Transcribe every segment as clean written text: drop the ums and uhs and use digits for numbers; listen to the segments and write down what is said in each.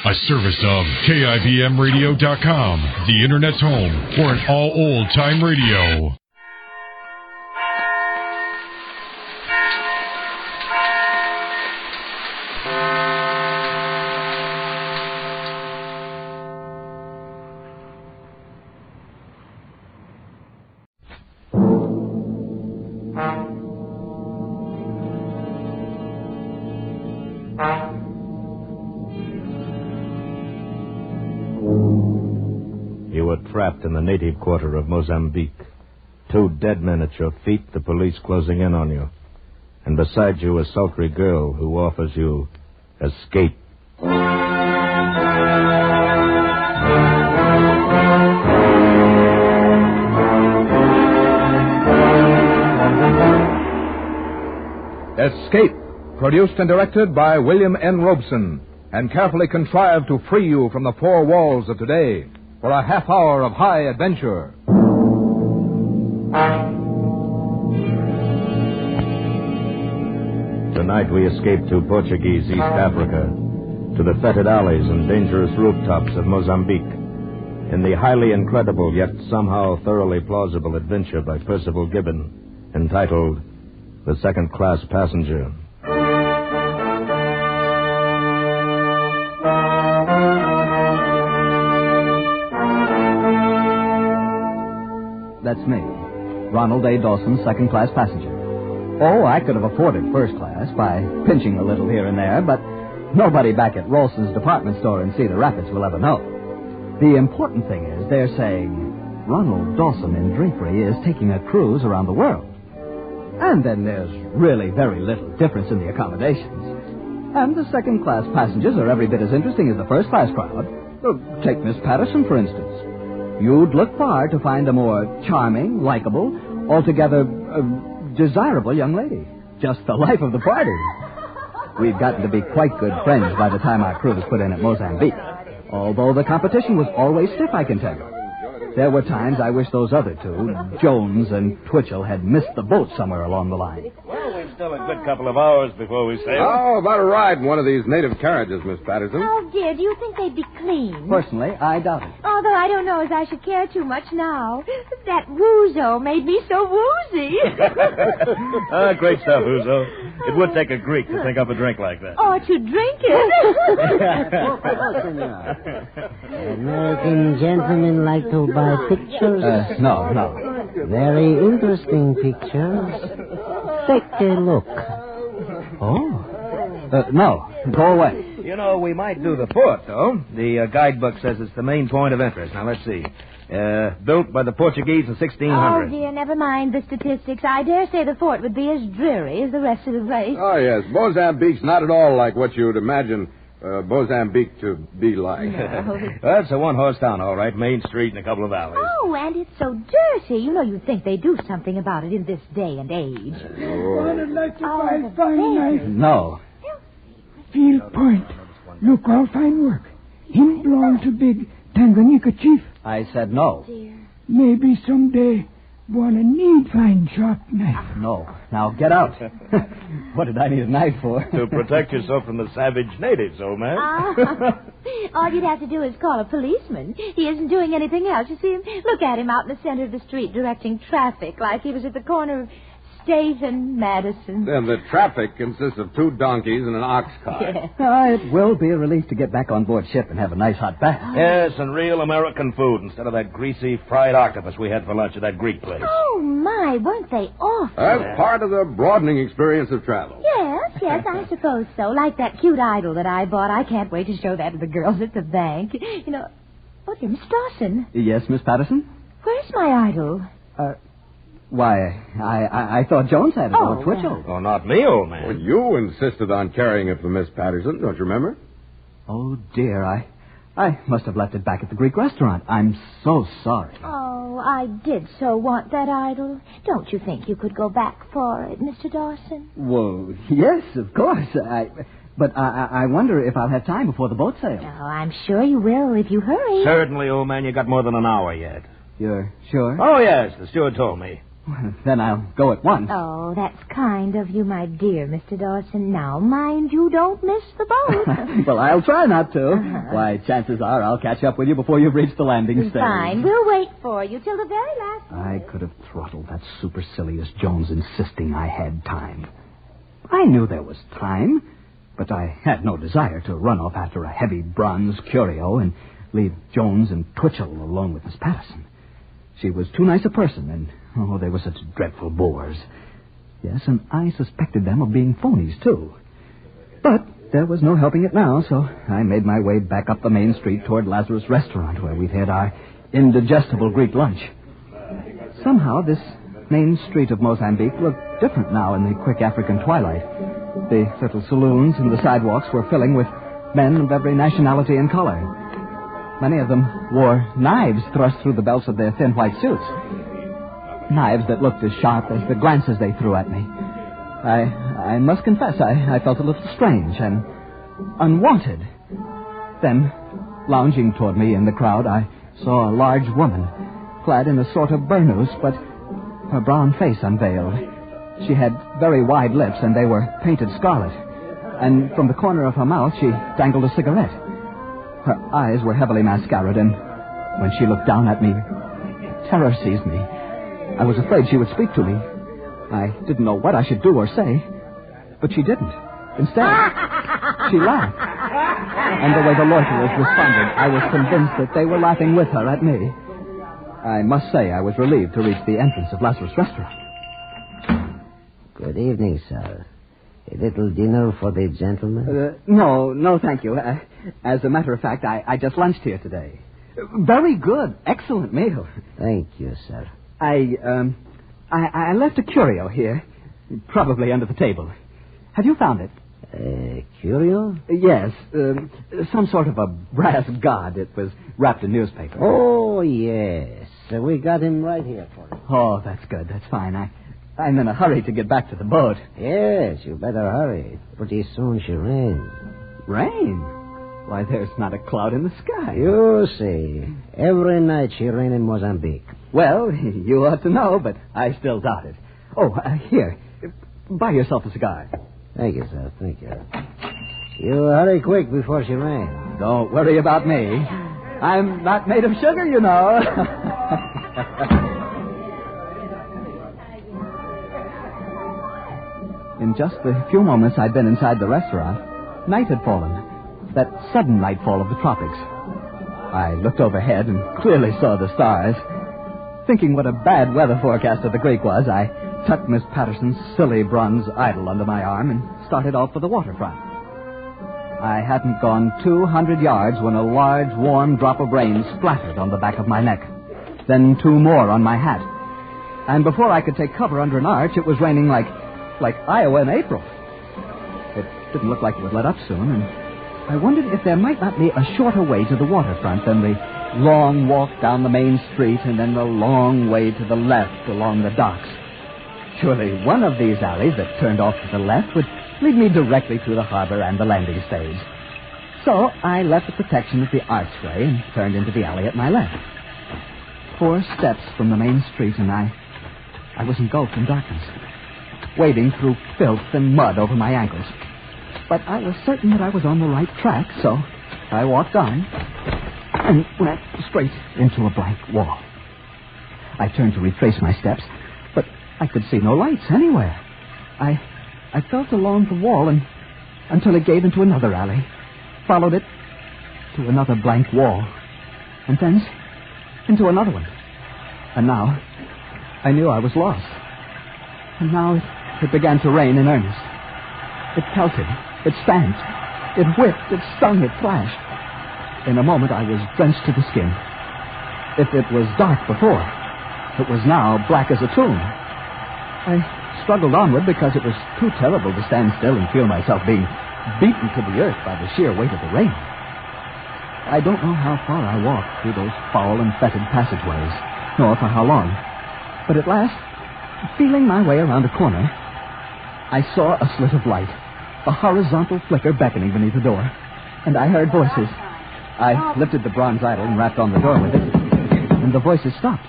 A service of KIBMradio.com, the Internet's home for an all old-time radio. Trapped in the native quarter of Mozambique. 2 dead men at your feet, the police closing in on you. And beside you, a sultry girl who offers you escape. Escape, produced and directed by William N. Robeson, and carefully contrived to free you from the 4 walls of today. For a half hour of high adventure. Tonight we escape to Portuguese East Africa, to the fetid alleys and dangerous rooftops of Mozambique, in the highly incredible yet somehow thoroughly plausible adventure by Percival Gibbon, entitled The Second Class Passenger. That's me, Ronald A. Dawson, second-class passenger. Oh, I could have afforded first class by pinching a little here and there, but nobody back at Rolson's department store in Cedar Rapids will ever know. The important thing is they're saying Ronald Dawson in drapery is taking a cruise around the world. And then there's really very little difference in the accommodations. And the second-class passengers are every bit as interesting as the first-class crowd. Take Miss Patterson, for instance. You'd look far to find a more charming, likable, altogether desirable young lady. Just the life of the party. We've gotten to be quite good friends by the time our cruise put in at Mozambique. Although the competition was always stiff, I can tell you. There were times I wish those other two, Jones and Twitchell, had missed the boat somewhere along the line. Well, we've still a good couple of hours before we sail. How about a ride in one of these native carriages, Miss Patterson? Oh, dear, do you think they'd be clean? Personally, I doubt it. Although I don't know as I should care too much now. That Wuzo made me so woozy. Great stuff, Uzo. It would take a Greek to think up a drink like that. Or to drink it. American gentlemen like to buy pictures? No. Very interesting pictures. Take a look. Oh? No. Go away. You know, we might do the port, though. The guidebook says it's the main point of interest. Now, let's see. Built by the Portuguese in 1600. Oh, dear, never mind the statistics. I dare say the fort would be as dreary as the rest of the place. Oh, yes. Mozambique's not at all like what you would imagine Mozambique to be like. No. Well, it's a one-horse town, all right. Main street and a couple of alleys. Oh, and it's so dirty. You know, you'd think they'd do something about it in this day and age. I'd like to buy a fine knife. No. Field Point. Look, all fine work. Him belong to big Tanganyika chief. I said no. Dear. Maybe someday wanna need fine sharp knife. No. Now, get out. What did I need a knife for? To protect yourself from the savage natives, old man. All you'd have to do is call a policeman. He isn't doing anything else. You see him? Look at him out in the center of the street directing traffic like he was at the corner of State and Madison. Then the traffic consists of 2 donkeys and an ox cart. Yeah. It will be a relief to get back on board ship and have a nice hot bath. Yes, and real American food instead of that greasy fried octopus we had for lunch at that Greek place. Oh, my, weren't they awful? That's part of the broadening experience of travel. Yes, I suppose so. Like that cute idol that I bought. I can't wait to show that to the girls at the bank. You know, oh, dear, Miss Dawson. Yes, Miss Patterson? Where's my idol? Why, I thought Jones had it, or Twitchell. Oh, not me, old man. Well, you insisted on carrying it for Miss Patterson, don't you remember? Oh, dear, I must have left it back at the Greek restaurant. I'm so sorry. Oh, I did so want that idol. Don't you think you could go back for it, Mr. Dawson? Well, yes, of course. But I wonder if I'll have time before the boat sails. Oh, I'm sure you will if you hurry. Certainly, old man. You got more than an hour yet. You're sure? Oh, yes. The steward told me. Well, then I'll go at once. Oh, that's kind of you, my dear Mr. Dawson. Now, mind you don't miss the boat. Well, I'll try not to. Why, chances are I'll catch up with you before you've reached the landing stage. Fine. We'll wait for you till the very last I could have throttled that supercilious Jones insisting I had time. I knew there was time, but I had no desire to run off after a heavy bronze curio and leave Jones and Twitchell alone with Miss Patterson. She was too nice a person, and, they were such dreadful bores. Yes, and I suspected them of being phonies, too. But there was no helping it now, so I made my way back up the main street toward Lazarus' restaurant, where we'd had our indigestible Greek lunch. Somehow, this main street of Mozambique looked different now in the quick African twilight. The little saloons and the sidewalks were filling with men of every nationality and color. Many of them wore knives thrust through the belts of their thin white suits. Knives that looked as sharp as the glances they threw at me. I must confess, I felt a little strange and unwanted. Then, lounging toward me in the crowd, I saw a large woman, clad in a sort of burnous, but her brown face unveiled. She had very wide lips, and they were painted scarlet. And from the corner of her mouth, she dangled a cigarette. Her eyes were heavily mascaraed, and when she looked down at me, terror seized me. I was afraid she would speak to me. I didn't know what I should do or say, but she didn't. Instead, she laughed. And the way the loiterers responded, I was convinced that they were laughing with her at me. I must say I was relieved to reach the entrance of Lazarus' restaurant. Good evening, sir. A little dinner for the gentlemen? No, thank you. As a matter of fact, I just lunched here today. Very good. Excellent meal. Thank you, sir. I left a curio here, probably under the table. Have you found it? A curio? Yes, some sort of a brass god. It was wrapped in newspaper. Oh, yes. We got him right here for you. Oh, that's good. That's fine. I'm in a hurry to get back to the boat. Yes, you better hurry. Pretty soon she rains. Rain? Why, there's not a cloud in the sky. You see. Every night she rains in Mozambique. Well, you ought to know, but I still doubt it. Oh, here. Buy yourself a cigar. Thank you, sir. Thank you. You hurry quick before she rains. Don't worry about me. I'm not made of sugar, you know. In just the few moments I'd been inside the restaurant, night had fallen. That sudden nightfall of the tropics. I looked overhead and clearly saw the stars. Thinking what a bad weather forecaster the Greek was, I tucked Miss Patterson's silly bronze idol under my arm and started off for the waterfront. I hadn't gone 200 yards when a large, warm drop of rain splattered on the back of my neck. Then 2 more on my hat. And before I could take cover under an arch, it was raining like Iowa in April. It didn't look like it would let up soon, and I wondered if there might not be a shorter way to the waterfront than the long walk down the main street and then the long way to the left along the docks. Surely one of these alleys that turned off to the left would lead me directly to the harbor and the landing stage. So I left the protection of the archway and turned into the alley at my left. 4 steps from the main street, and I was engulfed in darkness, wading through filth and mud over my ankles. But I was certain that I was on the right track, so I walked on and went straight into a blank wall. I turned to retrace my steps, but I could see no lights anywhere. I felt along the wall until it gave into another alley, followed it to another blank wall, and thence into another one. And now I knew I was lost. And now it began to rain in earnest. It pelted. It stamped. It whipped. It stung. It flashed. In a moment, I was drenched to the skin. If it was dark before, it was now black as a tomb. I struggled onward because it was too terrible to stand still and feel myself being beaten to the earth by the sheer weight of the rain. I don't know how far I walked through those foul and fetid passageways, nor for how long. But at last, feeling my way around a corner, I saw a slit of light, a horizontal flicker beckoning beneath the door, and I heard voices. I lifted the bronze idol and rapped on the door with it, and the voices stopped.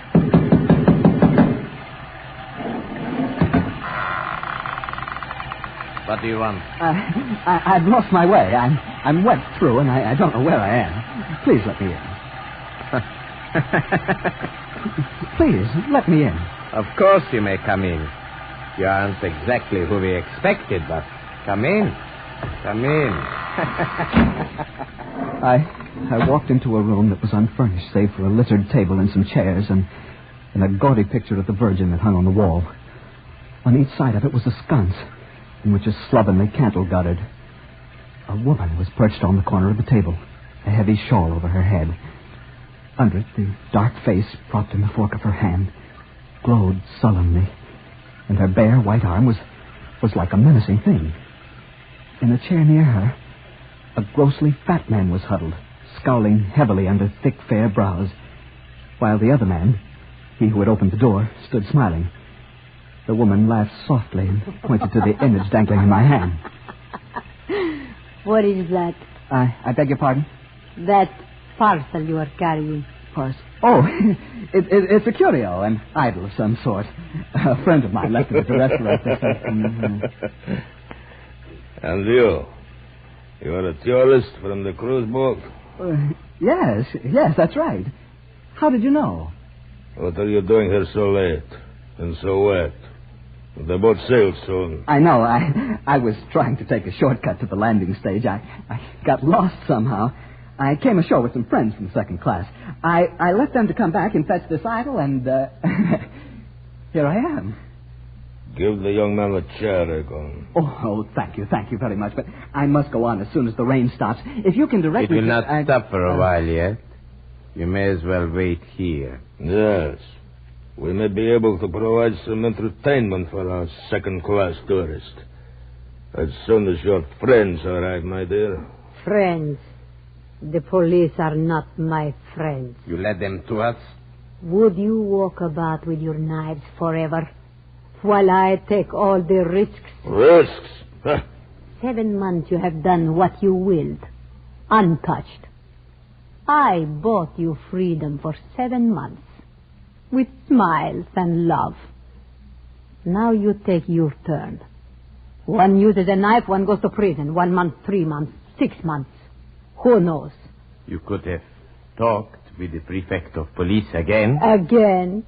What do you want? I've lost my way. I'm wet through, and I don't know where I am. Please let me in. Please, let me in. Of course you may come in. You aren't exactly who we expected, but come in. Come in. I walked into a room that was unfurnished, save for a littered table and some chairs, and a gaudy picture of the Virgin that hung on the wall. On each side of it was a sconce, in which a slovenly candle guttered. A woman was perched on the corner of the table, a heavy shawl over her head. Under it, the dark face, propped in the fork of her hand, glowed sullenly, and her bare white arm was like a menacing thing. In a chair near her, a grossly fat man was huddled, scowling heavily under thick, fair brows, while the other man, he who had opened the door, stood smiling. The woman laughed softly and pointed to the image dangling in my hand. What is that? I beg your pardon? That parcel you are carrying. Parcel? Oh, it's a curio, an idol of some sort. A friend of mine left it at the restaurant. And you? You're a tourist from the cruise boat? Yes, that's right. How did you know? What are you doing here so late and so wet? The boat sails soon. I know. I was trying to take a shortcut to the landing stage. I got lost somehow. I came ashore with some friends from second class. I left them to come back and fetch this idol, and here I am. Give the young man a chair, Egon. Oh, thank you very much. But I must go on as soon as the rain stops. If you can direct me... It will not stop for a while yet. You may as well wait here. Yes. We may be able to provide some entertainment for our second-class tourist. As soon as your friends arrive, my dear. Friends? The police are not my friends. You led them to us? Would you walk about with your knives forever while I take all the risks? Risks? Huh. 7 months you have done what you willed, untouched. I bought you freedom for 7 months, with smiles and love. Now you take your turn. One uses a knife, one goes to prison. 1 month, 3 months, 6 months. Who knows? You could have talked with the prefect of police again. Again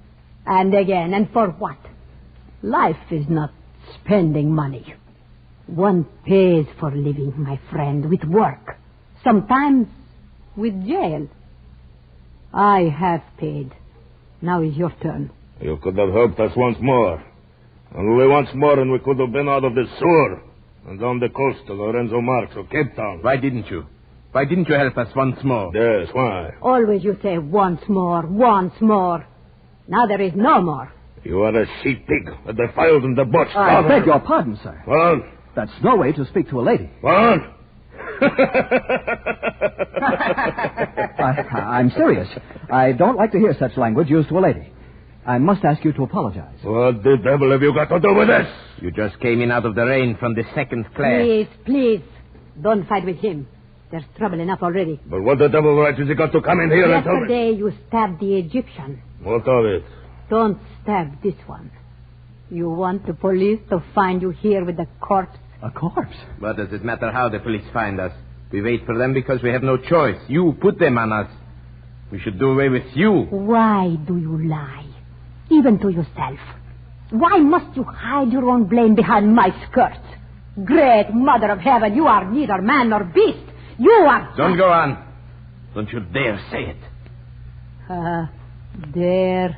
and again. And for what? Life is not spending money. One pays for living, my friend, with work. Sometimes with jail. I have paid. Now is your turn. You could have helped us once more. Only once more and we could have been out of the sewer and down the coast to Lorenzo Marx or Cape Town. Why didn't you? Why didn't you help us once more? Yes, why? Always you say once more, once more. Now there is no more. You are a sheep pig, a defiled and debauched. I beg your pardon, sir. What? That's no way to speak to a lady. What? I'm serious. I don't like to hear such language used to a lady. I must ask you to apologize. What the devil have you got to do with this? You just came in out of the rain from the second class. Please. Don't fight with him. There's trouble enough already. But what the devil right has he got to come in here and tell me? Yesterday you stabbed the Egyptian. What of it? Don't stab this one. You want the police to find you here with a corpse? A corpse? What does it matter how the police find us? We wait for them because we have no choice. You put them on us. We should do away with you. Why do you lie? Even to yourself. Why must you hide your own blame behind my skirts? Great Mother of Heaven, you are neither man nor beast. You are... Don't go on. Don't you dare say it. Dare.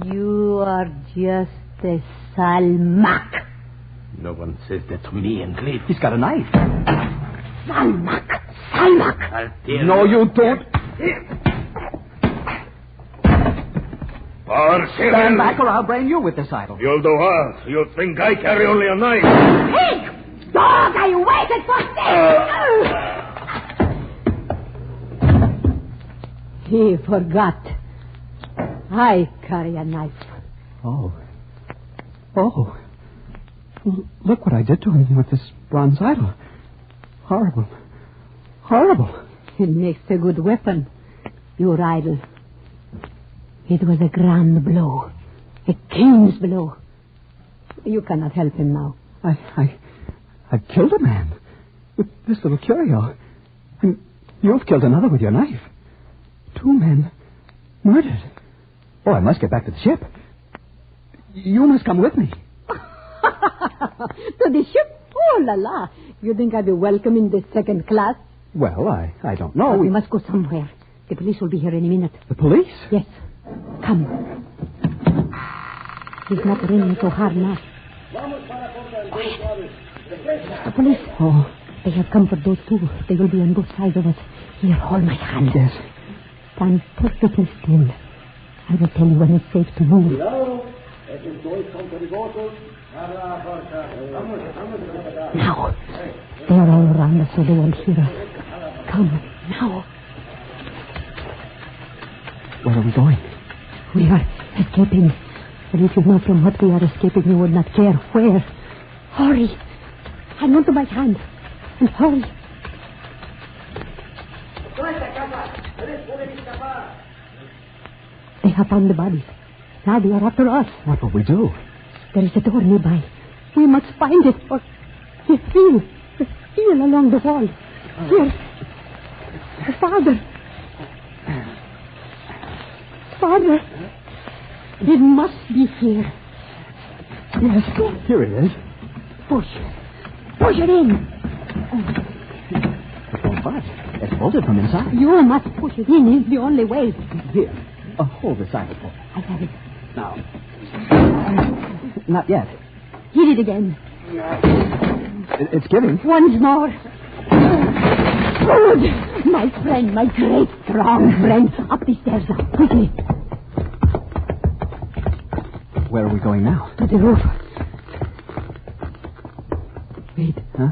You are just a Salmak. No one says that to me and leave. He's got a knife. Salmak. I'll tell No, you don't. Stand back or I'll brain you with this idol. You'll do what? You think I carry only a knife? Pig! Dog, I waited for this! He forgot. I carry a knife. Oh. Look what I did to him with this bronze idol. Horrible. It makes a good weapon, your idol. It was a grand blow. A king's blow. You cannot help him now. I've killed a man with this little curio. And you've killed another with your knife. 2 men murdered. Oh, I must get back to the ship. You must come with me. To the ship? Oh, la la. You think I'd be welcome in the second class? Well, I don't know. We must go somewhere. The police will be here any minute. The police? Yes. Come. It's not raining so hard now. The police. Oh. They have come for those 2. They will be on both sides of us. Here, hold my hand. Yes. Stand perfectly still. I will tell you when it's safe to move. Now. They are all around us so they won't hear us. Come, now. Where are we going? We are escaping. But if you know from what we are escaping, you would not care. Where? Hurry. Hang on to my hand. And hurry. They have found the bodies. Now they are after us. What will we do? There is a door nearby. We must find it. Or feel along the wall. Here. Father. Father. It must be here. Yes, here it is. Push it in. It won't budge. It's bolted from inside. You must push it in. It's the only way. Here. Hold the side of it. I have it. Now. Not yet. Hit it again. It's giving. Once more. Good. My friend, my great, strong friend. Up the stairs now. Quickly. Where are we going now? To the roof. Wait. Huh?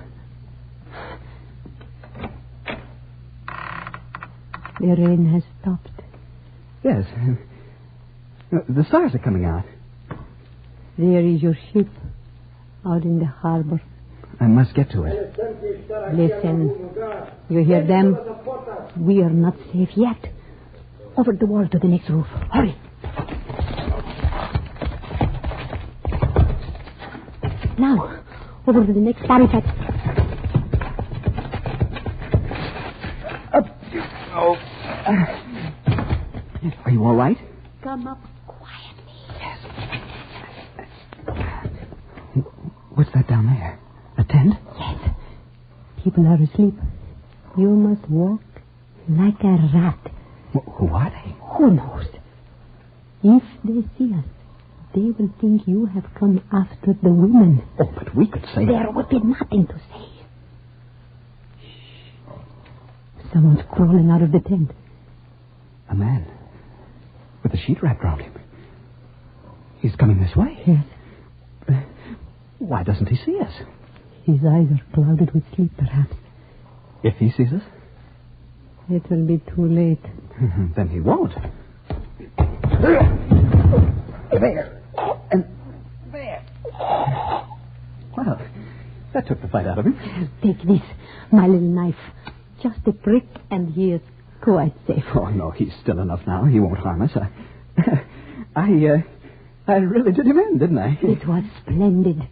The rain has stopped. Yes. The stars are coming out. There is your ship out in the harbor. I must get to it. Listen. You hear them? We are not safe yet. Over the wall to the next roof. Hurry. Now, over to the next parapet. Up. Oh. Are you all right? Come up quietly. Yes. What's that down there? A tent? Yes. People are asleep. You must walk like a rat. Who are they? Who knows? If they see us, they will think you have come after the women. Oh, but we could say... There would be nothing to say. Shh. Someone's crawling out of the tent. A man. With a sheet wrapped around him. He's coming this way. Yes. Why doesn't he see us? His eyes are clouded with sleep, perhaps. If he sees us? It will be too late. Then he won't. There. And there. Well, that took the fight out of him. Take this, my little knife. Just a prick, and he is quite safe. Oh, no, he's still enough now. He won't harm us. I really did him in, didn't I? It was splendid.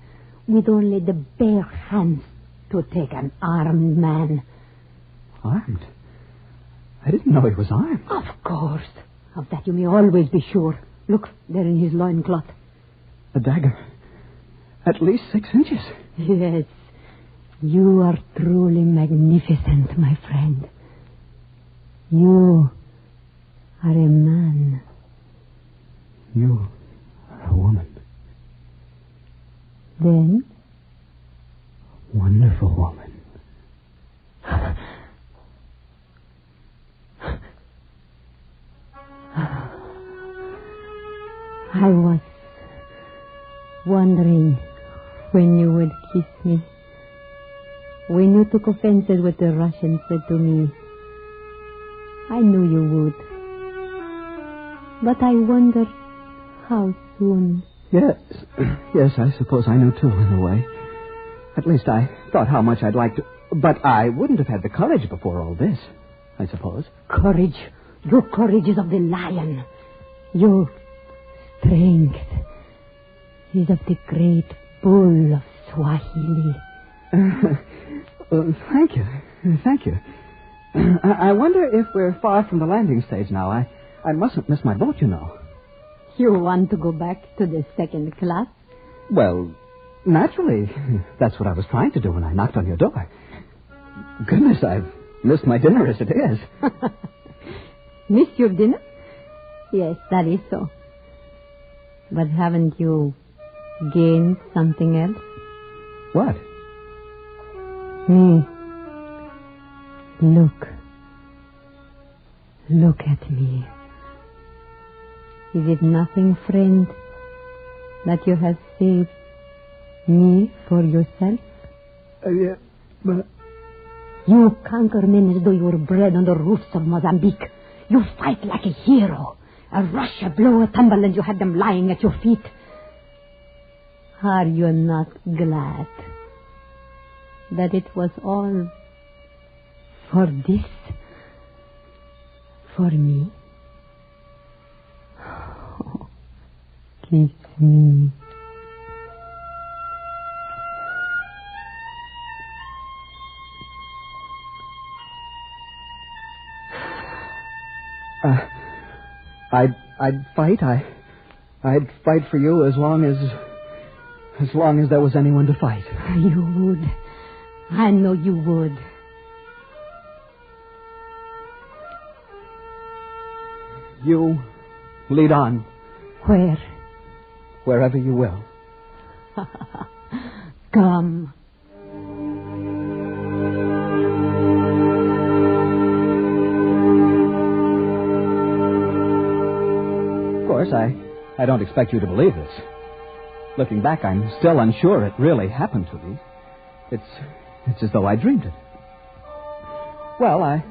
With only the bare hands to take an armed man. Armed? I didn't know he was armed. Of course. Of that you may always be sure. Look, there in his loincloth. A dagger. At least 6 inches. Yes. You are truly magnificent, my friend. You are a man. You are a woman. Then? Wonderful woman. I was wondering when you would kiss me. When you took offenses what the Russian said to me. I knew you would. But I wondered how soon. Yes, I suppose I knew too, in a way. At least I thought how much I'd like to... But I wouldn't have had the courage before all this, I suppose. Courage. Your courage is of the lion. Your strength is of the great bull of Swahili. Thank you. Thank you. I wonder if we're far from the landing stage now. I mustn't miss my boat, you know. You want to go back to the second class? Well, naturally. That's what I was trying to do when I knocked on your door. Goodness, I've missed my dinner as it is. Missed your dinner? Yes, that is so. But haven't you gained something else? What? Me. Look. Look at me. Is it nothing, friend, that you have saved me for yourself? Yeah, but... You conquer men as though you were bred on the roofs of Mozambique. You fight like a hero. A rush, a blow, a tumble, and you had them lying at your feet. Are you not glad that it was all for this? For me? Oh, kiss me. I'd fight. I'd fight for you as long as there was anyone to fight. You would. I know you would. You lead on. Where? Wherever you will. Come. Of course, I don't expect you to believe this. Looking back, I'm still unsure it really happened to me. It's as though I dreamed it. Well, I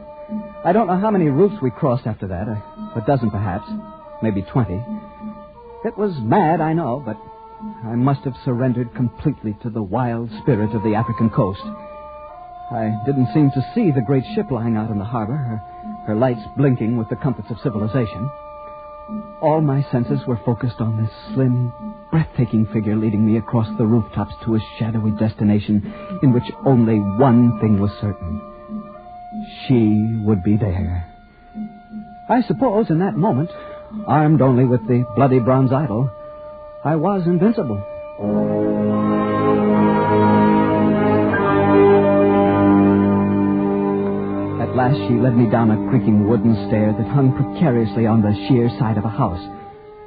don't know how many routes we crossed after that. A dozen, perhaps. Maybe 20. It was mad, I know, but I must have surrendered completely to the wild spirit of the African coast. I didn't seem to see the great ship lying out in the harbor, her lights blinking with the comforts of civilization. All my senses were focused on this slim, breathtaking figure leading me across the rooftops to a shadowy destination in which only one thing was certain. She would be there. I suppose in that moment, armed only with the bloody bronze idol, I was invincible. At last she led me down a creaking wooden stair that hung precariously on the sheer side of a house.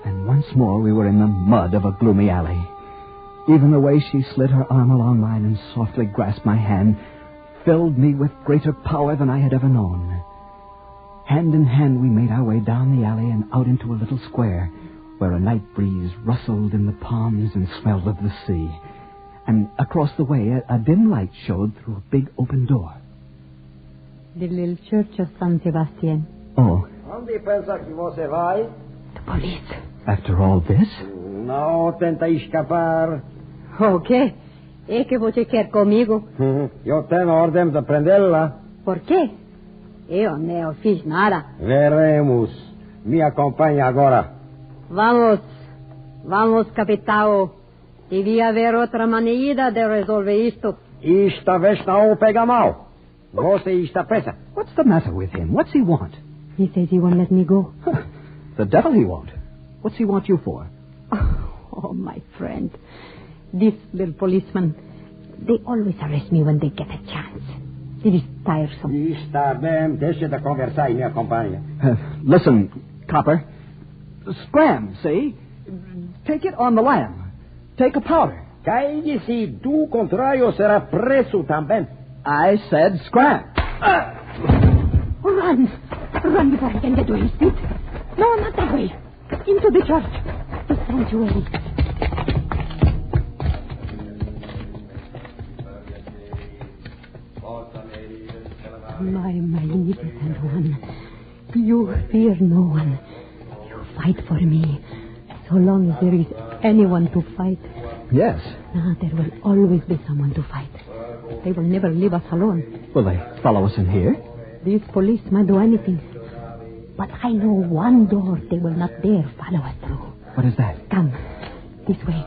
And once more we were in the mud of a gloomy alley. Even the way she slid her arm along mine and softly grasped my hand filled me with greater power than I had ever known. Hand in hand we made our way down the alley and out into a little square where a night breeze rustled in the palms and smelled of the sea. And across the way a dim light showed through a big open door. The little church of San Sebastian. Oh. Onde pensa que você vai? The police. After all this? Não tenta escapar. O quê? É que você quer comigo? Eu tenho ordem de prendê-la. Por quê? Eu não fiz nada. Veremos. Me acompanhe agora. Vamos. Vamos, capitão. Devia haver outra maneira de resolver isto. Esta vez não o pega mal. Você está presa. What's the matter with him? What's he want? He says he won't let me go. The devil he won't. What's he want you for? Oh, my friend. This little policeman, they always arrest me when they get a chance. It is tiresome. Está bem, deixe de conversar e me acompanhe. Listen, copper. Scram, see? Take it on the lam. Take a powder. Caia-se, do contrário será preso também. I said scram. Run! Run before I can get to his feet. No, not that way. Into the church. The sanctuary. My magnificent one. You fear no one. You fight for me. So long as there is anyone to fight. Yes. There will always be someone to fight. They will never leave us alone. Will they follow us in here? These police might do anything. But I know one door they will not dare follow us through. What is that? Come. This way.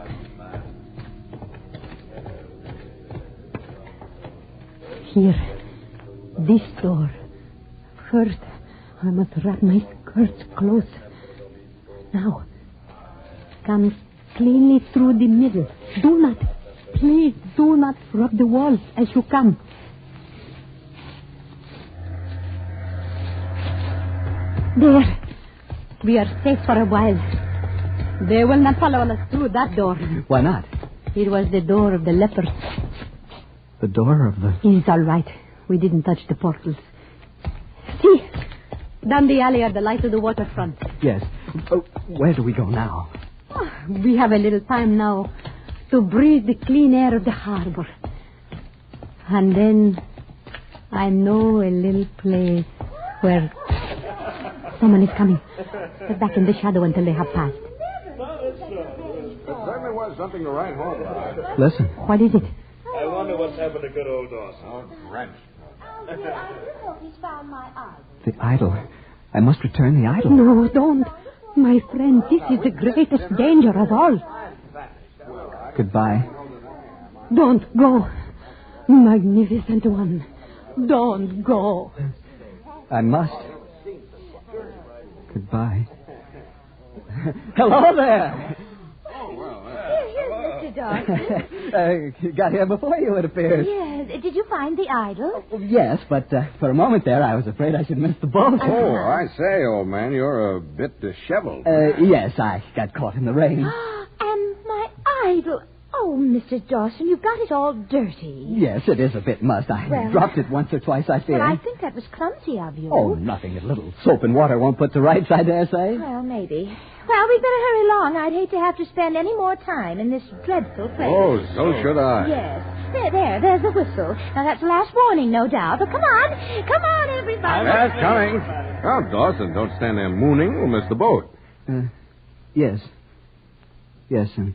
Here. This door. First, I must wrap my skirts close. Now, come cleanly through the middle. Please do not rub the walls as you come. There. We are safe for a while. They will not follow us through that door. Why not? It was the door of the lepers. The door of the... It's all right. We didn't touch the portals. See, down the alley are the lights of the waterfront. Yes. Oh, where do we go now? Oh, we have a little time now to breathe the clean air of the harbor. And then I know a little place where someone is coming. Get back in the shadow until they have passed. It certainly was something to write home about. Listen. What is it? I wonder what's happened to good old Dawson. Oh, drenched. I hope he's found my idol. The idol. I must return the idol. No, don't. My friend, this is the greatest danger of all. Goodbye. Don't go. Magnificent one. Don't go. I must. Goodbye. Hello there. Here's Mr. Dawson. Got here before you, it appears. Yes. Did you find the idol? Yes, but for a moment there, I was afraid I should miss the boat. Oh, I say, old man, you're a bit disheveled. Yes, I got caught in the rain. And my idol. Oh, Mr. Dawson, you've got it all dirty. Yes, it is a bit must. I dropped it once or twice, I fear. Well, I think that was clumsy of you. Oh, nothing. A little soap and water won't put to rights, I dare say. Well, maybe. Well, we'd better hurry along. I'd hate to have to spend any more time in this dreadful place. Oh, so should I. Yes. There's the whistle. Now, that's the last warning, no doubt. But come on, everybody. That's coming. Oh, Dawson, don't stand there mooning. We'll miss the boat. Yes. Yes, in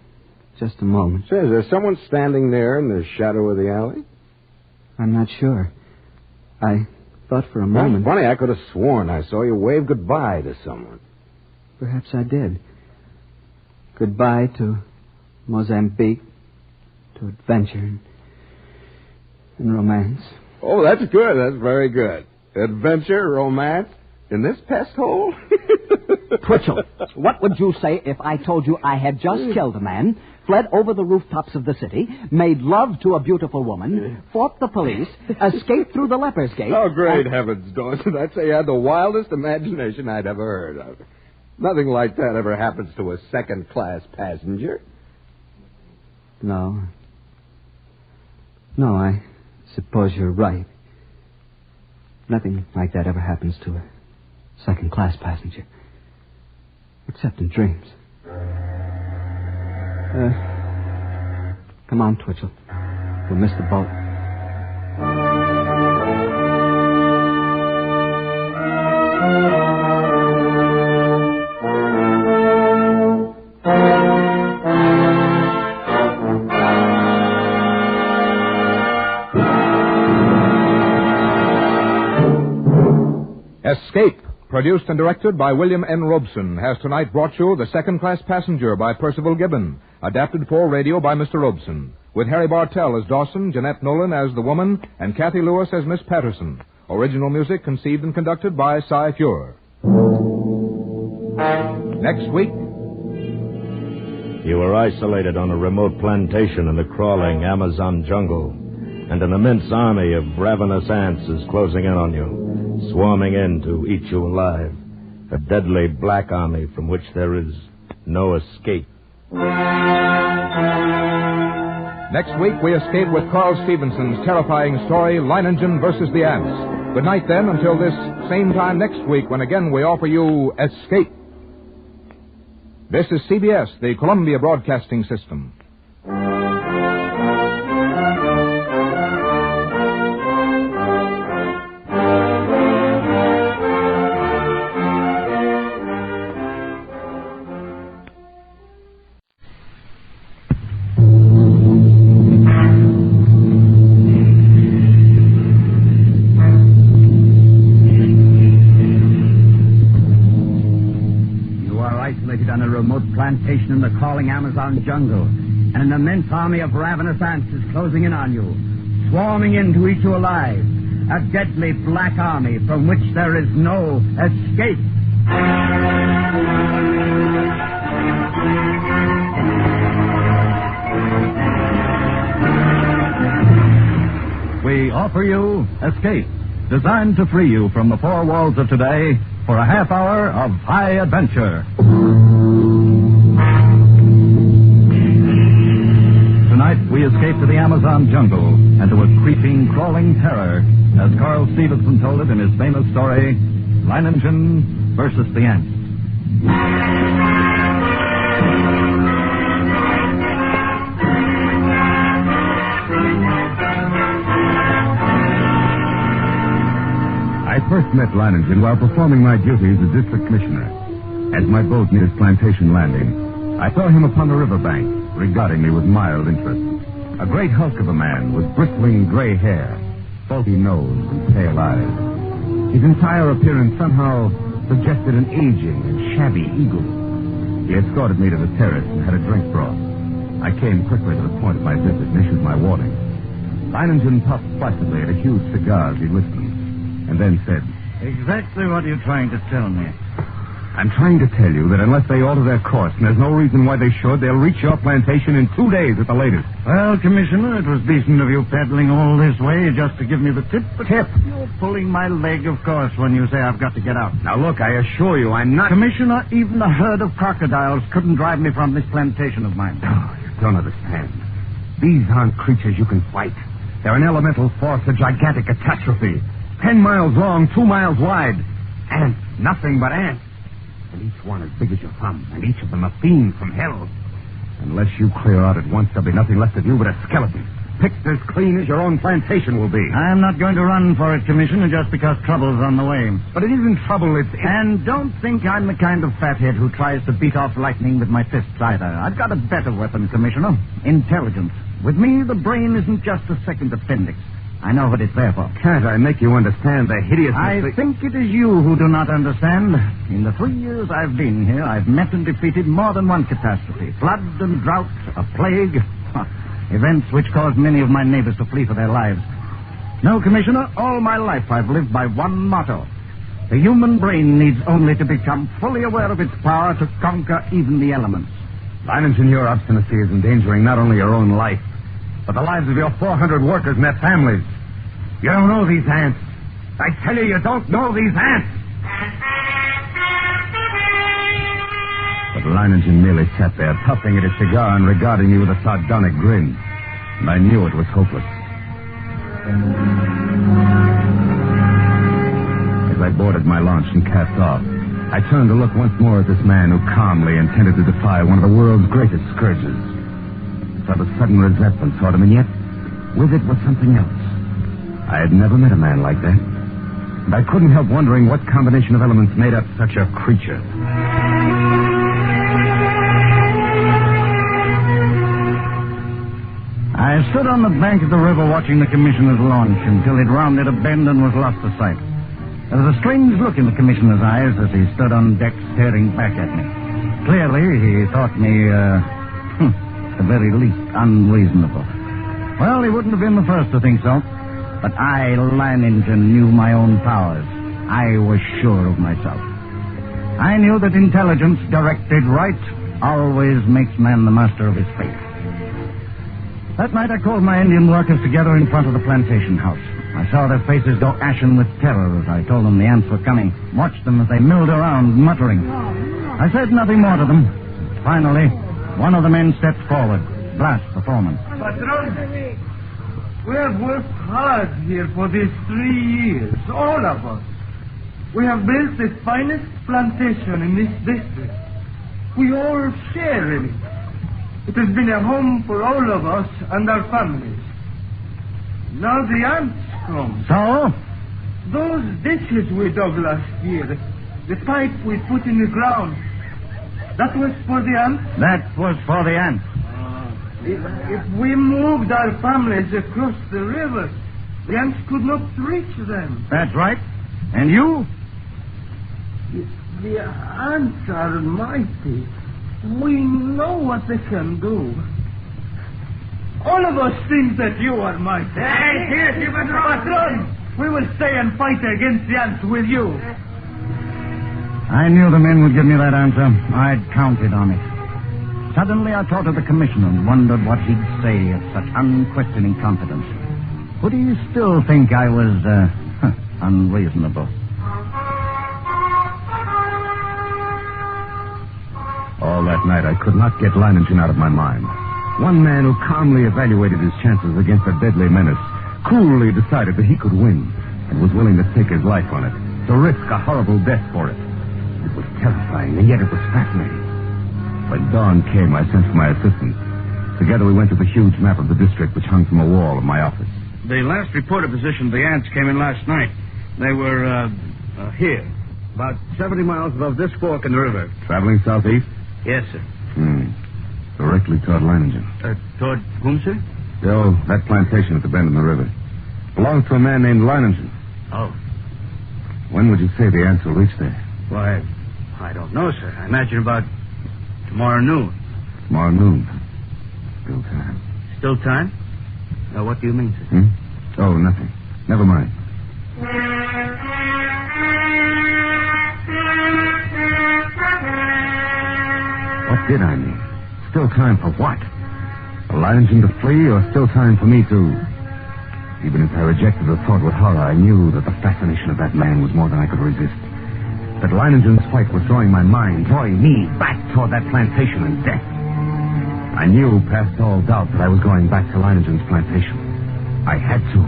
just a moment. Say, is there someone standing there in the shadow of the alley? I'm not sure. I thought for a moment... That's funny, I could have sworn I saw you wave goodbye to someone. Perhaps I did. Goodbye to Mozambique, to adventure and romance. Oh, that's good. That's very good. Adventure, romance, in this pest hole? Twitchell, what would you say if I told you I had just killed a man, fled over the rooftops of the city, made love to a beautiful woman, fought the police, escaped through the leper's gate... Oh, great heavens, Dawson. I'd say you had the wildest imagination I'd ever heard of. Nothing like that ever happens to a second-class passenger. No, I suppose you're right. Nothing like that ever happens to a second-class passenger. Except in dreams. Come on, Twitchell. We'll miss the boat. Escape, produced and directed by William N. Robeson, has tonight brought you The Second Class Passenger by Percival Gibbon, adapted for radio by Mr. Robeson, with Harry Bartell as Dawson, Jeanette Nolan as the woman, and Kathy Lewis as Miss Patterson. Original music conceived and conducted by Cy Fure. Next week... You are isolated on a remote plantation in the crawling Amazon jungle, and an immense army of ravenous ants is closing in on you, swarming in to eat you alive. A deadly black army from which there is no escape. Next week, we escape with Carl Stevenson's terrifying story, Leiningen versus the Ants. Good night, then, until this same time next week, when again we offer you Escape. This is CBS, the Columbia Broadcasting System. On a remote plantation in the crawling Amazon jungle, and an immense army of ravenous ants is closing in on you, swarming in to eat you alive. A deadly black army from which there is no escape. We offer you Escape, designed to free you from the four walls of today for a half hour of high adventure. Tonight, we escape to the Amazon jungle and to a creeping, crawling terror, as Carl Stevenson told it in his famous story, Leiningen versus the Ants. I first met Leiningen while performing my duties as district commissioner. As my boat neared plantation landing, I saw him upon the riverbank, regarding me with mild interest. A great hulk of a man with bristling gray hair, bulky nose, and pale eyes. His entire appearance somehow suggested an aging and shabby eagle. He escorted me to the terrace and had a drink brought. I came quickly to the point of my visit and issued my warning. Leiningen puffed placidly at a huge cigar as he listened, and then said, Exactly what are you trying to tell me? I'm trying to tell you that unless they alter their course, and there's no reason why they should, they'll reach your plantation in 2 days at the latest. Well, Commissioner, it was decent of you peddling all this way just to give me the tip. But Tip? You're pulling my leg, of course, when you say I've got to get out. Now, look, I assure you, I'm not... Commissioner, even a herd of crocodiles couldn't drive me from this plantation of mine. Oh, you don't understand. These aren't creatures you can fight. They're an elemental force, a gigantic catastrophe. 10 miles long, 2 miles wide. Ants, nothing but ants. And each one as big as your thumb, and each of them a fiend from hell. Unless you clear out at once, there'll be nothing left of you but a skeleton, picked as clean as your own plantation will be. I'm not going to run for it, Commissioner, just because trouble's on the way. But it isn't trouble, it's... And don't think I'm the kind of fathead who tries to beat off lightning with my fists either. I've got a better weapon, Commissioner. Intelligence. With me, the brain isn't just a second appendix. I know what it's there for. Can't I make you understand the hideousness... I think it is you who do not understand. In the 3 years I've been here, I've met and defeated more than one catastrophe. Flood and drought, a plague. Events which caused many of my neighbors to flee for their lives. No, Commissioner, all my life I've lived by one motto. The human brain needs only to become fully aware of its power to conquer even the elements. Leiningen, your obstinacy is endangering not only your own life, but the lives of your 400 workers and their families. You don't know these ants. I tell you, you don't know these ants. But Leiningen merely sat there, puffing at his cigar and regarding me with a sardonic grin. And I knew it was hopeless. As I boarded my launch and cast off, I turned to look once more at this man who calmly intended to defy one of the world's greatest scourges. I felt a sudden resentment toward him, and yet, with it was something else. I had never met a man like that, and I couldn't help wondering what combination of elements made up such a creature. I stood on the bank of the river watching the commissioner's launch until it rounded a bend and was lost to sight. There was a strange look in the commissioner's eyes as he stood on deck staring back at me. Clearly, he thought me, at the very least, unreasonable. Well, he wouldn't have been the first to think so. But I, Leiningen, knew my own powers. I was sure of myself. I knew that intelligence directed right always makes man the master of his fate. That night I called my Indian workers together in front of the plantation house. I saw their faces go ashen with terror as I told them the ants were coming. Watched them as they milled around, muttering. I said nothing more to them. Finally, one of the men stepped forward. Blas, the foreman. Patron, we have worked hard here for these 3 years, all of us. We have built the finest plantation in this district. We all share in it. It has been a home for all of us and our families. Now the ants come. So? Those ditches we dug last year, the pipe we put in the ground, that was for the ants? That was for the ants. If we moved our families across the river, the ants could not reach them. That's right. And you? The ants are mighty. We know what they can do. All of us think that you are my friend. Yes, you Patron. We will stay and fight against the ants with you. I knew the men would give me that answer. I'd counted on it. Suddenly I thought of the commissioner and wondered what he'd say at such unquestioning confidence. Would he still think I was, unreasonable? All that night, I could not get Leiningen out of my mind. One man who calmly evaluated his chances against a deadly menace, coolly decided that he could win, and was willing to take his life on it, to risk a horrible death for it. It was terrifying, and yet it was fascinating. When dawn came, I sent for my assistant. Together we went to the huge map of the district which hung from a wall of my office. The last reported position of the ants came in last night. They were, here. About 70 miles above this fork in the river. Traveling southeast? Yes, sir. Directly toward Leiningen. Toward whom, sir? Oh, that plantation at the bend in the river. Belongs to a man named Leiningen. Oh. When would you say the ants will reach there? Why, I don't know, sir. I imagine about tomorrow noon. Tomorrow noon. Still time. Still time? What do you mean, sir? Oh, nothing. Never mind. What did I mean? Still time for what? For Leiningen to flee, or still time for me to... Even as I rejected the thought with horror, I knew that the fascination of that man was more than I could resist. That Leiningen's fight was drawing my mind, drawing me back toward that plantation and death. I knew past all doubt that I was going back to Leiningen's plantation. I had to.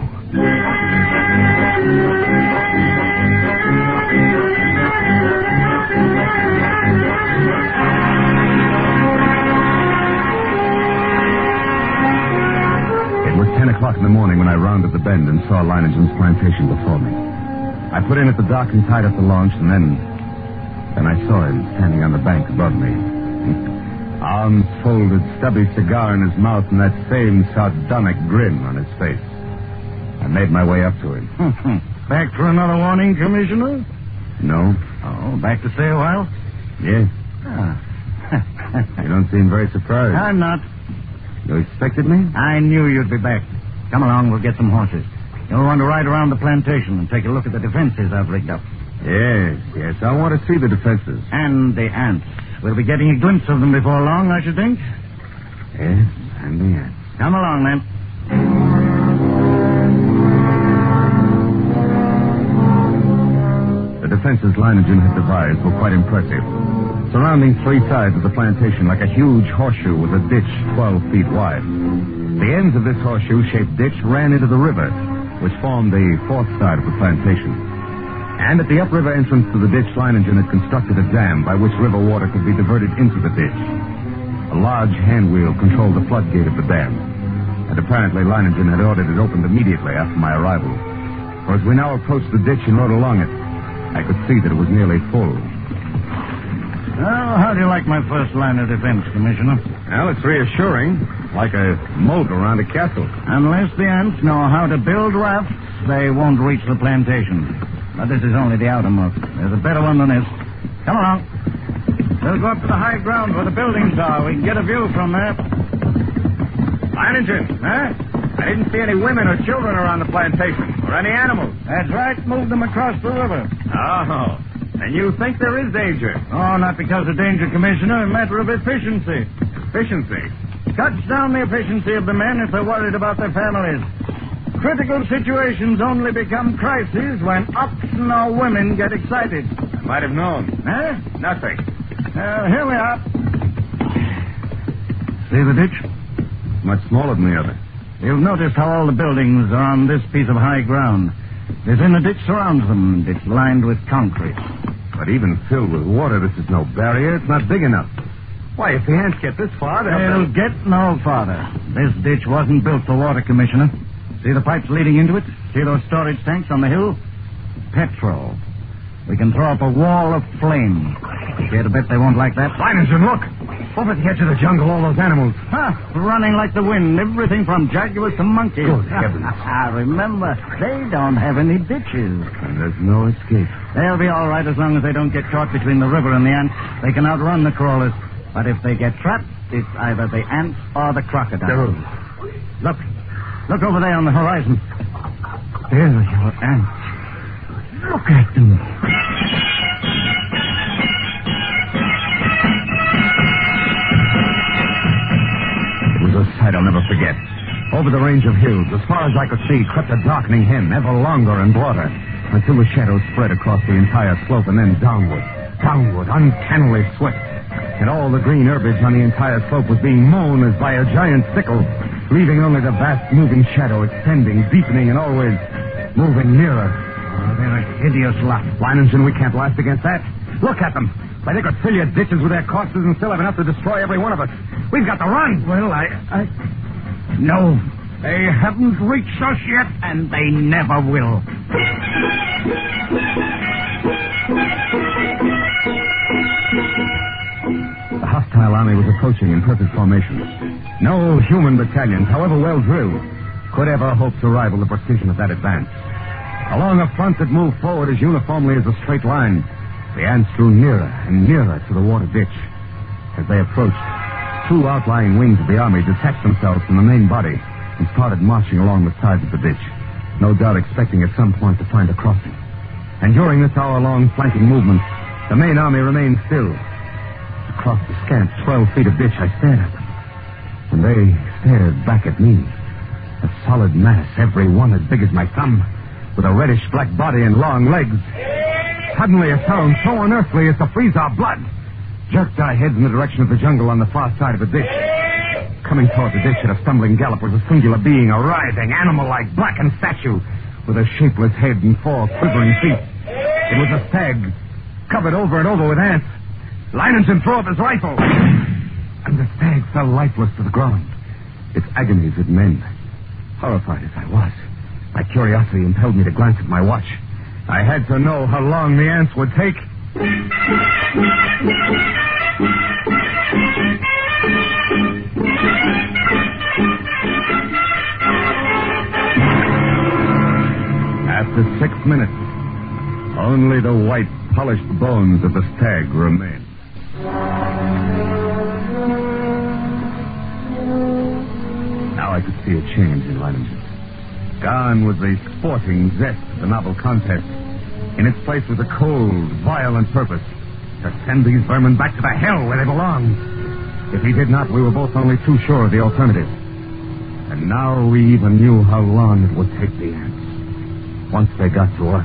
It was 10 o'clock in the morning when I rounded the bend and saw Leiningen's plantation before me. I put in at the dock and tied up the launch, and then I saw him standing on the bank above me. Arms folded, stubby cigar in his mouth, and that same sardonic grin on his face. I made my way up to him. Back for another warning, Commissioner? No. Oh, back to stay a while? Yes. You don't seem very surprised. I'm not. You expected me? I knew you'd be back. Come along, we'll get some horses. You'll want to ride around the plantation and take a look at the defenses I've rigged up. Yes. I want to see the defenses. And the ants. We'll be getting a glimpse of them before long, I should think. Yes, and the ants. Come along, then. The defenses Leiningen had devised were quite impressive. Surrounding three sides of the plantation like a huge horseshoe with a ditch 12 feet wide. The ends of this horseshoe-shaped ditch ran into the river, which formed the fourth side of the plantation. And at the upriver entrance to the ditch, Leiningen had constructed a dam by which river water could be diverted into the ditch. A large hand wheel controlled the floodgate of the dam, and apparently Leiningen had ordered it opened immediately after my arrival. For as we now approached the ditch and rode along it, I could see that it was nearly full. Well, how do you like my first line of defense, Commissioner? Well, it's reassuring, like a moat around a castle. Unless the ants know how to build rafts, they won't reach the plantation. But this is only the outermost. There's a better one than this. Come along. We'll go up to the high ground where the buildings are. We can get a view from there. Leiningen, huh? I didn't see any women or children around the plantation, or any animals. That's right. Move them across the river. Oh, and you think there is danger? Oh, not because of danger, Commissioner. A matter of efficiency. Efficiency? Cuts down the efficiency of the men if they're worried about their families. Critical situations only become crises when oxen or women get excited. I might have known. Huh? Nothing. Here we are. See the ditch? Much smaller than the other. You've noticed how all the buildings are on this piece of high ground. This inner ditch surrounds them, and it's lined with concrete. But even filled with water, this is no barrier. It's not big enough. Why, if the ants get this far, they'll get no farther. This ditch wasn't built for water, Commissioner. See the pipes leading into it? See those storage tanks on the hill? Petrol. We can throw up a wall of flame. Care to bet they won't like that? Leiningen, look! Over at the edge of the jungle, all those animals. Running like the wind. Everything from jaguars to monkeys. Good heavens. Remember, they don't have any ditches. And there's no escape. They'll be all right as long as they don't get caught between the river and the ants. They can outrun the crawlers. But if they get trapped, it's either the ants or the crocodiles. Look over there on the horizon. There are your ants. Look at them. It was a sight I'll never forget. Over the range of hills, as far as I could see, crept a darkening hem, ever longer and broader, until the shadows spread across the entire slope and then downward, uncannily swift. And all the green herbage on the entire slope was being mown as by a giant sickle, leaving only the vast moving shadow extending, deepening, and always moving nearer. Oh, they're a hideous lot. Leiningen, we can't last against that. Look at them. Why, they could fill your ditches with their corpses and still have enough to destroy every one of us. We've got to run. Well, No, they haven't reached us yet, and they never will. The hostile army was approaching in perfect formation. No human battalions, however well drilled, could ever hope to rival the precision of that advance. Along a front that moved forward as uniformly as a straight line, the ants drew nearer and nearer to the water ditch. As they approached, two outlying wings of the army detached themselves from the main body and started marching along the sides of the ditch, no doubt expecting at some point to find a crossing. And during this hour-long flanking movement, the main army remained still. Across the scant 12 feet of ditch, I stared at them. And they stared back at me. A solid mass, every one as big as my thumb, with a reddish-black body and long legs. Suddenly, a sound so unearthly as to freeze our blood jerked our heads in the direction of the jungle on the far side of the ditch. Coming toward the ditch at a stumbling gallop was a singular being, a writhing, animal-like, blackened statue, with a shapeless head and four quivering feet. It was a stag, covered over and over with ants. Leiningen threw up his rifle, and the stag fell lifeless to the ground, its agonies at an end. Horrified as I was, my curiosity impelled me to glance at my watch. I had to know how long the ants would take. After 6 minutes, only the white, polished bones of the stag remained. Now I could see a change in Leiningen. Gone was the sporting zest of the novel contest. In its place was a cold, violent purpose to send these vermin back to the hell where they belong. If he did not, we were both only too sure of the alternative. And now we even knew how long it would take the ants once they got to us.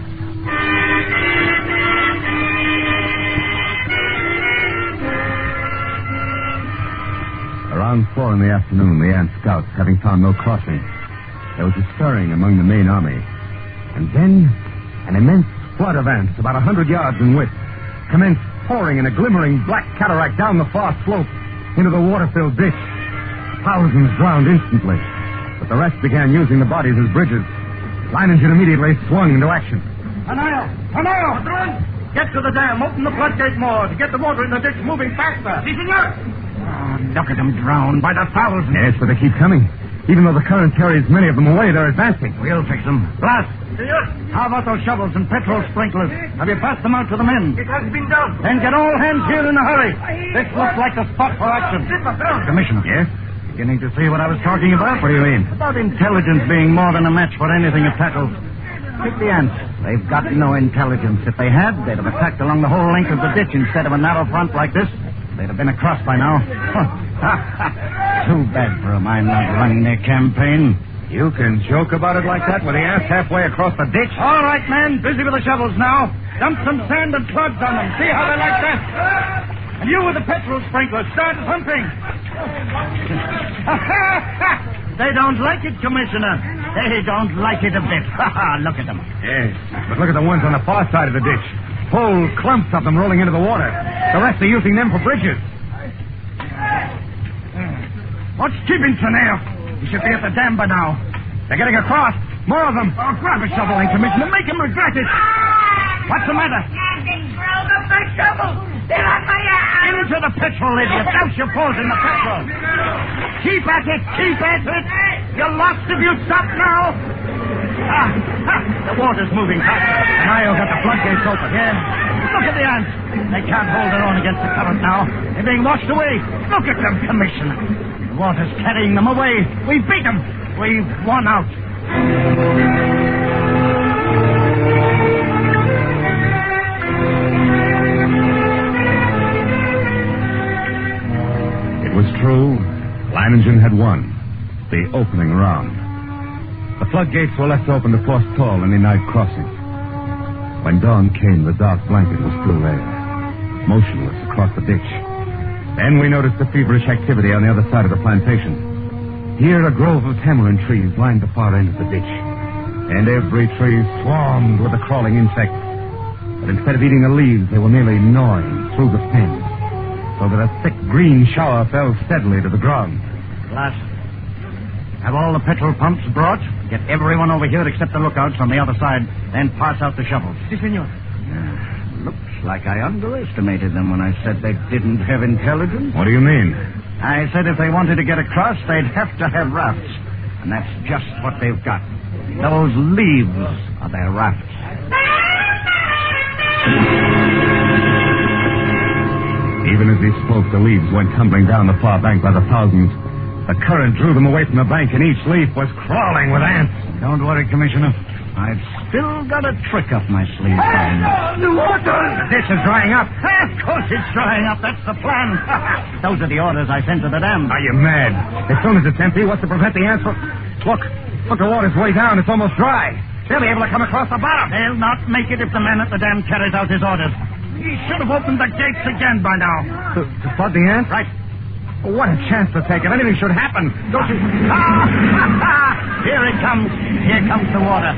Around 4 in the afternoon, the ant scouts, having found no crossing, there was a stirring among the main army. And then an immense flood of ants, about 100 yards in width, commenced pouring in a glimmering black cataract down the far slope into the water-filled ditch. Thousands drowned instantly, but the rest began using the bodies as bridges. Leiningen immediately swung into action. Tanayo! Get to the dam. Open the floodgate more to get the water in the ditch moving faster. Si, senor. Oh, look at them drowned by the thousands. Yes, but they keep coming. Even though the current carries many of them away, they're advancing. We'll fix them. Blast! How about those shovels and petrol sprinklers? Have you passed them out to the men? It has been done. Then get all hands here in a hurry. This looks like the spot for action. Commissioner. Yes? Beginning to see what I was talking about? What do you mean? About intelligence being more than a match for anything it tackles. Take the ants. They've got no intelligence. If they had, they'd have attacked along the whole length of the ditch instead of a narrow front like this. They'd have been across by now. Too bad for a mine not running their campaign. You can joke about it like that with the ants halfway across the ditch? All right, man. Busy with the shovels now. Dump some sand and clods on them. See how they like that. And you with the petrol sprinkler, start something. They don't like it, Commissioner. They don't like it a bit. Look at them. Yes, but look at the ones on the far side of the ditch. Whole clumps of them rolling into the water. The rest are using them for bridges. What's keeping Tanayo? He should be at the dam by now. They're getting across. More of them. Oh, grab a shovel, Commissioner. Make him regret it. What's the matter? Something's rolled up my shovel. They're on my ass. Into the petrol, idiot. Douse your paws in the petrol. Keep at it. Keep at it. You're lost if you stop now. The water's moving faster. Tanayo got the floodgates open. Yeah. Look at the ants. They can't hold their own against the current now. They're being washed away. Look at them, Commissioner. The water's carrying them away. We beat them. We've won out. It was true. Leiningen had won the opening round. The floodgates were left open to forestall any night crossing. When dawn came, the dark blanket was still there, motionless across the ditch. Then we noticed the feverish activity on the other side of the plantation. Here, a grove of tamarind trees lined the far end of the ditch, and every tree swarmed with the crawling insects. But instead of eating the leaves, they were merely gnawing through the stems, so that a thick green shower fell steadily to the ground. Lass, have all the petrol pumps brought? Get everyone over here except the lookouts on the other side, then pass out the shovels. Si, senor. Looks like I underestimated them when I said they didn't have intelligence. What do you mean? I said if they wanted to get across, they'd have to have rafts. And that's just what they've got. Those leaves are their rafts. Even as he spoke, the leaves went tumbling down the far bank by the thousands. The current drew them away from the bank, and each leaf was crawling with ants. Don't worry, Commissioner. I've still got a trick up my sleeve. The water! This is drying up. Of course it's drying up. That's the plan. Those are the orders I sent to the dam. Are you mad? As soon as it's empty, what's to prevent the ants from... Look, the water's way down. It's almost dry. They'll be able to come across the bottom. They'll not make it if the man at the dam carries out his orders. He should have opened the gates again by now. To flood the ants? Right. What a chance to take. If anything should happen, don't you... Here it comes. Here comes the water.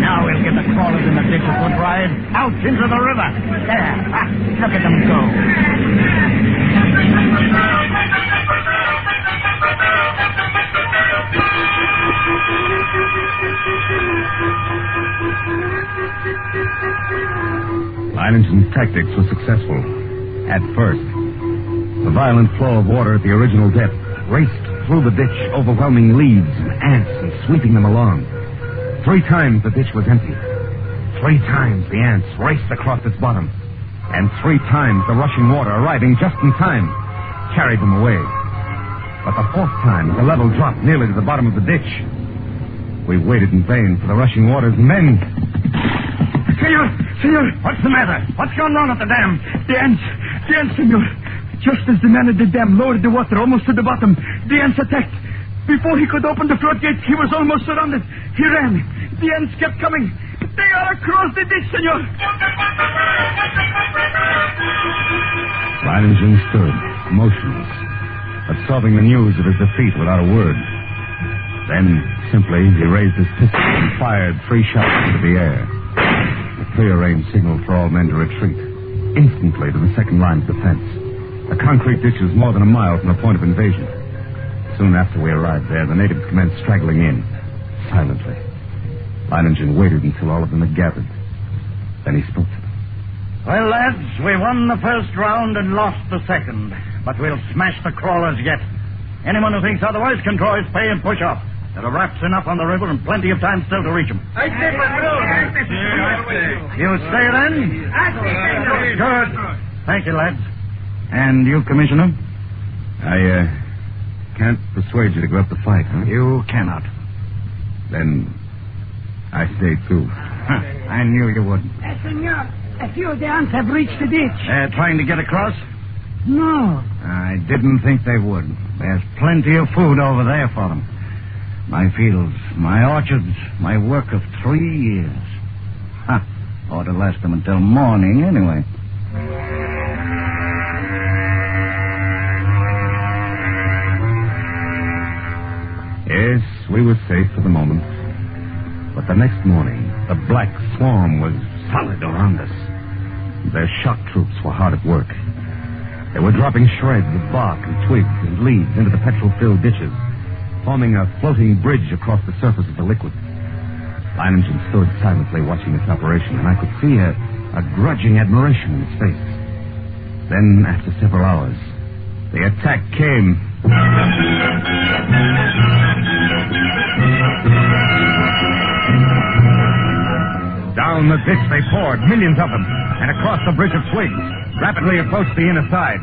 Now we'll get the crawlers in the ditch a good ride out into the river. There. Look at them go. Leiningen's tactics were successful. At first. The violent flow of water at the original depth raced through the ditch, overwhelming leaves and ants and sweeping them along. 3 times the ditch was empty. 3 times the ants raced across its bottom. And 3 times the rushing water, arriving just in time, carried them away. But the 4th time, the level dropped nearly to the bottom of the ditch. We waited in vain for the rushing waters, and then... Senor! What's the matter? What's going on at the dam? The ants, senor. Just as the man at the dam lowered the water almost to the bottom, the ants attacked. Before he could open the floodgates, he was almost surrounded. He ran. The ants kept coming. They are across the ditch, senor. Leiningen stood, motionless, absorbing the news of his defeat without a word. Then, simply, he raised his pistol and fired 3 shots into the air. The clear range signaled for all men to retreat, instantly to the second line of defense. The concrete ditch was more than a mile from the point of invasion. Soon after we arrived there, the natives commenced straggling in, silently. Leiningen waited until all of them had gathered. Then he spoke to them. Well, lads, we won the first round and lost the second. But we'll smash the crawlers yet. Anyone who thinks otherwise can draw his pay and push off. There are rafts enough on the river and plenty of time still to reach them. I say, You stay then? Good. Thank you, lads. And you, Commissioner? I can't persuade you to give up the fight, huh? You cannot. Then I stay, too. I knew you would. Senor, a few of the ants have reached the ditch. They're trying to get across? No. I didn't think they would. There's plenty of food over there for them. My fields, my orchards, my work of 3 years. Ought to last them until morning, anyway. Yes, we were safe for the moment. But the next morning, the black swarm was solid around us. Their shock troops were hard at work. They were dropping shreds of bark and twigs and leaves into the petrol-filled ditches, forming a floating bridge across the surface of the liquid. Leiningen stood silently watching this operation, and I could see a grudging admiration in his face. Then, after several hours, the attack came. Down the ditch they poured, millions of them, and across the bridge of twigs, rapidly approached the inner side.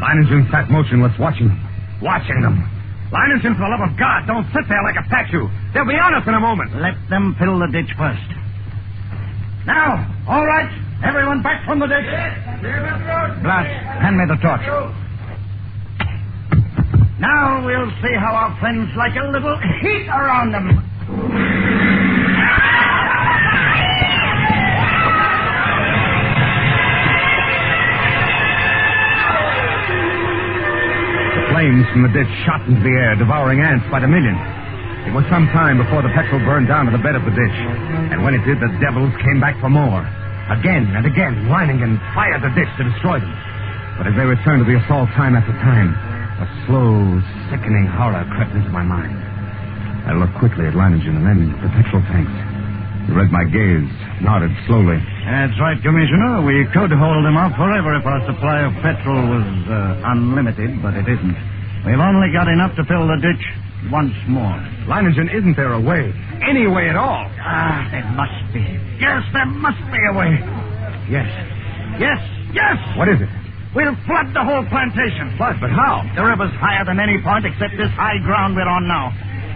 Leiningen sat motionless, watching them. Leiningen, for the love of God, don't sit there like a statue. They'll be on us in a moment. Let them fill the ditch first. Now, all right. Everyone back from the ditch. Blas, hand me the torch. Now we'll see how our friends like a little heat around them. The flames from the ditch shot into the air, devouring ants by the million. It was some time before the petrol burned down to the bed of the ditch. And when it did, the devils came back for more. Again and again, Leiningen fired the ditch to destroy them. But as they returned to the assault time after time, a slow, sickening horror crept into my mind. I looked quickly at Leiningen and then the petrol tanks. He read my gaze, nodded slowly. That's right, Commissioner. We could hold them off forever if our supply of petrol was unlimited, but it isn't. We've only got enough to fill the ditch once more. Leiningen, isn't there a way? Any way at all? Ah, there must be. Yes, there must be a way. Yes. Yes, yes! What is it? We'll flood the whole plantation. Flood? But how? The river's higher than any point except this high ground we're on now.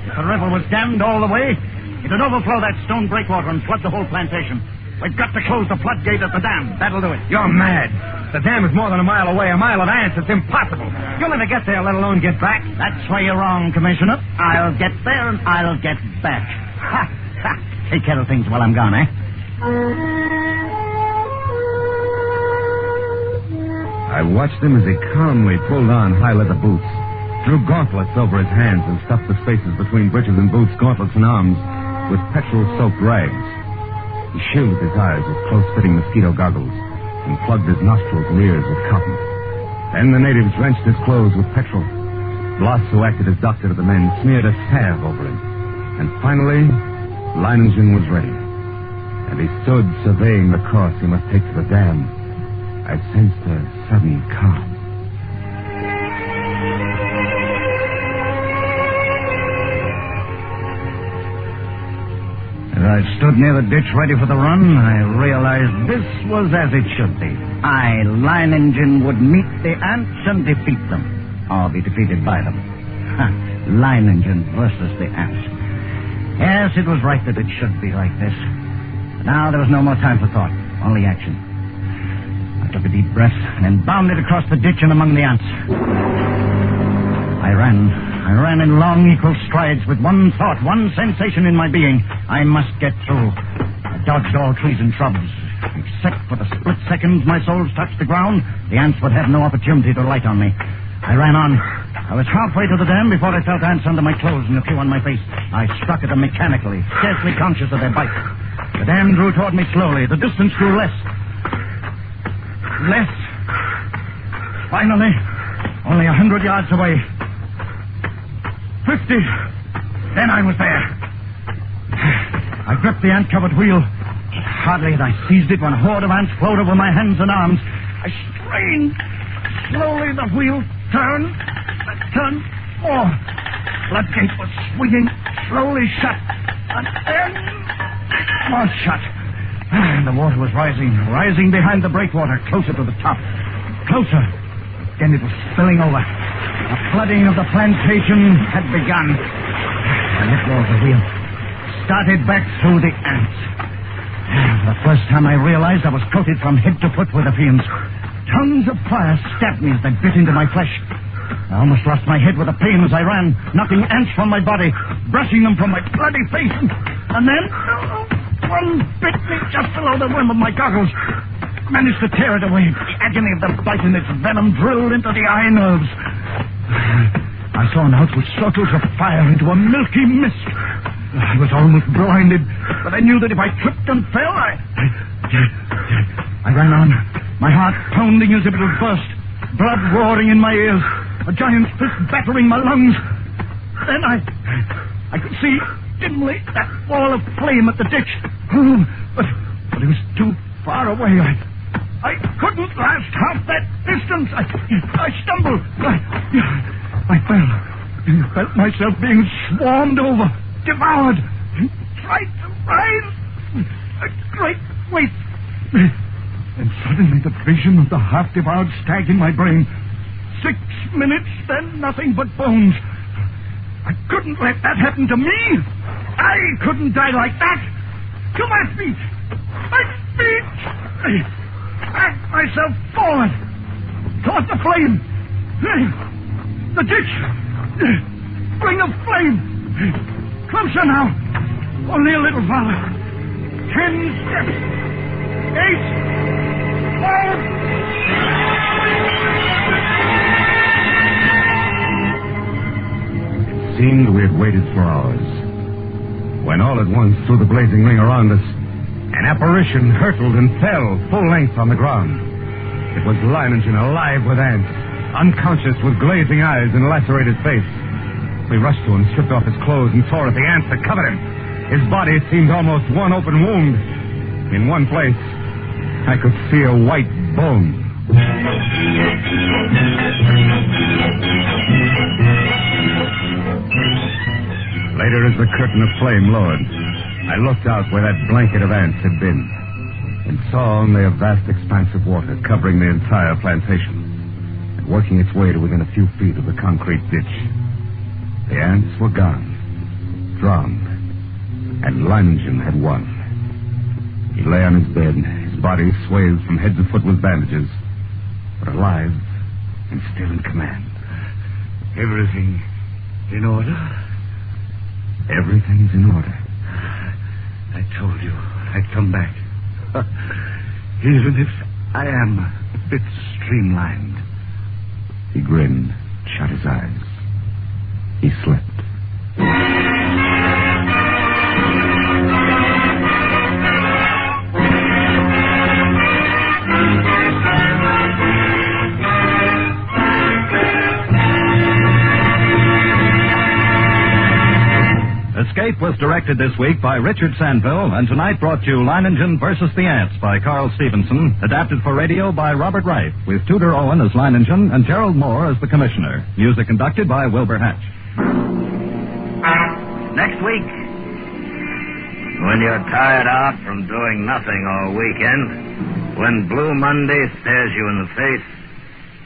If the river was dammed all the way, it would overflow that stone breakwater and flood the whole plantation. We've got to close the floodgate at the dam. That'll do it. You're mad. The dam is more than a mile away. A mile of ants. It's impossible. You'll never get there, let alone get back. That's where you're wrong, Commissioner. I'll get there and I'll get back. Ha! Ha! Take care of things while I'm gone, eh? I watched him as he calmly pulled on high leather boots, threw gauntlets over his hands, and stuffed the spaces between breeches and boots, gauntlets and arms with petrol-soaked rags. He shielded his eyes with close-fitting mosquito goggles and plugged his nostrils and ears with cotton. Then the natives drenched his clothes with petrol. Blas, who acted as doctor to the men, smeared a salve over him. And finally, Leiningen was ready. And he stood surveying the course he must take to the dam. I sensed a sudden calm. As I stood near the ditch ready for the run, I realized this was as it should be. I, Leiningen, would meet the ants and defeat them, or be defeated by them. Leiningen versus the ants. Yes, it was right that it should be like this. But now there was no more time for thought, only action. I took a deep breath and then bounded across the ditch and among the ants. I ran in long, equal strides with one thought, one sensation in my being. I must get through. I dodged all trees and shrubs. Except for the split seconds my soles touched the ground, the ants would have no opportunity to light on me. I ran on. I was halfway to the dam before I felt ants under my clothes and a few on my face. I struck at them mechanically, scarcely conscious of their bite. The dam drew toward me slowly. The distance grew less. Less. Finally, only 100 yards away. 50. Then I was there. I gripped the ant-covered wheel. Hardly had I seized it when a horde of ants flowed over my hands and arms. I strained. Slowly the wheel turned. Turned more. Floodgate was swinging slowly shut. And then more shut. The water was rising behind the breakwater, closer to the top. Closer. Then it was spilling over. The flooding of the plantation had begun. I let go of the wheel. Started back through the ants. For the first time I realized I was coated from head to foot with the fumes. Tongues of fire stabbed me as they bit into my flesh. I almost lost my head with the pain as I ran, knocking ants from my body, brushing them from my bloody face. And then one bit me just below the rim of my goggles. Managed to tear it away. The agony of the bite and its venom drilled into the eye nerves. I saw an outward circles of fire into a milky mist. I was almost blinded, but I knew that if I tripped and fell, I ran on, my heart pounding as if it would burst, blood roaring in my ears, a giant fist battering my lungs. Then I could see dimly that wall of flame at the ditch. But it was too far away. I couldn't last half that distance. I stumbled. I felt myself being swarmed over, devoured. Tried to rise. A great weight. And suddenly the vision of the half-devoured stag in my brain. 6 minutes, then nothing but bones. I couldn't let that happen to me. I couldn't die like that. To my feet. My feet. I myself forward. Toward the flame. The ditch. Ring of flame. Closer now. Only a little farther. 10 steps. 8. 5. It seemed we had waited for hours, when all at once, through the blazing ring around us, an apparition hurtled and fell full length on the ground. It was Leiningen, alive with ants, unconscious with glazing eyes and lacerated face. We rushed to him, stripped off his clothes, and tore at the ants that covered him. His body seemed almost one open wound. In one place, I could see a white bone. Later, as the curtain of flame lowered, I looked out where that blanket of ants had been and saw only a vast expanse of water covering the entire plantation and working its way to within a few feet of the concrete ditch. The ants were gone, drowned, and Leiningen had won. He lay on his bed, his body swathed from head to foot with bandages, but alive and still in command. Everything in order? Everything's in order. I told you I'd come back. Even if I am a bit streamlined. He grinned, shut his eyes. He slept. Escape was directed this week by Richard Sandville, and tonight brought you Leiningen versus the Ants by Carl Stevenson, adapted for radio by Robert Wright, with Tudor Owen as Leiningen and Gerald Moore as the Commissioner. Music conducted by Wilbur Hatch. Next week, when you're tired out from doing nothing all weekend, when Blue Monday stares you in the face,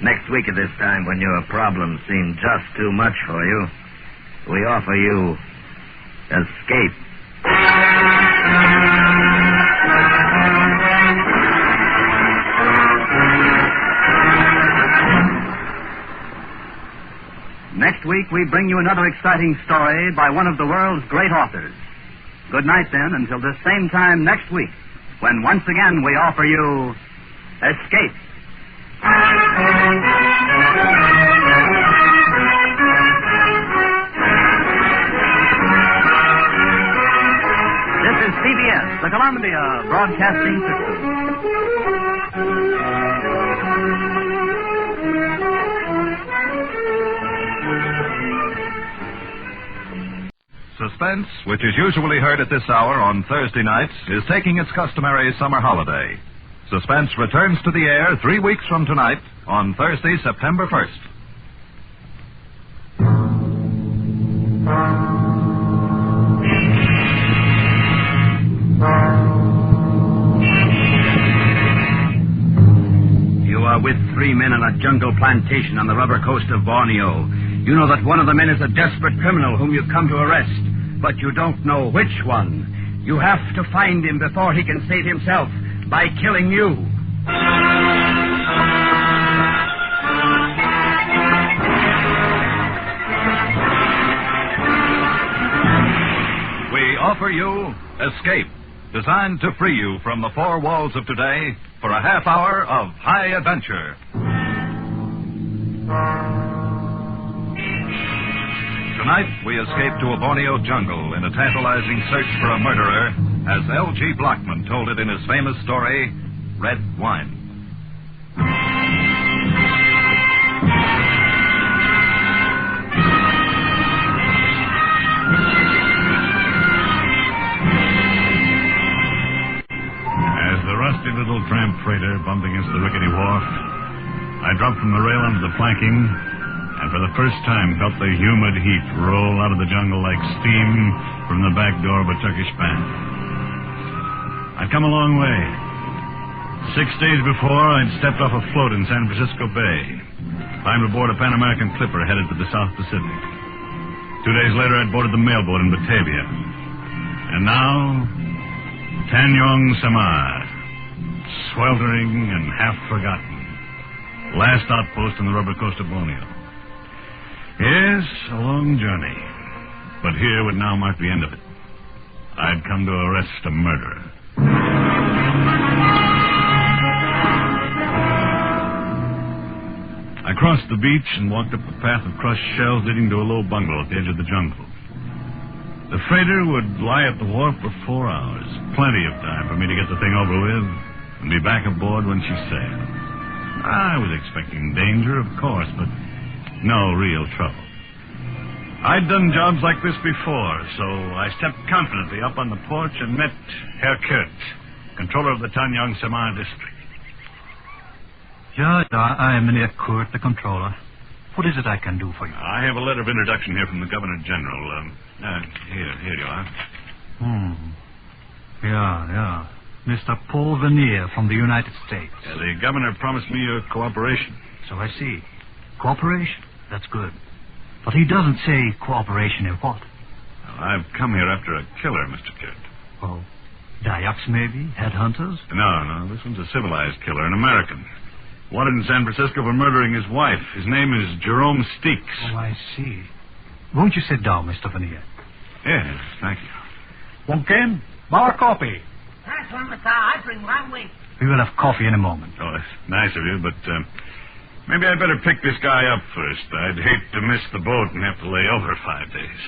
next week at this time when your problems seem just too much for you, we offer you Escape. Next week, we bring you another exciting story by one of the world's great authors. Good night, then, until this same time next week, when once again we offer you Escape. This is CBS, the Columbia Broadcasting System. Suspense, which is usually heard at this hour on Thursday nights, is taking its customary summer holiday. Suspense returns to the air 3 weeks from tonight on Thursday, September 1st. You are with 3 men on a jungle plantation on the rubber coast of Borneo. You know that one of the men is a desperate criminal whom you've come to arrest, but you don't know which one. You have to find him before he can save himself by killing you. We offer you Escape, designed to free you from the four walls of today for a half hour of high adventure. Tonight, we escape to a Borneo jungle in a tantalizing search for a murderer, as L.G. Blockman told it in his famous story, Red Wine. As the rusty little tramp freighter bumped against the rickety wharf, I dropped from the rail onto the planking, and for the first time felt the humid heat roll out of the jungle like steam from the back door of a Turkish bath. I'd come a long way. 6 days before, I'd stepped off a float in San Francisco Bay, climbed aboard a Pan American clipper headed to the South Pacific. 2 days later, I'd boarded the mailboat in Batavia. And now, Tanyong Samar, sweltering and half forgotten. Last outpost on the rubber coast of Borneo. Yes, a long journey. But here would now mark the end of it. I'd come to arrest a murderer. I crossed the beach and walked up a path of crushed shells leading to a low bungalow at the edge of the jungle. The freighter would lie at the wharf for 4 hours. Plenty of time for me to get the thing over with and be back aboard when she sailed. I was expecting danger, of course, but no real trouble. I'd done jobs like this before, so I stepped confidently up on the porch and met Herr Kurt, controller of the Tanyong Samar district. Yeah, I am Mynheer Kurt, the controller. What is it I can do for you? I have a letter of introduction here from the Governor General. Here you are. Yeah. Mr. Paul Vernier from the United States. The Governor promised me your cooperation. So I see. Cooperation? That's good. But he doesn't say cooperation in what? Well, I've come here after a killer, Mr. Kurt. Oh, Dayaks maybe? Headhunters? No, this one's a civilized killer, an American. Wanted in San Francisco for murdering his wife. His name is Jerome Steeks. Oh, I see. Won't you sit down, Mr. Vernier? Yes, thank you. Wonkin, more coffee. That's one, Mr. I bring one way. We will have coffee in a moment. Oh, that's nice of you, but maybe I'd better pick this guy up first. I'd hate to miss the boat and have to lay over 5 days.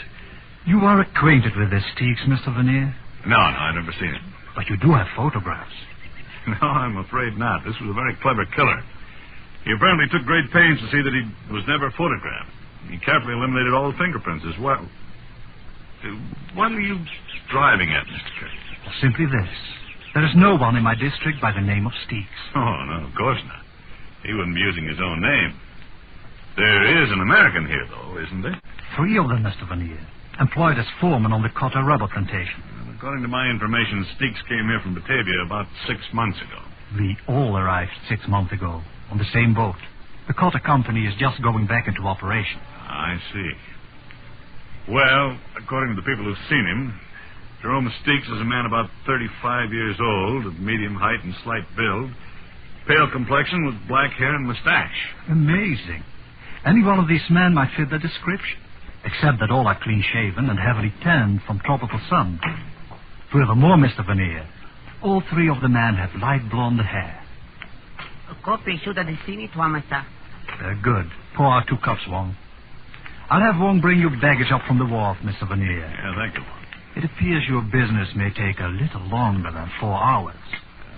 You are acquainted with this Steeks, Mr. Vernier? No, I've never seen it. But you do have photographs. No, I'm afraid not. This was a very clever killer. He apparently took great pains to see that he was never photographed. He carefully eliminated all the fingerprints as well. What are you driving at, Mr. Kurt? Simply this. There is no one in my district by the name of Steeks. Oh, no, of course not. He wouldn't be using his own name. There is an American here, though, isn't there? 3 of them, Mr. Vernier, employed as foreman on the Cotta rubber plantation. According to my information, Steeks came here from Batavia about 6 months ago. We all arrived 6 months ago on the same boat. The Cotta company is just going back into operation. I see. Well, according to the people who've seen him, Jerome Steeks is a man about 35 years old, of medium height and slight build, pale complexion with black hair and mustache. Amazing. Any one of these men might fit the description, except that all are clean-shaven and heavily tanned from tropical sun. Furthermore, Mr. Vernier, all 3 of the men have light blonde hair. A coffee should have seen it, Mr. Good. Pour out 2 cups, Wong. I'll have Wong bring your baggage up from the wharf, Mr. Vernier. Yeah, thank you, Wong. It appears your business may take a little longer than 4 hours.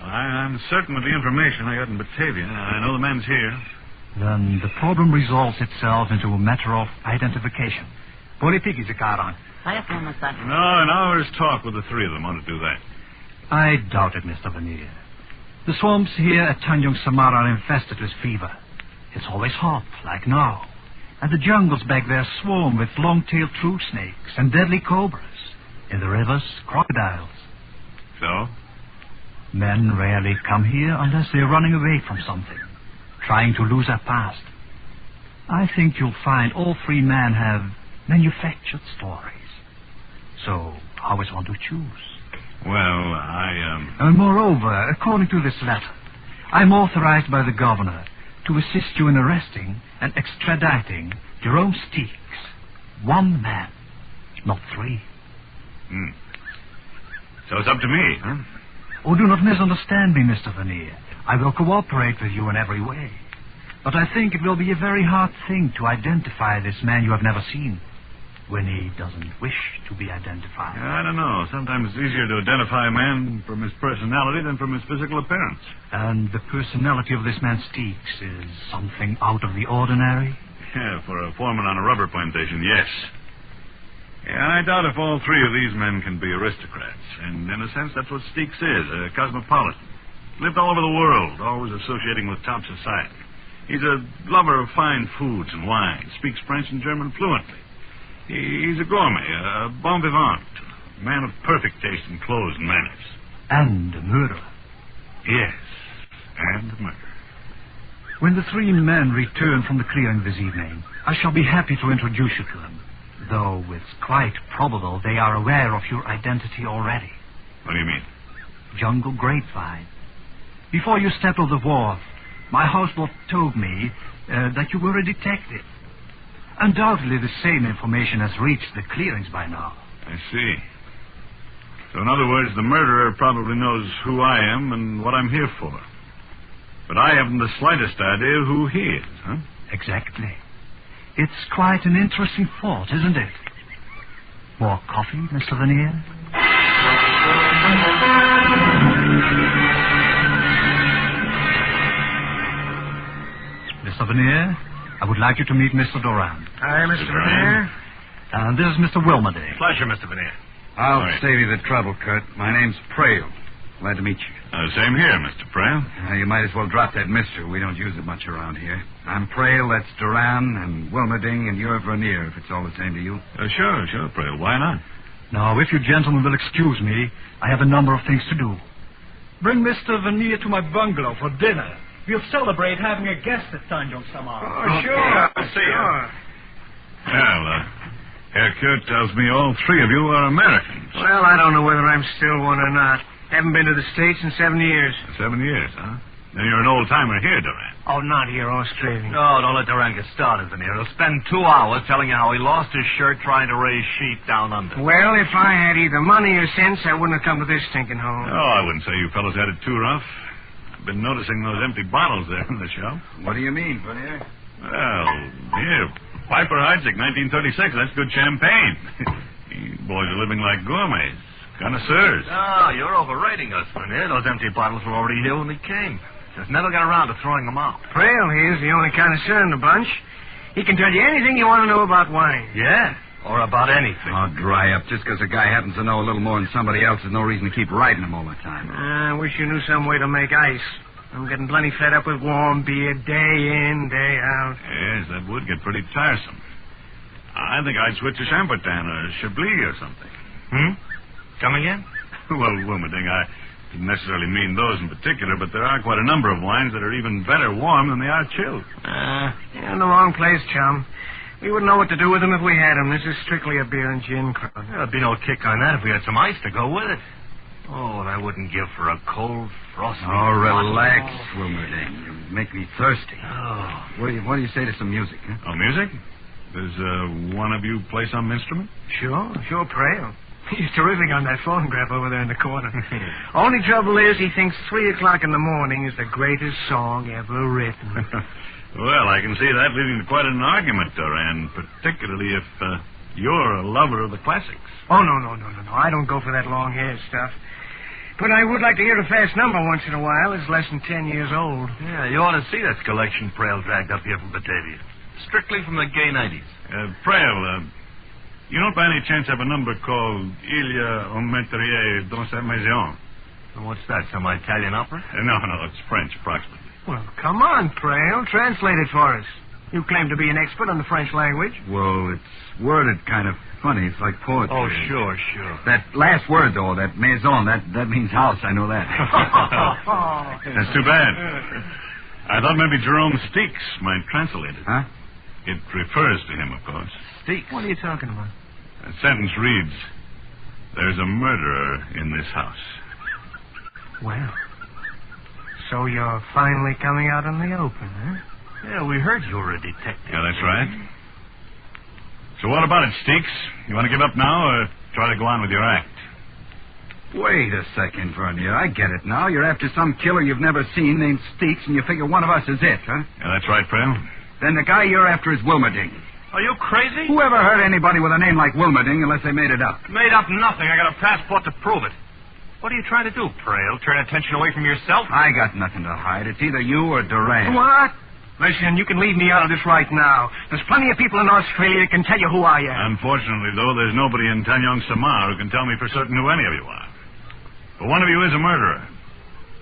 I'm certain of the information I got in Batavia. I know the man's here. Then the problem resolves itself into a matter of identification. Politiek is a karan. No, an hour's talk with the 3 of them ought to do that. I doubt it, Mr. Vernier. The swamps here at Tanyong Samar are infested with fever. It's always hot, like now. And the jungles back there swarm with long-tailed true snakes and deadly cobras. In the rivers, crocodiles. So? Men rarely come here unless they're running away from something, trying to lose their past. I think you'll find all 3 men have manufactured stories. So, how is one to choose? Well, And moreover, according to this letter, I'm authorized by the governor to assist you in arresting and extraditing Jerome Steeks. 1 man, not 3. So it's up to me, huh? Oh, do not misunderstand me, Mr. Vernier. I will cooperate with you in every way. But I think it will be a very hard thing to identify this man you have never seen when he doesn't wish to be identified. I don't know. Sometimes it's easier to identify a man from his personality than from his physical appearance. And the personality of this man Steeks is something out of the ordinary? Yeah, for a foreman on a rubber plantation, yes. Yeah, I doubt if all 3 of these men can be aristocrats. And in a sense, that's what Steeks is, a cosmopolitan. Lived all over the world, always associating with top society. He's a lover of fine foods and wines, speaks French and German fluently. He's a gourmet, a bon vivant, a man of perfect taste in clothes and manners. And a murderer. Yes, and a murderer. When the 3 men return from the clearing this evening, I shall be happy to introduce you to them. Though it's quite probable they are aware of your identity already. What do you mean? Jungle grapevine. Before you stepped off the wharf, my houseboat told me that you were a detective. Undoubtedly the same information has reached the clearings by now. I see. So in other words, the murderer probably knows who I am and what I'm here for. But I haven't the slightest idea who he is, huh? Exactly. It's quite an interesting thought, isn't it? More coffee, Mr. Vernier? Mr. Vernier, I would like you to meet Mr. Durand. Hi, Mr. Vernier. And this is Mr. Wilmerding. Pleasure, Mr. Vernier. I'll save you the trouble, Kurt. My name's Prale. Glad to meet you. Same here, Mr. Prale. You might as well drop that mister. We don't use it much around here. I'm Prale, that's Duran, and Wilmerding, and you're Vernier, if it's all the same to you. Sure, Prale. Why not? Now, if you gentlemen will excuse me, I have a number of things to do. Bring Mr. Vernier to my bungalow for dinner. We'll celebrate having a guest at Tanjong Samar. Oh, sure. I'll see you. Well, Herr Kurt tells me all three of you are Americans. Well, I don't know whether I'm still one or not. Haven't been to the States in 7 years. 7 years, huh? Then you're an old-timer here, Durand. Oh, not here, Australia. No, don't let Durand get started, Vernier. He'll spend 2 hours telling you how he lost his shirt trying to raise sheep down under. Well, if I had either money or sense, I wouldn't have come to this stinking home. Oh, I wouldn't say you fellows had it too rough. I've been noticing those empty bottles there in the shop. What do you mean, Vernier? Well, here, Piper Heidsieck, 1936. That's good champagne. You boys are living like gourmets. Connoisseurs. Oh, you're overrating us, Vernier. Those empty bottles were already here when we came. Just never got around to throwing them out. Prale here's the only connoisseur in the bunch. He can tell you anything you want to know about wine. Yeah, or about anything. Oh, dry up. Just because a guy happens to know a little more than somebody else is no reason to keep riding him all the time. I wish you knew some way to make ice. I'm getting plenty fed up with warm beer day in, day out. Yes, that would get pretty tiresome. I think I'd switch to Chambertin or Chablis or something. Come again? Well, Wilmerding, I didn't necessarily mean those in particular, but there are quite a number of wines that are even better warm than they are chilled. You're in the wrong place, chum. We wouldn't know what to do with them if we had them. This is strictly a beer and gin crowd. There'd be no kick on that if we had some ice to go with it. Oh, what I wouldn't give for a cold, frosty... Oh, relax, Wilmerding. You make me thirsty. Oh. What do you say to some music, huh? Oh, music? Does one of you play some instrument? Sure, Prale. He's terrific on that phonograph over there in the corner. Only trouble is he thinks 3 o'clock in the morning is the greatest song ever written. Well, I can see that leading to quite an argument, Durand, particularly if you're a lover of the classics. Oh, no. I don't go for that long hair stuff. But I would like to hear a fast number once in a while. It's less than 10 years old. Yeah, you ought to see this collection Prale dragged up here from Batavia. Strictly from the gay 90s. Prale, you don't by any chance have a number called Il y a un meurtrier dans sa maison? What's that, some Italian opera? No, it's French, approximately. Well, come on, Prale. Translate it for us. You claim to be an expert on the French language. Well, it's worded kind of funny. It's like poetry. Oh, sure. That last word, though, that maison, that means house. I know that. That's too bad. I thought maybe Jerome Steeks might translate it. Huh? It refers to him, of course. Steeks? What are you talking about? The sentence reads, "There's a murderer in this house." Well, so you're finally coming out in the open, huh? Yeah, we heard you were a detective. Yeah, that's right. So what about it, Steeks? You want to give up now or try to go on with your act? Wait a second, Vernier. I get it now. You're after some killer you've never seen named Steeks, and you figure one of us is it, huh? Yeah, that's right, Prale. Then the guy you're after is Wilmerding. Are you crazy? Who ever heard anybody with a name like Wilmerding unless they made it up? Made up nothing. I got a passport to prove it. What are you trying to do, Prale? Turn attention away from yourself? I got nothing to hide. It's either you or Durand. What? Listen, you can leave me out of this right now. There's plenty of people in Australia that can tell you who I am. Unfortunately, though, there's nobody in Tanjong Samar who can tell me for certain who any of you are. But one of you is a murderer.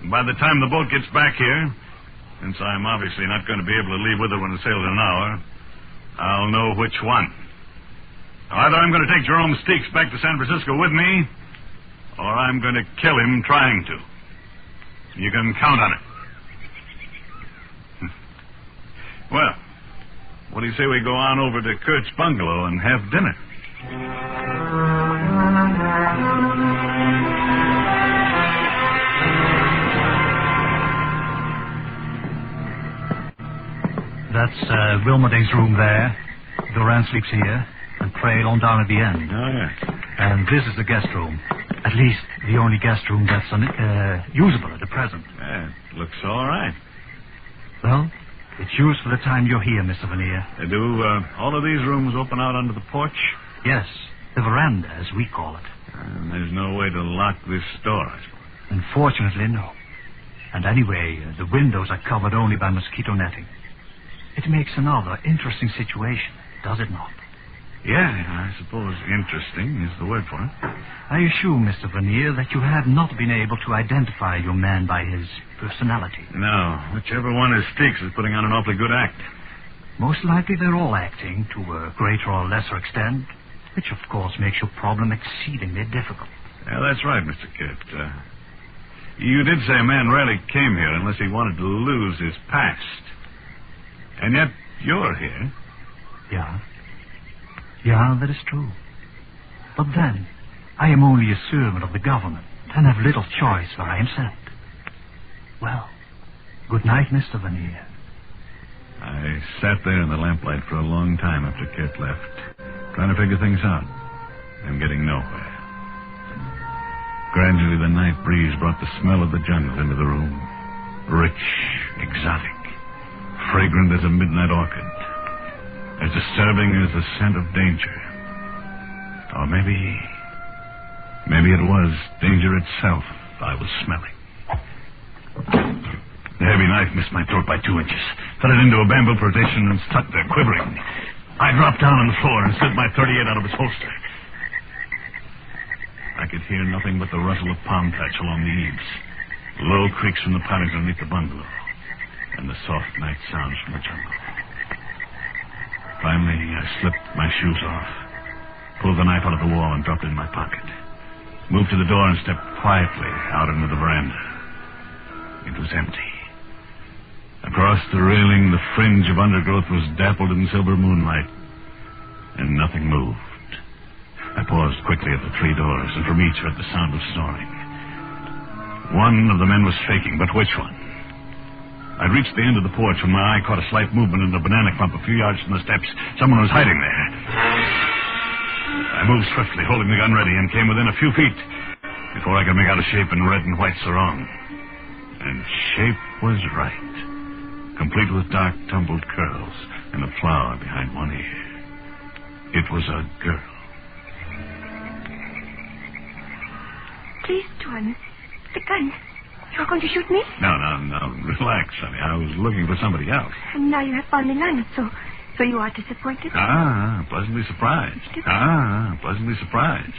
And by the time the boat gets back here, since I'm obviously not going to be able to leave with her when it sails in an hour, I'll know which one. Now, either I'm going to take Jerome Steeks back to San Francisco with me, or I'm going to kill him trying to. You can count on it. Well, what do you say we go on over to Kurt's bungalow and have dinner? That's Wilmerding's room there. Durant sleeps here, and Trail on down at the end. Oh, yeah. And this is the guest room. At least the only guest room that's usable at the present. Yeah, it looks all right. Well, it's used for the time you're here, Mr. Veneer. Do all of these rooms open out onto the porch? Yes, the veranda, as we call it. And there's no way to lock this door, I suppose. Unfortunately, no. And anyway, the windows are covered only by mosquito netting. It makes another interesting situation, does it not? Yeah, I suppose interesting is the word for it. I assume, Mr. Veneer, that you have not been able to identify your man by his personality. No, whichever one is Sticks is putting on an awfully good act. Most likely they're all acting to a greater or lesser extent, which of course makes your problem exceedingly difficult. Yeah, that's right, Mr. Kent. You did say a man rarely came here unless he wanted to lose his past. And yet you're here. Yeah. Yeah, that is true. But then, I am only a servant of the government and have little choice where I am sent. Well, good night, Mr. Veneer. I sat there in the lamplight for a long time after Kit left, trying to figure things out and getting nowhere. Gradually, the night breeze brought the smell of the jungle into the room. Rich, exotic, fragrant as a midnight orchid. As disturbing as the scent of danger. Or maybe it was danger itself I was smelling. The heavy knife missed my throat by 2 inches. Fell it into a bamboo partition and stuck there, quivering. I dropped down on the floor and slid my .38 out of its holster. I could hear nothing but the rustle of palm thatch along the eaves, low creaks from the pilings underneath the bungalow, and the soft night sounds from the jungle. Finally, I slipped my shoes off, pulled the knife out of the wall and dropped it in my pocket. Moved to the door and stepped quietly out into the veranda. It was empty. Across the railing, the fringe of undergrowth was dappled in silver moonlight, and nothing moved. I paused quickly at the 3 doors, and from each heard the sound of snoring. One of the men was faking, but which one? I'd reached the end of the porch when my eye caught a slight movement in the banana clump a few yards from the steps. Someone was hiding there. I moved swiftly, holding the gun ready, and came within a few feet before I could make out a shape in red and white sarong. And shape was right, complete with dark, tumbled curls and a flower behind one ear. It was a girl. Please, Tuan, the gun. You're going to shoot me? No. Relax, honey. I was looking for somebody else. And now you have found Nilana, so you are disappointed? Pleasantly surprised. Pleasantly surprised.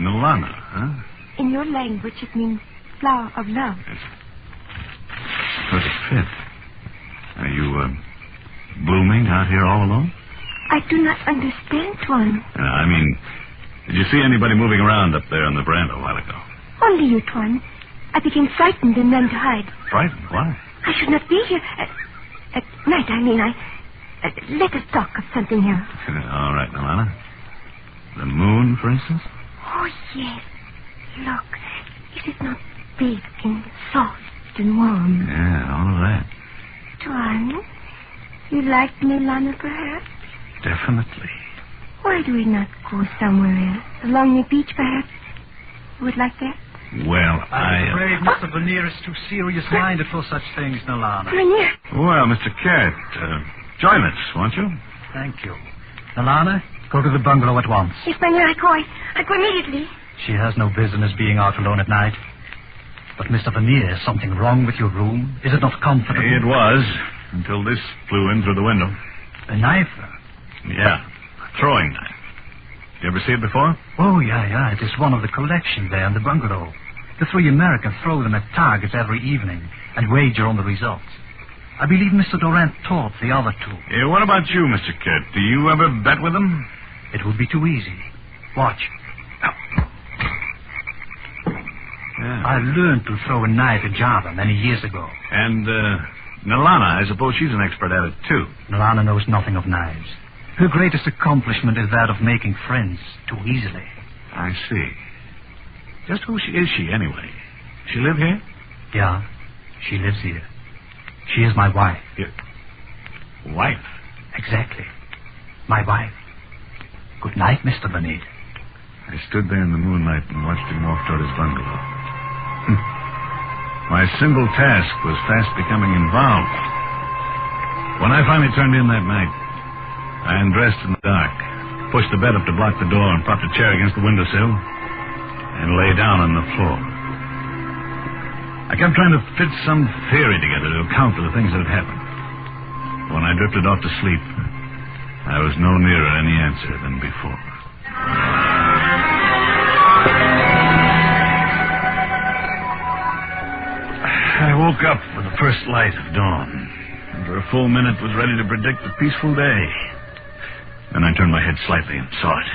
Nilana, huh? In your language, it means flower of love. Yes. Perfect fit. Are you, blooming out here all alone? I do not understand, Tuan. I mean, did you see anybody moving around up there on the veranda a while ago? Only you, Tuan. I became frightened and ran to hide. Frightened? Why? I should not be here. At night, I mean. Let us talk of something else. All right, Nilana. The moon, for instance? Oh, yes. Look, it is not big and soft and warm. Yeah, all of that. Tuan, you like Nilana, perhaps? Definitely. Why do we not go somewhere else? Along the beach, perhaps? You would like that? Well, I'm afraid Mr. Veneer is too serious-minded for such things, Nilana. Veneer! Well, Mr. Kent, join us, won't you? Thank you. Nilana, go to the bungalow at once. Yes, Veneer, I go immediately. She has no business being out alone at night. But, Mr. Veneer, is something wrong with your room? Is it not comfortable? It was, until this flew in through the window. A knife? Yeah, a throwing knife. You ever see it before? Oh, yeah. It is one of the collection there in the bungalow. The 3 Americans throw them at targets every evening and wager on the results. I believe Mr. Durant taught the other 2. What about you, Mr. Kent? Do you ever bet with them? It would be too easy. Watch. Yeah. I learned to throw a knife in Java many years ago. And, Nilana, I suppose she's an expert at it, too. Nilana knows nothing of knives. Her greatest accomplishment is that of making friends too easily. I see. Just who is she, anyway? She live here? Yeah, she lives here. She is my wife. Wife? Exactly. My wife. Good night, Mr. Vanille. I stood there in the moonlight and watched him walk toward his bungalow. My simple task was fast becoming involved. When I finally turned in that night, I undressed in the dark, pushed the bed up to block the door, and propped a chair against the windowsill, and lay down on the floor. I kept trying to fit some theory together to account for the things that had happened. When I drifted off to sleep, I was no nearer any answer than before. I woke up with the first light of dawn, and for a full minute was ready to predict a peaceful day. Then I turned my head slightly and saw it.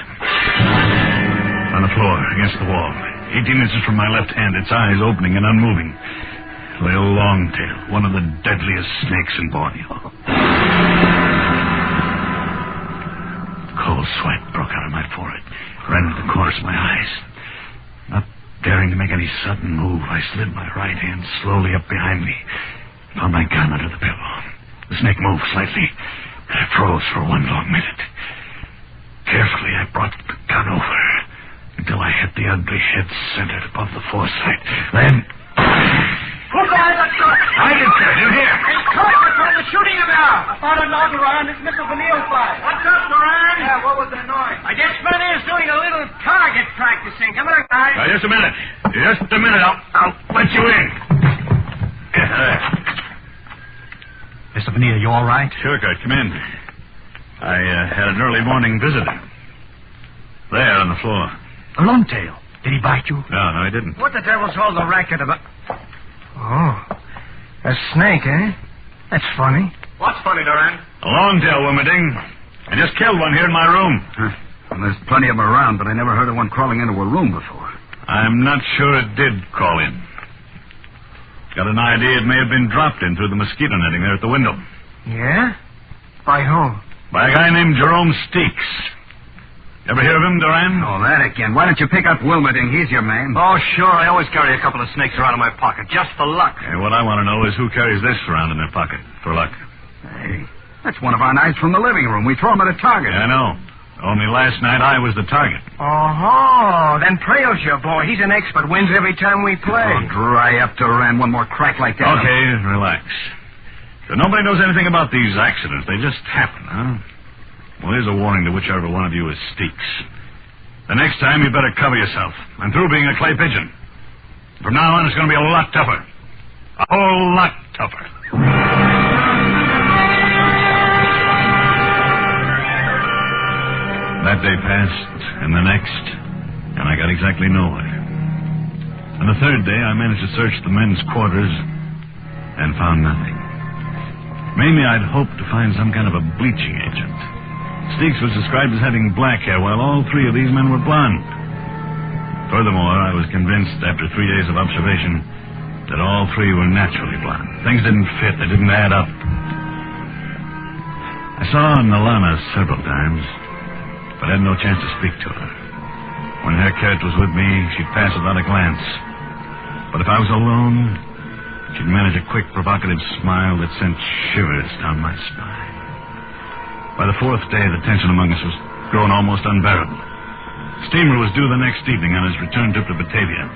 On the floor, against the wall, 18 inches from my left hand, its eyes opening and unmoving, lay a long-tail, one of the deadliest snakes in Borneo. Cold sweat broke out of my forehead, ran into the corners of my eyes. Not daring to make any sudden move, I slid my right hand slowly up behind me, found my gun under the pillow. The snake moved slightly, and I froze for 1 long minute. Carefully, I brought the gun over until I hit the ugly head centered above the foresight. Then... Who fired that shot? I did, sir. In here. It's Cook. What's all the shooting about? I found a nozzle around. It's Mr. Vanille fired. What's up, Duran? Yeah, what was the noise? I guess Vanille's doing a little target practicing. Come on, guys. Just a minute. Just a minute. I'll let you in. Mr. Vanille, you all right? Sure, Kurt. Come in. I had an early morning visitor. There on the floor. A longtail. Did he bite you? No, he didn't. What the devil's all the racket about? Oh, a snake, eh? That's funny. What's funny, Duran? A long-tail, Wilmerding. I just killed one here in my room. Well, there's plenty of them around, but I never heard of one crawling into a room before. I'm not sure it did crawl in. Got an idea it may have been dropped in through the mosquito netting there at the window. Yeah? By whom? By a guy named Jerome Steeks. Ever hear of him, Duran? Oh, that again. Why don't you pick up Wilmerding? He's your man. Oh, sure. I always carry a couple of snakes around in my pocket, just for luck. Hey, what I want to know is who carries this around in their pocket for luck. Hey, that's one of our knives from the living room. We throw them at a target. Yeah, I know. Only last night I was the target. Oh, then Trail's your boy. He's an expert. Wins every time we play. Oh, dry up, Duran. One more crack like that. Okay, relax. So nobody knows anything about these accidents. They just happen, huh? Well, here's a warning to whichever one of you is Steeks. The next time, you better cover yourself. I'm through being a clay pigeon. From now on, it's going to be a lot tougher. A whole lot tougher. That day passed, and the next, and I got exactly nowhere. On the third day, I managed to search the men's quarters and found nothing. Mainly, I'd hoped to find some kind of a bleaching agent. Steeks was described as having black hair, while all 3 of these men were blonde. Furthermore, I was convinced after 3 days of observation that all 3 were naturally blonde. Things didn't fit. They didn't add up. I saw Nalana several times, but had no chance to speak to her. When Herr Kurt was with me, she'd pass without a glance. But if I was alone, she'd manage a quick, provocative smile that sent shivers down my spine. By the 4th day, the tension among us was growing almost unbearable. Steamer was due the next evening on his return trip to Batavia.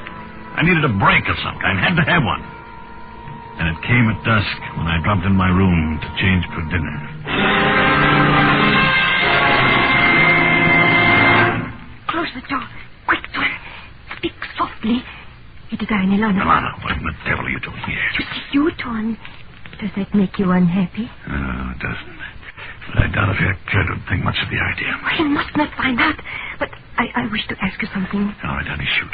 I needed a break of some kind, had to have one. And it came at dusk when I dropped in my room to change for dinner. Close the door. Quick, Tuan. Speak softly. It is I, Nilana. Nilana, what in the devil are you doing here? To see you, Tuan. Does that make you unhappy? No, it doesn't. But I doubt if Herr Kurt would think much of the idea. I must not find out. But I wish to ask you something. All right, honey, shoot.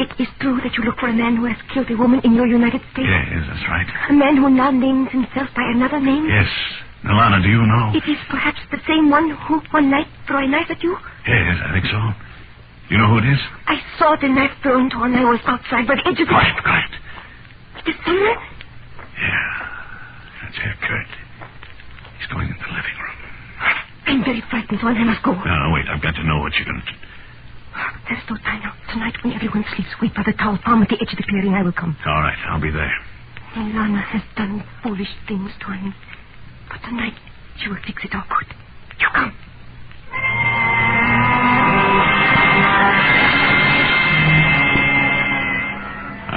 It is true that you look for a man who has killed a woman in your United States? Yes, that's right. A man who now names himself by another name? Yes. Nilana, do you know? It is perhaps the same one who one night threw a knife at you? Yes, I think so. You know who it is? I saw the knife thrown to when I was outside by the edge of the... Quiet. It is someone? Yeah, that's Herr Kurt. He's going in the living room. I'm very frightened, so I must go. No, wait. I've got to know what you're going to do. There's no time now. Tonight, when everyone sleeps, wait by the towel farm at the edge of the clearing. I will come. All right, I'll be there. Ilana has done foolish things to him. But tonight, she will fix it all good. You come.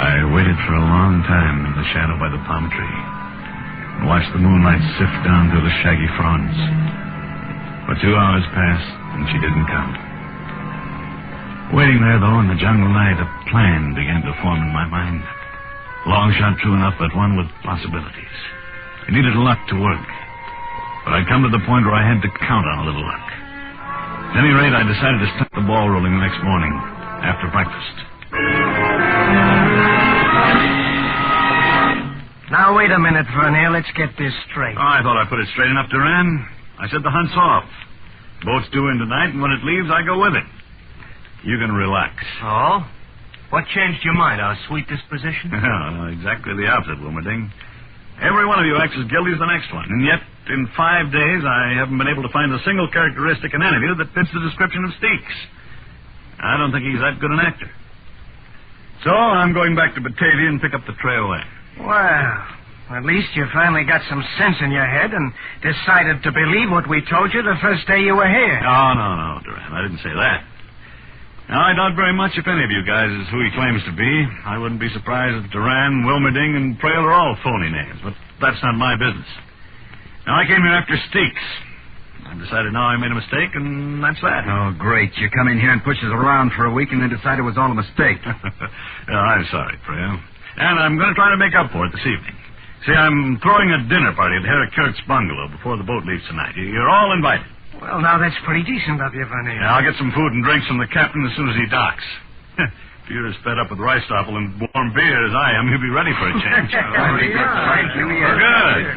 I waited for a long time in the shadow by the palm tree and watched the moonlight sift down through the shaggy fronds. But 2 hours passed and she didn't come. Waiting there, though, in the jungle night, a plan began to form in my mind. Long shot true enough, but one with possibilities. It needed luck to work. But I'd come to the point where I had to count on a little luck. At any rate, I decided to start the ball rolling the next morning after breakfast. Now, wait a minute, Vernier. Let's get this straight. Oh, I thought I put it straight enough, Duran. I said the hunt's off. Boat's due in tonight, and when it leaves, I go with it. You can relax. Oh? What changed your mind? Our sweet disposition? No, exactly the opposite, Wilmerding. Every one of you acts as guilty as the next one, and yet, in 5 days, I haven't been able to find a single characteristic in any of you that fits the description of Steeks. I don't think he's that good an actor. So, I'm going back to Batavia and pick up the trail there. Well, at least you finally got some sense in your head and decided to believe what we told you the first day you were here. No, Duran. I didn't say that. Now, I doubt very much if any of you guys is who he claims to be. I wouldn't be surprised if Duran, Wilmerding, and Trail are all phony names, but that's not my business. Now, I came here after Steeks. I decided now I made a mistake, and that's that. Oh, great. You come in here and push us around for a week and then decide it was all a mistake. I'm sorry, Trail. And I'm going to try to make up for it this evening. See, I'm throwing a dinner party at Harry Kirk's bungalow before the boat leaves tonight. You're all invited. Well, now, that's pretty decent of you, Vernier. Yeah, I'll get some food and drinks from the captain as soon as he docks. If you're as fed up with Ricestoppel and warm beer as I am, you'll be ready for a change. Good.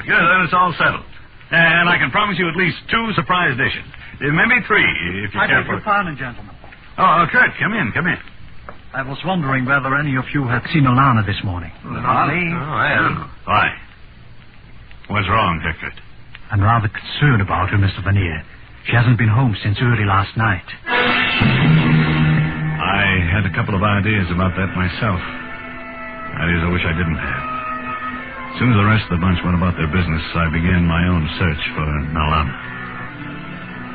Then it's all settled. And I can promise you at least 2 surprise dishes. Maybe 3, if you care for it. I beg your pardon, gentlemen. Oh, Kurt, come in. I was wondering whether any of you had seen Alana this morning. Not me. Oh, I haven't. Why? What's wrong, Kurt? I'm rather concerned about her, Mr. Vernier. She hasn't been home since early last night. I had a couple of ideas about that myself. Ideas I wish I didn't have. As soon as the rest of the bunch went about their business, I began my own search for Alana.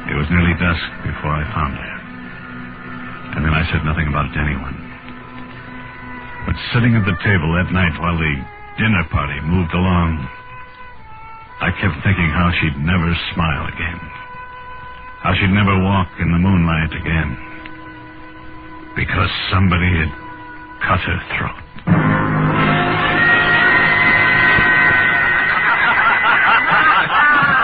It was nearly dusk before I found her. And then I said nothing about it to anyone. But sitting at the table that night while the dinner party moved along, I kept thinking how she'd never smile again. How she'd never walk in the moonlight again. Because somebody had cut her throat.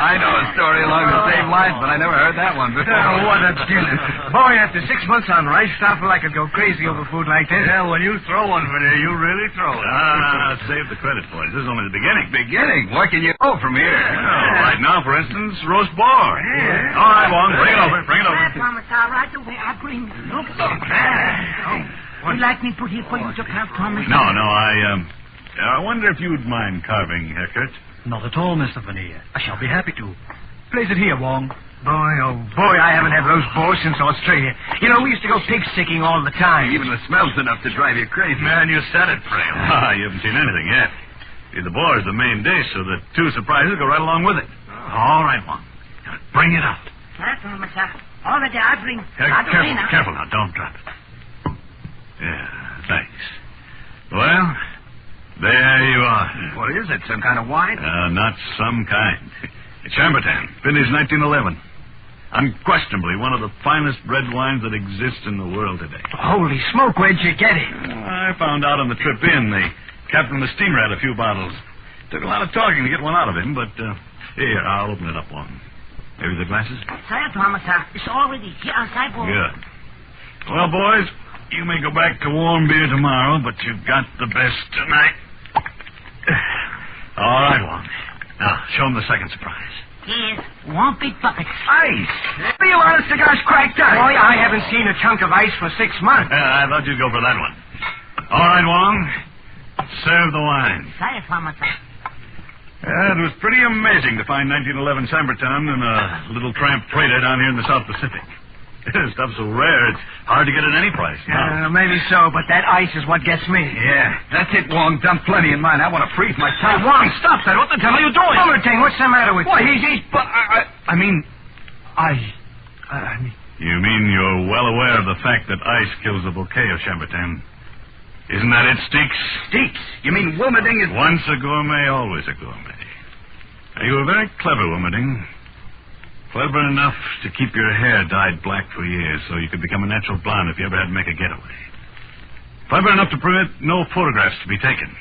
I know a story along the same lines, but I never heard that one before. Oh, what a dinner. Boy, after 6 months on Ricestoppel, I could go crazy over food like this. Yeah, when you throw one, Vernier, you really throw it. No, save the credit for it. This is only the beginning. Beginning? What can you go from here? Well, right now, for instance, roast boar. Yeah. All right, Wong, bring it over. Thomas, all right away. I bring it. Look. Would you like me put here for you to carve, Thomas? No, I wonder if you'd mind carving, Kurt. Not at all, Mr. Vernier. I shall be happy to. Place it here, Wong. Boy, oh boy, I haven't had roast boar since Australia. You know, we used to go pig-sticking all the time. Even the smell's enough to drive you crazy. Man, you said it, Frail. You haven't seen anything yet. See, the boar is the main dish, so the 2 surprises go right along with it. All right, Wong. Now, bring it out. Careful, Thomas. All right, I bring. Careful now. Don't drop it. Yeah, thanks. Well, there you are. What is it, some kind of wine? Not some kind. It's Chambertin, vintage 1911. Unquestionably one of the finest red wines that exists in the world today. Holy smoke, where'd you get it? I found out on the trip in. The captain of the steamer had a few bottles. Took a lot of talking to get one out of him, but here, I'll open it up one. Maybe the glasses? Sorry, Thomas. It's already here outside, boy. Good. Well, boys, you may go back to warm beer tomorrow, but you've got the best tonight. All right, Wong. Now, show him the second surprise. Yes, won't be buckets. Ice? Are you honest to gosh cracked up? Boy, I haven't seen a chunk of ice for 6 months. I thought you'd go for that one. All right, Wong. Serve the wine. Sorry, Thomas. It was pretty amazing to find 1911 Samberton in a little tramp trader down here in the South Pacific. Stuff's so rare, it's hard to get at any price. Maybe so, but that ice is what gets me. Yeah, that's it, Wong. Dump plenty in mine. I want to freeze my tongue. Hey, Wong, stop that. What the hell are you doing? Bulletin, what's the matter with you? Why, You mean you're well aware of the fact that ice kills the bouquet of Chambertin? Isn't that it, Steaks? Steaks? You mean Wilmerding is... Once a gourmet, always a gourmet. Now, you were very clever, Wilmerding. Clever enough to keep your hair dyed black for years so you could become a natural blonde if you ever had to make a getaway. Clever enough to permit no photographs to be taken.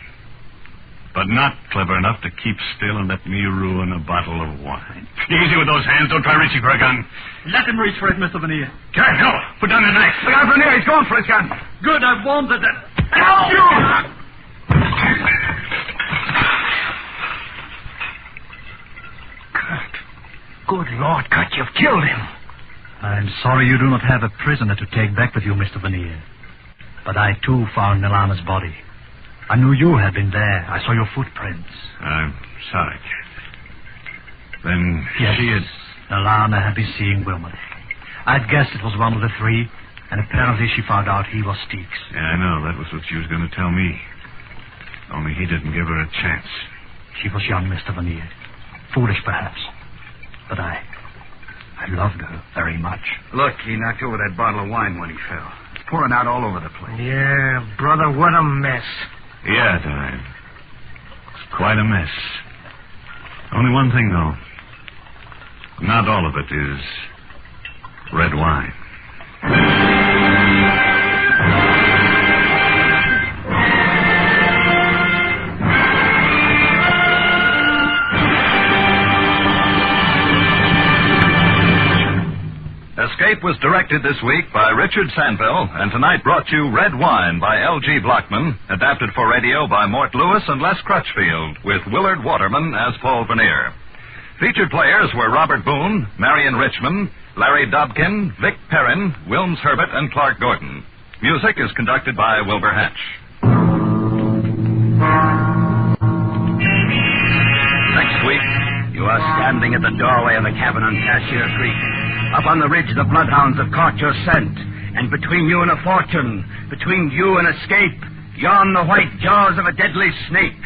But not clever enough to keep still and let me ruin a bottle of wine. Easy with those hands. Don't try reaching for a gun. Let him reach for it, Mr. Veneer. Can't, no. Put down the knife. Look out, Veneer. He's going for his gun. Good, I've warned that... Help you! Good Lord, Kurt, you've killed him. I'm sorry you do not have a prisoner to take back with you, Mr. Veneer. But I, too, found Nalana's body. I knew you had been there. I saw your footprints. I'm sorry. Then yes, she is... Nalana had been seeing Wilmerding. I'd guessed it was one of the three, and apparently she found out he was Steaks. Yeah, I know. That was what she was going to tell me. Only he didn't give her a chance. She was young, Mr. Veneer. Foolish, perhaps. But I loved her very much. Look, he knocked over that bottle of wine when he fell. It's pouring out all over the place. Yeah, brother, what a mess. Yeah, Dad. It's quite a mess. Only one thing, though. Not all of it is red wine. Escape was directed this week by Richard Sandville, and tonight brought you Red Wine by L.G. Blockman, adapted for radio by Mort Lewis and Les Crutchfield, with Willard Waterman as Paul Vernier. Featured players were Robert Boone, Marion Richmond, Larry Dobkin, Vic Perrin, Wilms Herbert, and Clark Gordon. Music is conducted by Wilbur Hatch. Next week, you are standing at the doorway of the cabin on Cashier Creek. Up on the ridge, the bloodhounds have caught your scent. And between you and a fortune, between you and escape, yawn the white jaws of a deadly snake,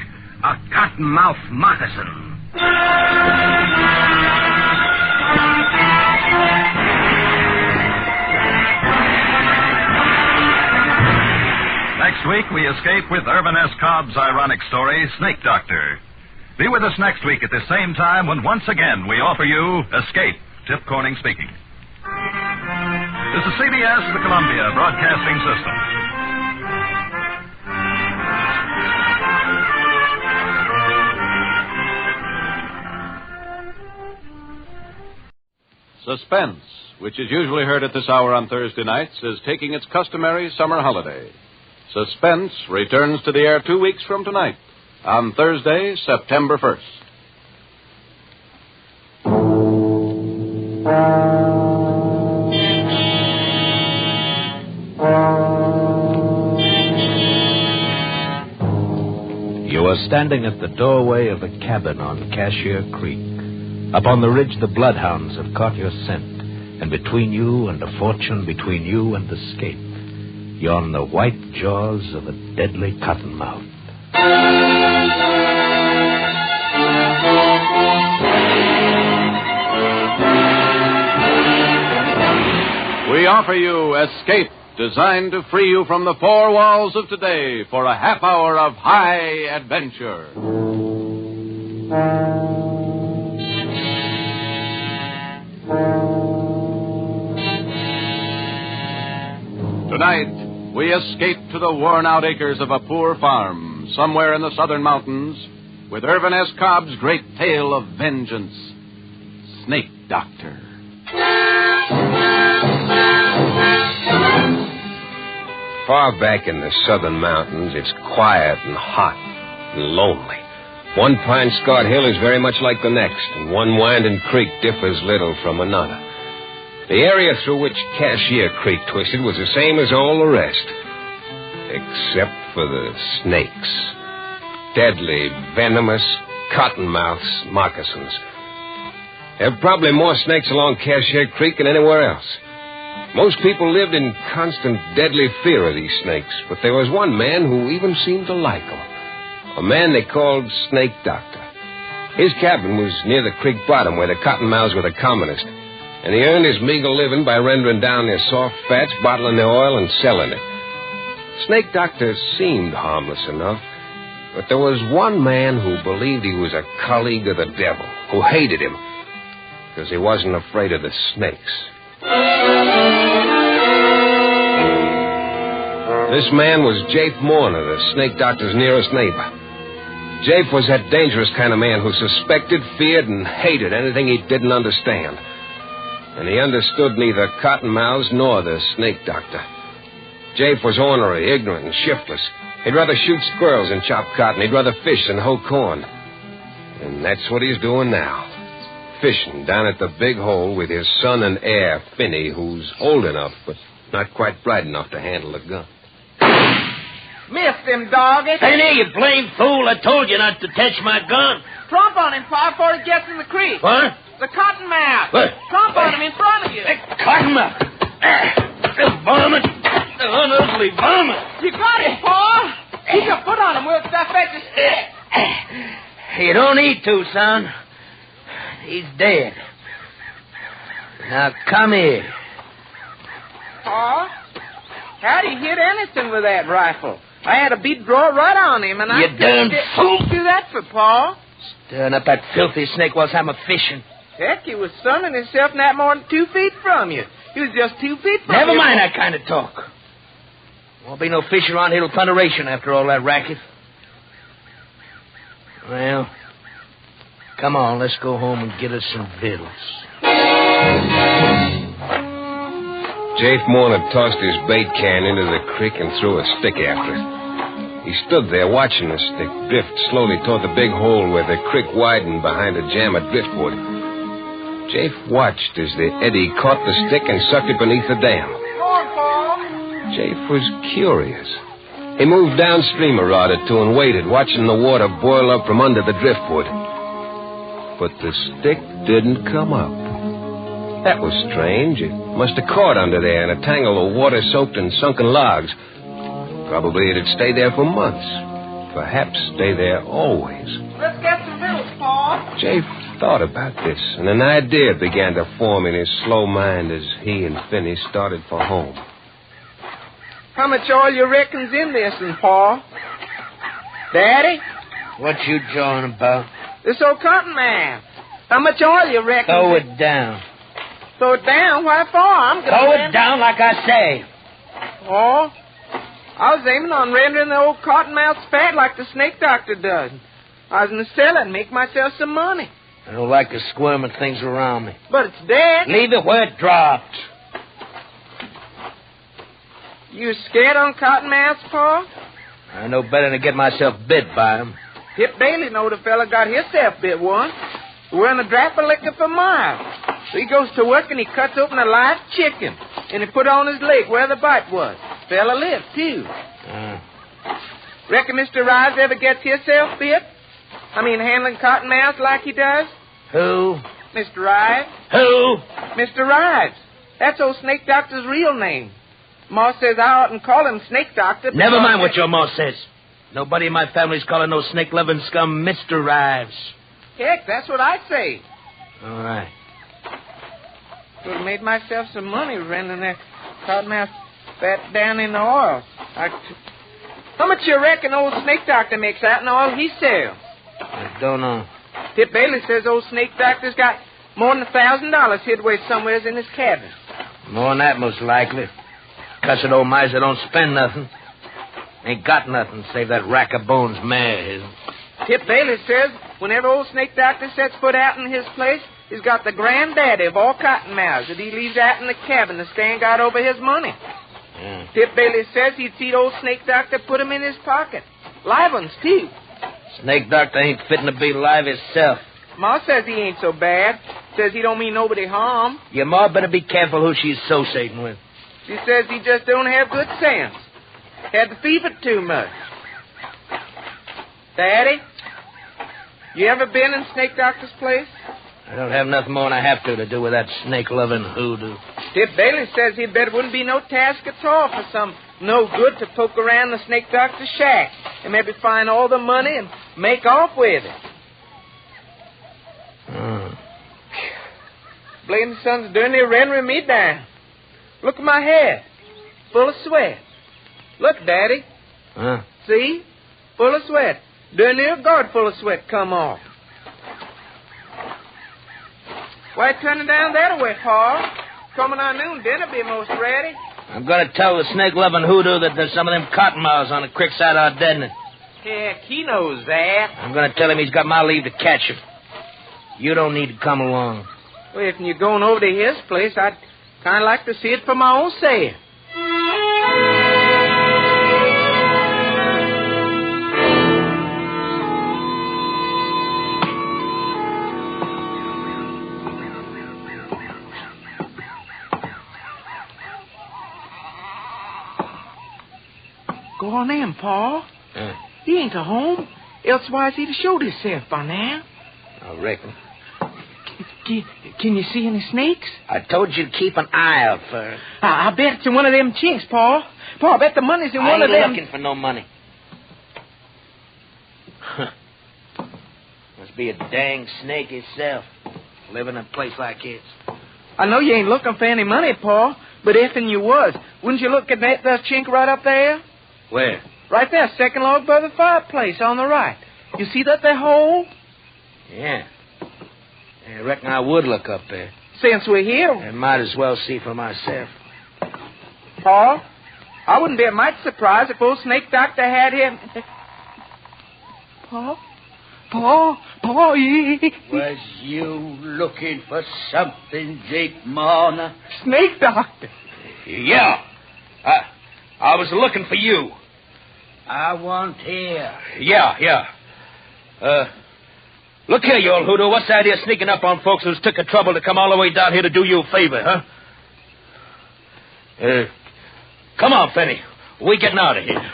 a cottonmouth moccasin. Next week, we escape with Irvin S. Cobb's ironic story, Snake Doctor. Be with us next week at the same time when once again we offer you Escape. Tip Corning speaking. This is CBS, the Columbia Broadcasting System. Suspense, which is usually heard at this hour on Thursday nights, is taking its customary summer holiday. Suspense returns to the air 2 weeks from tonight, on Thursday, September 1st. You are standing at the doorway of a cabin on Cashier Creek. Up on the ridge, the bloodhounds have caught your scent, and between you and a fortune, between you and escape, yawn the white jaws of a deadly cottonmouth. We offer you Escape, designed to free you from the four walls of today for a half hour of high adventure. Tonight, we escape to the worn-out acres of a poor farm somewhere in the southern mountains with Irvin S. Cobb's great tale of vengeance, Snake Doctor. Far back in the southern mountains, it's quiet and hot and lonely. One pine-scarred hill is very much like the next, and one winding creek differs little from another. The area through which Cashier Creek twisted was the same as all the rest, except for the snakes. Deadly, venomous, cottonmouths moccasins. There are probably more snakes along Cashier Creek than anywhere else. Most people lived in constant deadly fear of these snakes, but there was one man who even seemed to like them. A man they called Snake Doctor. His cabin was near the creek bottom where the cottonmouths were the commonest, and he earned his meager living by rendering down their soft fats, bottling their oil, and selling it. Snake Doctor seemed harmless enough, but there was one man who believed he was a colleague of the devil, who hated him, because he wasn't afraid of the snakes. This man was Jafe Mourner, the Snake Doctor's nearest neighbor. Jafe was that dangerous kind of man who suspected, feared, and hated anything he didn't understand. And he understood neither Cottonmouths nor the Snake Doctor. Jafe was ornery, ignorant, and shiftless. He'd rather shoot squirrels than chop cotton. He'd rather fish than hoe corn. And that's what he's doing now. Fishing down at the big hole with his son and heir, Finney, who's old enough, but not quite bright enough to handle a gun. Missed him, doggy. Finney, you blamed fool. I told you not to touch my gun. Trump on him, Pa, before he gets in the creek. What? The cottonmouth. What? Trump on him in front of you. Cottonmouth. The varmint. The unearthly varmint. You got him, Pa. Keep your foot on him. We'll stuff at the stick. You don't need to, son. He's dead. Now, come here. Pa, how'd he hit anything with that rifle? I had a bead draw right on him, and You darn fool. Do that for, Pa. Stirring up that filthy snake whilst I'm a-fishing. Heck, he was sunning himself not more than 2 feet from you. He was just 2 feet from you. Never mind that kind of talk. Won't be no fish around here till thunderation after all that racket. Well, come on, let's go home and get us some victuals. Jafe Mourner tossed his bait can into the creek and threw a stick after it. He stood there watching the stick drift slowly toward the big hole where the creek widened behind a jam of driftwood. Jafe watched as the eddy caught the stick and sucked it beneath the dam. Jafe was curious. He moved downstream a rod or two and waited, watching the water boil up from under the driftwood. But the stick didn't come up. That was strange. It must have caught under there in a tangle of water-soaked and sunken logs. Probably it had stayed there for months. Perhaps stay there always. Let's get some victuals, Pa. Jafe thought about this, and an idea began to form in his slow mind as he and Finney started for home. How much oil you reckon's in this, Pa? Daddy? What you jawing about? This old cottonmouth. How much oil you reckon? Throw it down. Throw it down? Why for? I'm gonna Throw it down like I say. Oh? I was aiming on rendering the old cottonmouths fat like the Snake Doctor does. I was going to sell it and make myself some money. I don't like the squirming things around me. But it's dead. Leave it where it dropped. You scared on cottonmouths, Pa? I know better than to get myself bit by them. Hip Bailey knowed a fella got himself bit once. Wearing a drap of liquor for miles. So he goes to work and he cuts open a live chicken. And he put on his leg where the bite was. Fella lived, too. Reckon Mr. Rives ever gets himself bit? I mean, handling cottonmouths like he does? Who? Mr. Rives. Who? Mr. Rives. That's old Snake Doctor's real name. Ma says I oughtn't call him Snake Doctor. Never mind what your ma says. Nobody in my family's calling no snake-loving scum Mr. Rives. Heck, that's what I'd say. All right. Could have made myself some money rendering that cottonmouth fat down in the oil. How much you reckon old Snake Doctor makes out in oil he sells? I don't know. Tip Bailey says old Snake Doctor's got more than $1,000 hid away somewhere in his cabin. More than that, most likely. Cussed old miser don't spend nothing. Ain't got nothing save that rack of bones mare of his. Tip Bailey says whenever old Snake Doctor sets foot out in his place, he's got the granddaddy of all cottonmouths that he leaves out in the cabin to stand guard over his money. Yeah. Tip Bailey says he'd see old Snake Doctor put him in his pocket. Live ones, too. Snake Doctor ain't fitting to be live himself. Ma says he ain't so bad. Says he don't mean nobody harm. Your ma better be careful who she's associating with. She says he just don't have good sense. Had the fever too much. Daddy, you ever been in Snake Doctor's place? I don't have nothing more than I have to do with that snake-loving hoodoo. Tip Bailey says he'd bet it wouldn't be no task at all for some no good to poke around the snake doctor's shack and maybe find all the money and make off with it. Blame the sun's darn near rendering me down. Look at my head, full of sweat. Look, Daddy. Huh? See? Full of sweat. Darn near a guard full of sweat come off. Why turning down that way, Pa? Coming on noon, dinner be most ready. I'm going to tell the snake-loving hoodoo that there's some of them cottonmouths on the creek side out dead in it. Heck, he knows that. I'm going to tell him he's got my leave to catch him. You don't need to come along. Well, if you're going over to his place, I'd kind of like to see it for my own sake. Go on in, Pa. He ain't at home. Elsewise, he'd have showed himself by now. I reckon. Can you see any snakes? I told you to keep an eye out for it. I bet it's in one of them chinks, Pa. Pa, I bet the money's in one of them. I ain't looking for no money. Must be a dang snake itself, living in a place like this. I know you ain't looking for any money, Pa, but if and you was, wouldn't you look at that chink right up there? Where? Right there, second log by the fireplace on the right. You see that there hole? Yeah. I reckon I would look up there. Since we're here. I might as well see for myself. Pa, I wouldn't be a mite surprised if old snake doctor had him. Pa? Was you looking for something, Jake Marner? Snake doctor? Yeah. I was looking for you. I want here. Yeah. Look here, you old hoodoo. What's the idea of sneaking up on folks who's took the trouble to come all the way down here to do you a favor, huh? Come on, Fenny. We're getting out of here.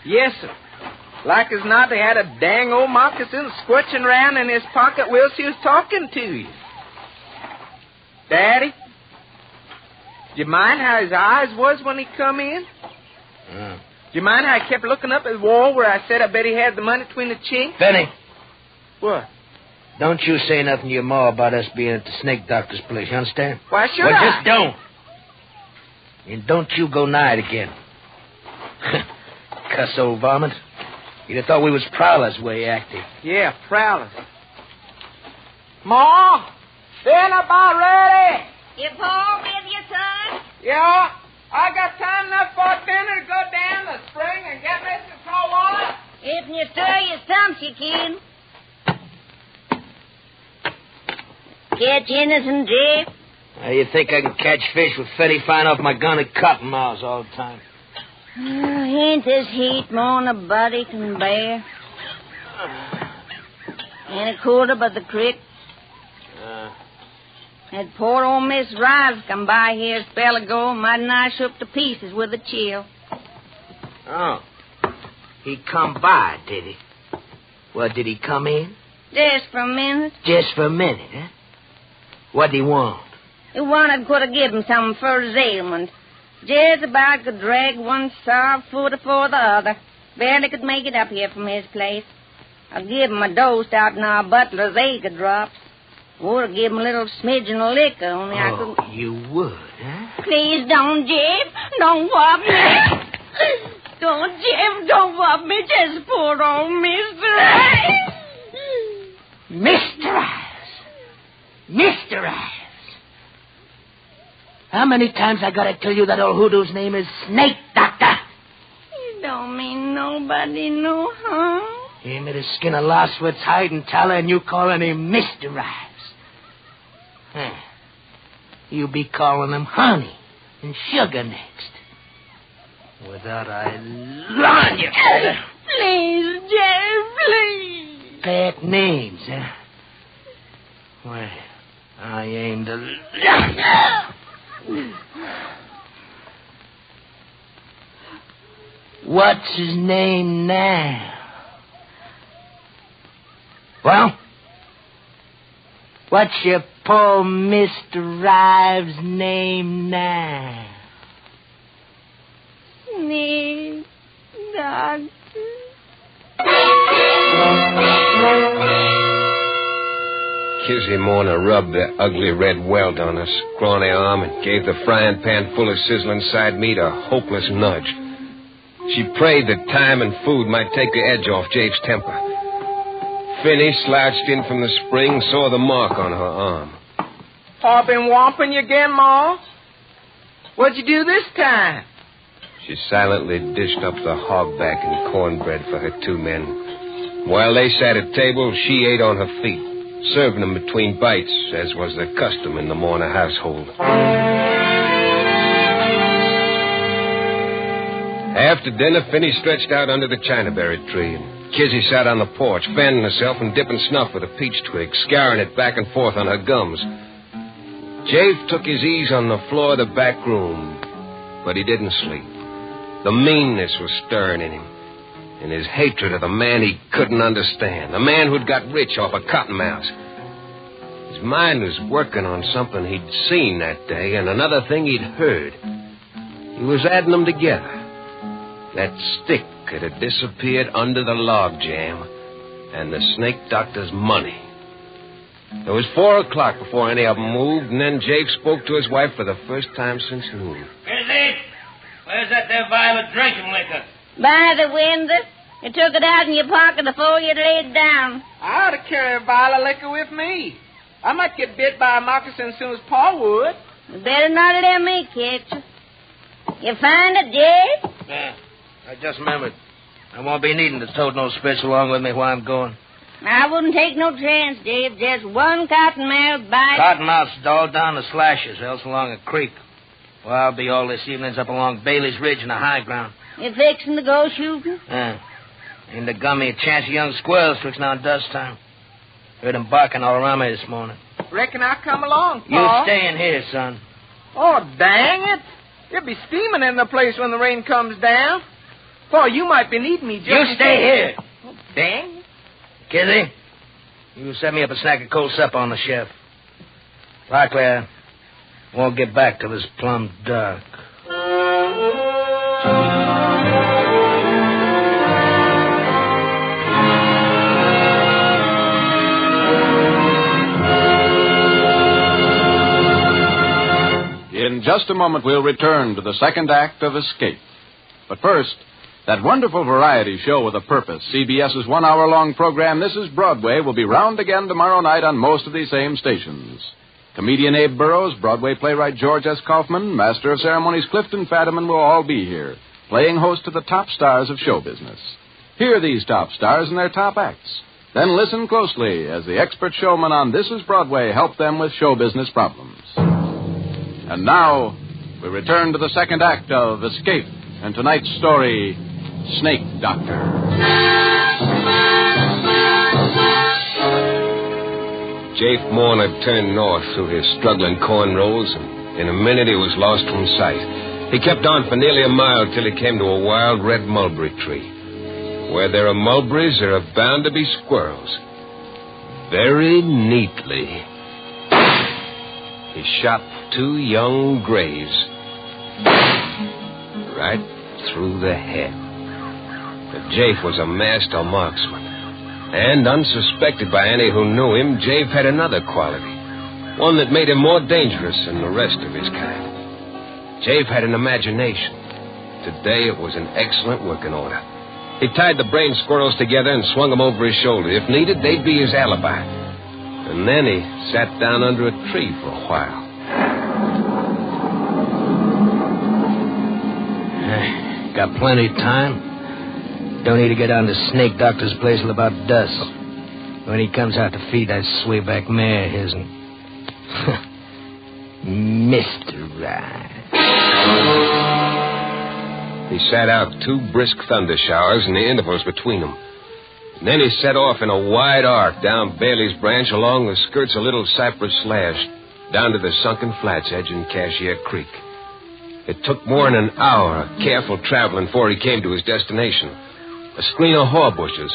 Yes, sir. Like as not, they had a dang old moccasin squirching around in his pocket whilst he was talking to you. Daddy, do you mind how his eyes was when he come in? Do you mind how I kept looking up at the wall where I said I bet he had the money between the chinks? Benny. What? Don't you say nothing to your ma about us being at the snake doctor's place, you understand? Why should well, I? Just don't. And don't you go nigh it again. Cuss old varmint. You'd have thought we was prowlers the way he acted. Yeah, prowlers. Ma, dinner about ready. You Paul with you, son? Yeah, I got time enough for dinner to go down the spring and get Mr. Tallwater. If you stir your stumps, you can. Catch innocent, Jeff? You think I can catch fish with Fetty flying off my gun at cottonmouths all the time? Ain't this heat more than a body can bear? Ain't a quarter but the creek. That poor old Miss Rives come by here a spell ago, mighty nigh shook to pieces with a chill. Oh. He come by, did he? Well, did he come in? Just for a minute. Just for a minute, huh? What'd he want? He wanted could have given him something for his ailment. Just about could drag one soft foot afore the other. Barely could make it up here from his place. I'd give him a dose out in our butler's acre drops. Would have given him a little smidgen of liquor, only I could... You would, huh? Please don't, Jeff. Don't whop me. Don't, Jeff, don't whop me. Just poor old Mr. Ives. Mr. Ives. Mr. Ives. How many times I gotta tell you that old hoodoo's name is Snake Doctor? You don't mean nobody no harm. He made a skin of lostwit's hide and tallow, and you calling him Mr. Ives. Huh. You be calling him honey and sugar next. Without I line you. Please, Jeff, please. Bad names, huh? Well, I aim to... What's his name now? Well? What's your poor Mr. Rives' name now? Me, Doctor. Kizzy Morna rubbed the ugly red welt on her scrawny arm and gave the frying pan full of sizzling side meat a hopeless nudge. She prayed that time and food might take the edge off Jake's temper. Finney slouched in from the spring, saw the mark on her arm. Pa been whomping you again, Ma? What'd you do this time? She silently dished up the hogback and cornbread for her two men. While they sat at table, she ate on her feet, serving them between bites, as was the custom in the Morna household. After dinner, Finney stretched out under the chinaberry tree, and Kizzy sat on the porch, fanning herself and dipping snuff with a peach twig, scouring it back and forth on her gums. Jafe took his ease on the floor of the back room, but he didn't sleep. The meanness was stirring in him, and his hatred of the man he couldn't understand, the man who'd got rich off a cottonmouth. His mind was working on something he'd seen that day and another thing he'd heard. He was adding them together. That stick had disappeared under the log jam, and the snake doctor's money. It was 4 o'clock before any of them moved, and then Jake spoke to his wife for the first time since noon. Kizzy, where's that there vial of drinking liquor? By the window. You took it out in your pocket before you laid down. I ought to carry a vial of liquor with me. I might get bit by a moccasin as soon as Pa would. You better not let me catch you. You find it, Jake? Yeah. I just remembered. I won't be needing to tote no spits along with me while I'm going. I wouldn't take no chance, Dave. Just one cottonmouth bite. Cottonmouth's all down the slashes, else along a creek. Well, I'll be all this evening's up along Bailey's Ridge in the high ground. You fixing to go shooting? Yeah. Ain't the gummy a chance of young squirrels twixt now and dusk time. Heard them barking all around me this morning. Reckon I'll come along, Pa. You stay in here, son. Oh, dang it. It'll be steaming in the place when the rain comes down. Pa, you might be needing me just... You stay here. Oh, dang it. Kizzy, you set me up a snack of cold supper on the chef. Likely I won't get back till it's plumb dark. In just a moment, we'll return to the second act of Escape. But first, that wonderful variety show with a purpose, CBS's 1 hour-long program, This is Broadway, will be round again tomorrow night on most of these same stations. Comedian Abe Burrows, Broadway playwright George S. Kaufman, Master of Ceremonies Clifton Fadiman will all be here, playing host to the top stars of show business. Hear these top stars and their top acts. Then listen closely as the expert showmen on This is Broadway help them with show business problems. And now, we return to the second act of Escape, and tonight's story, Snake Doctor. Jafe Morna turned north through his struggling cornrows, and in a minute he was lost from sight. He kept on for nearly a mile till he came to a wild red mulberry tree. Where there are mulberries, there are bound to be squirrels. Very neatly, he shot 2 young graves right through the head. But Jafe was a master marksman. And unsuspected by any who knew him, Jafe had another quality. One that made him more dangerous than the rest of his kind. Jafe had an imagination. Today it was in excellent working order. He tied the brain squirrels together and swung them over his shoulder. If needed, they'd be his alibi. And then he sat down under a tree for a while. Got plenty of time. Don't need to get down to Snake Doctor's place till about dusk. When he comes out to feed that swayback mare of his. Mr. Right. He sat out 2 brisk thunder showers and the intervals between them. And then he set off in a wide arc down Bailey's Branch along the skirts of Little Cypress Slash, down to the sunken flats edging Cashier Creek. It took more than an hour of careful traveling before he came to his destination. A screen of haw bushes,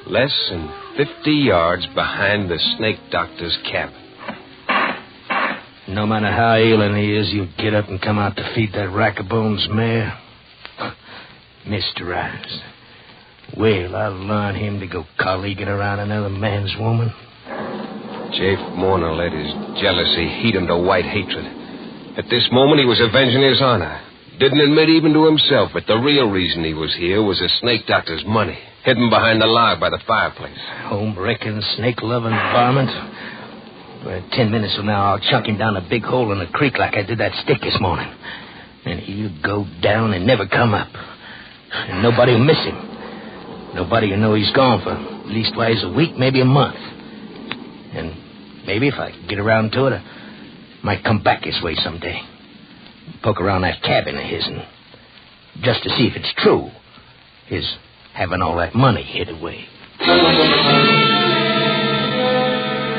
less than 50 yards behind the snake doctor's cabin. No matter how ailing he is, you'll get up and come out to feed that rack-a-bones mare. Mr. Ives. Well, I'll learn him to go colleaguing around another man's woman. Jafe Morner let his jealousy heat him to white hatred. At this moment, he was avenging his honor. Didn't admit even to himself, but the real reason he was here was the snake doctor's money, hidden behind the log by the fireplace. Home-wrecking, snake-loving varmint. 10 minutes from now, I'll chunk him down a big hole in the creek like I did that stick this morning. And he'll go down and never come up. And nobody will miss him. Nobody will know he's gone for leastwise a week, maybe a month. And maybe if I get around to it, I might come back this way someday. Poke around that cabin of his and just to see if it's true, his having all that money hid away.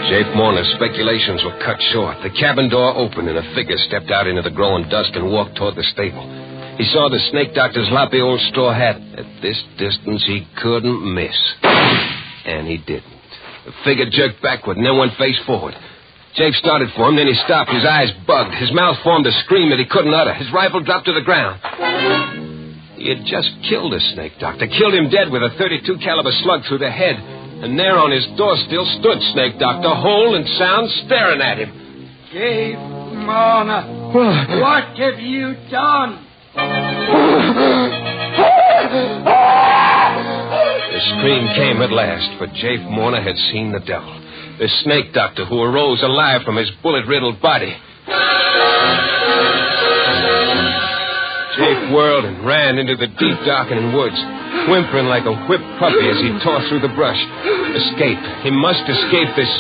Jafe Morner's speculations were cut short. The cabin door opened and a figure stepped out into the growing dusk and walked toward the stable. He saw the snake doctor's loppy old straw hat. At this distance, he couldn't miss. And he didn't. The figure jerked backward and then went face forward. Jafe started for him, then he stopped. His eyes bugged. His mouth formed a scream that he couldn't utter. His rifle dropped to the ground. He had just killed a snake doctor, killed him dead with a .32 caliber slug through the head. And there on his door still stood Snake Doctor, whole and sound, staring at him. Jafe Morner, what have you done? The scream came at last, for Jafe Morner had seen the devil. The snake doctor who arose alive from his bullet-riddled body. Jafe whirled and ran into the deep, darkening woods, whimpering like a whipped puppy as he tore through the brush. Escape. He must escape this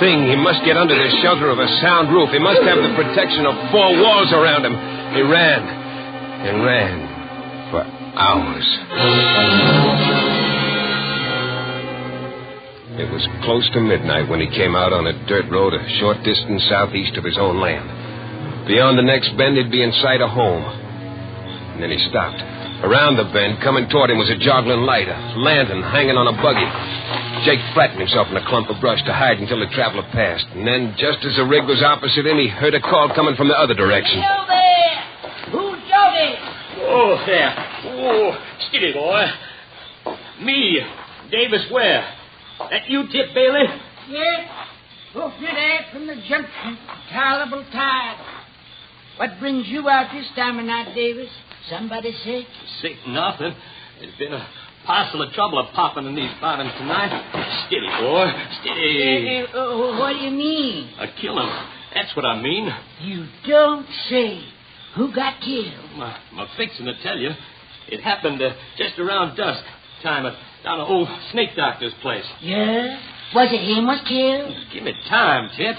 thing. He must get under the shelter of a sound roof. He must have the protection of 4 walls around him. He ran and ran for hours. It was close to midnight when he came out on a dirt road a short distance southeast of his own land. Beyond the next bend, he'd be in sight of home. And then he stopped. Around the bend, coming toward him, was a joggling light, a lantern hanging on a buggy. Jake flattened himself in a clump of brush to hide until the traveler passed. And then, just as the rig was opposite him, he heard a call coming from the other direction. Hello there! Who's jogging? Oh, there. Oh, steady, boy. Me, Davis Ware. That you, Tip Bailey? Yes. Off there from the junction. Tolerable tired. What brings you out this time of night, Davis? Somebody sick? Sick nothing. There's been a parcel of trouble popping in these bottoms tonight. Steady, boy. Steady. What do you mean? A killing. That's what I mean. You don't say. Who got killed? I'm fixing to tell you. It happened just around dusk time down at old Snake Doctor's place. Yeah? Was it him was killed? Give me time, Tip.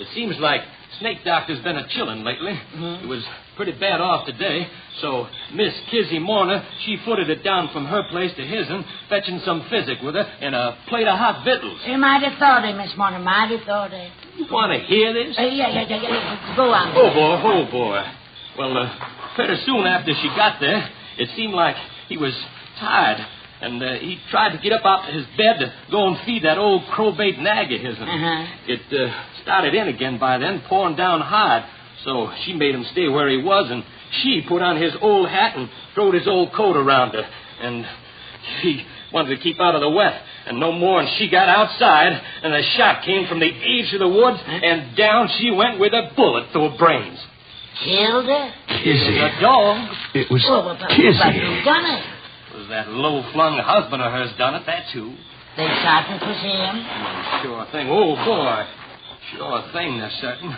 It seems like Snake Doctor's been a chillin' lately. Mm-hmm. He was pretty bad off today, so Miss Kizzy Morner, she footed it down from her place to his'n, fetching some physic with her and a plate of hot victuals. You might have thought it, Miss Morner, might have thought it. You want to hear this? Yeah. Go on. Oh, boy. Well, pretty soon after she got there, it seemed like he was tired, and he tried to get up out of his bed to go and feed that old crowbait nag of his'n. Uh-huh. It started in again by then, pouring down hard. So she made him stay where he was, and she put on his old hat and throwed his old coat around her. And he wanted to keep out of the wet. And no more, and she got outside, and a shot came from the edge of the woods, and down she went with a bullet through her brains. Killed her? Kizzy. The dog. It was Kizzy. But who done it? It was that low-flung husband of hers done it, that's who. They certain 'twas him? Sure thing. Oh, boy. Sure thing, they're certain.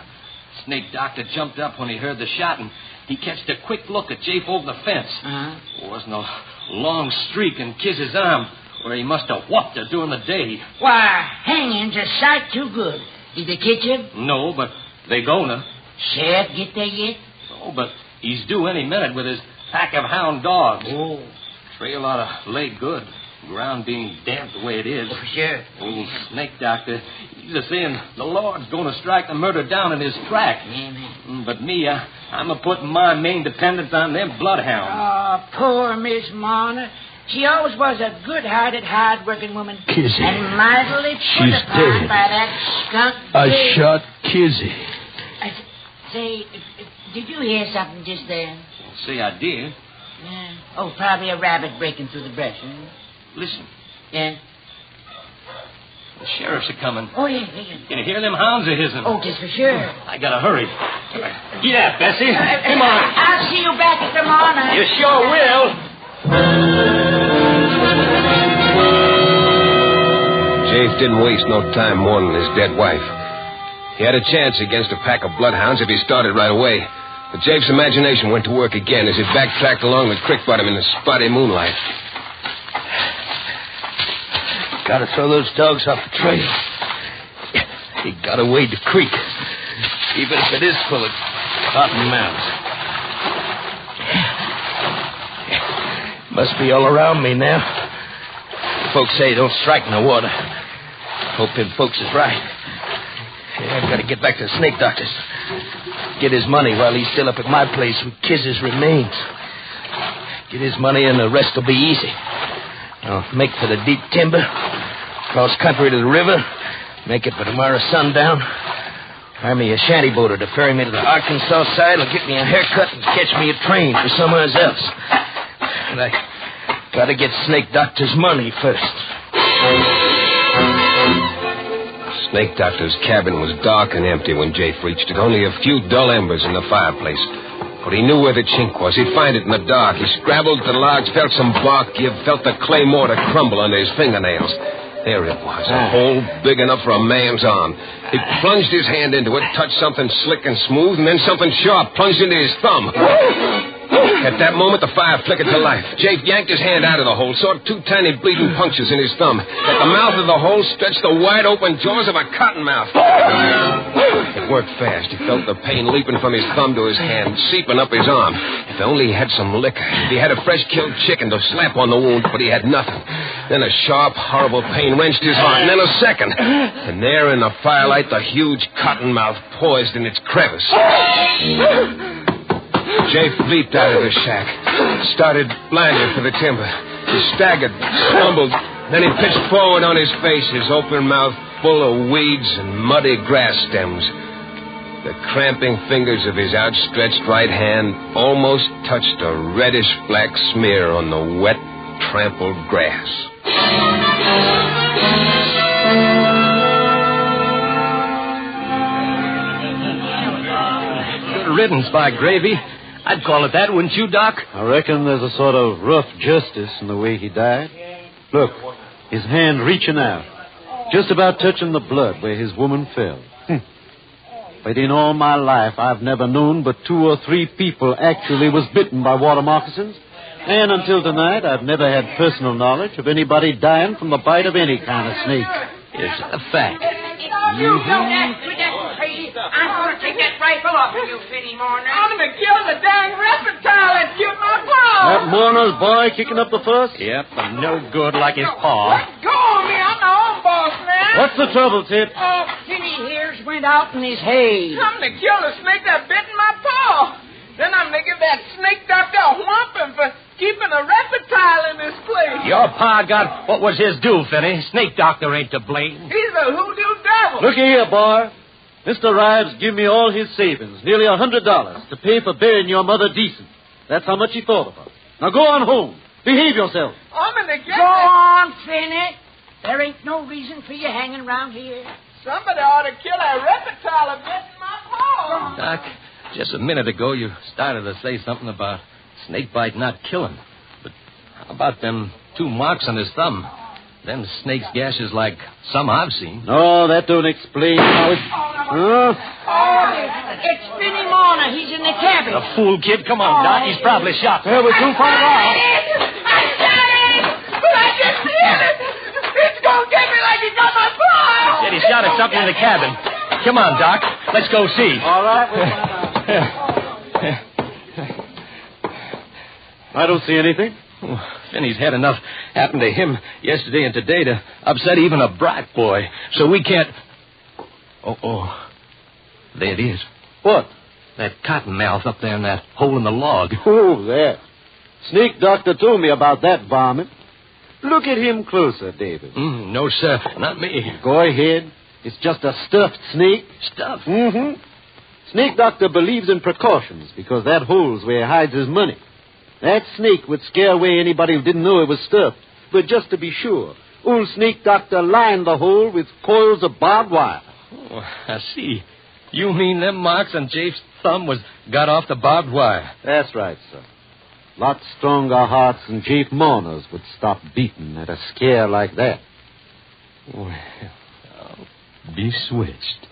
Snake Doctor jumped up when he heard the shot, and he catched a quick look at Jafe over the fence. Uh-huh. There wasn't a long streak in Kiz's arm where he must have whopped her during the day. Why, hanging's a sight too good. Did they catch him? No, but they gonna. Sheriff get there yet? Oh, but he's due any minute with his pack of hound dogs. Oh. Trail ought to lay good. ground being damp the way it is. Oh, sure. Old snake doctor, he's a saying the Lord's going to strike the murder down in his track. Yeah, man. But me, I'm a-putting my main dependence on them bloodhounds. Oh, poor Miss Marner. She always was a good-hearted, hard-working woman. Kizzy. And mightily put She's upon dead. by that skunk. I Dave. shot Kizzy. Say, did you hear something just then? Say I did. Yeah. Oh, probably a rabbit breaking through the brush. Huh? Listen, Yeah. the sheriffs are coming. Oh, yeah. Can you hear them hounds of his'n? Oh, just for sure. I gotta hurry. Yeah, Bessie. Come on. I'll see you back at the morning. You sure will. Jafe didn't waste no time mourning his dead wife. He had a chance against a pack of bloodhounds if he started right away. But Jafe's imagination went to work again as he backtracked along the creek bottom in the spotty moonlight. Gotta throw those dogs off the trail. He gotta wade the creek, even if it is full of cottonmouths. Must be all around me now. Folks say don't strike in the water. Hope them folks is right. Yeah, I've got to get back to the snake doctor's. Get his money while he's still up at my place with Kiz's remains. Get his money and the rest will be easy. I'll make for the deep timber, cross country to the river, make it for tomorrow sundown. Hire me a shanty boater to ferry me to the Arkansas side. I'll get me a haircut and catch me a train for somewhere else. And I gotta get Snake Doctor's money first. Snake Doctor's cabin was dark and empty when Jafe reached it. Only a few dull embers in the fireplace. But he knew where the chink was. He'd find it in the dark. He scrabbled at the logs, felt some bark give, felt the clay mortar crumble under his fingernails. There it was, a hole big enough for a man's arm. He plunged his hand into it, touched something slick and smooth, and then something sharp plunged into his thumb. At that moment, the fire flickered to life. Jafe yanked his hand out of the hole, saw two tiny bleeding punctures in his thumb. At the mouth of the hole stretched the wide-open jaws of a cottonmouth. It worked fast. He felt the pain leaping from his thumb to his hand, seeping up his arm. If only he had some liquor. If he had a fresh-killed chicken to slap on the wound, but he had nothing. Then a sharp, horrible pain wrenched his heart, and then a second. And there in the firelight, the huge cottonmouth poised in its crevice. Jafe leaped out of the shack, started blindly for the timber. He staggered, stumbled, then he pitched forward on his face, his open mouth full of weeds and muddy grass stems. The cramping fingers of his outstretched right hand almost touched a reddish-black smear on the wet, trampled grass. Good riddance, by gravy. I'd call it that, wouldn't you, Doc? I reckon there's a sort of rough justice in the way he died. Look, his hand reaching out, just about touching the blood where his woman fell. But in all my life, I've never known but 2 or 3 people actually was bitten by water moccasins. And until tonight, I've never had personal knowledge of anybody dying from the bite of any kind of snake. It's a fact. You don't act with that crazy. I'm going to take that rifle off of you, Finny Marner. I'm going to kill the dang reptile that killed my paw. That Mourner's boy kicking up the fuss? Yep, and no good like his paw. Let go of me. I'm my own boss now. What's the trouble, Tip? Oh, Finny here's went out in his hay. I'm going to kill the snake that bit in my paw. Then I'm going to give that snake doctor a whomping for keeping a reptile in this place. Your pa got what was his due, Finney. Snake doctor ain't to blame. He's a hoodoo devil. Look here, boy. Mr. Rives give me all his savings, nearly $100, to pay for burying your mother decent. That's how much he thought of her. Now go on home. Behave yourself. I'm going to get Go on, Finny. There ain't no reason for you hanging around here. Somebody ought to kill that reptile that bit in my paw. Doc, just a minute ago you started to say something about snake bite not killing. But how about them 2 marks on his thumb? Them snake's gashes like some I've seen. No, that don't explain how it... It's Finny Marner. He's in the cabin. The fool kid. Come on, Doc. He's probably shot. Well, we're too far out. I shot him! But I just hit it! It's going to get me like he got my paw! Said he shot at something in the cabin. Come on, Doc. Let's go see. All right, we'll find out. I don't see anything. Finney's had enough happen to him yesterday and today to upset even a bright boy. So we can't... Oh. There it is. What? That cottonmouth up there in that hole in the log. Oh, there. Sneak doctor told me about that varmint. Look at him closer, David. No, sir. Not me. Go ahead. It's just a stuffed snake. Stuff? Mm-hmm. Snake doctor believes in precautions because that hole's where he hides his money. That snake would scare away anybody who didn't know it was stuffed. But just to be sure, old snake doctor lined the hole with coils of barbed wire. Oh, I see. You mean them marks on Jafe's thumb got off the barbed wire? That's right, sir. Lots stronger hearts than Jafe mourners would stop beating at a scare like that. Well, I'll be switched.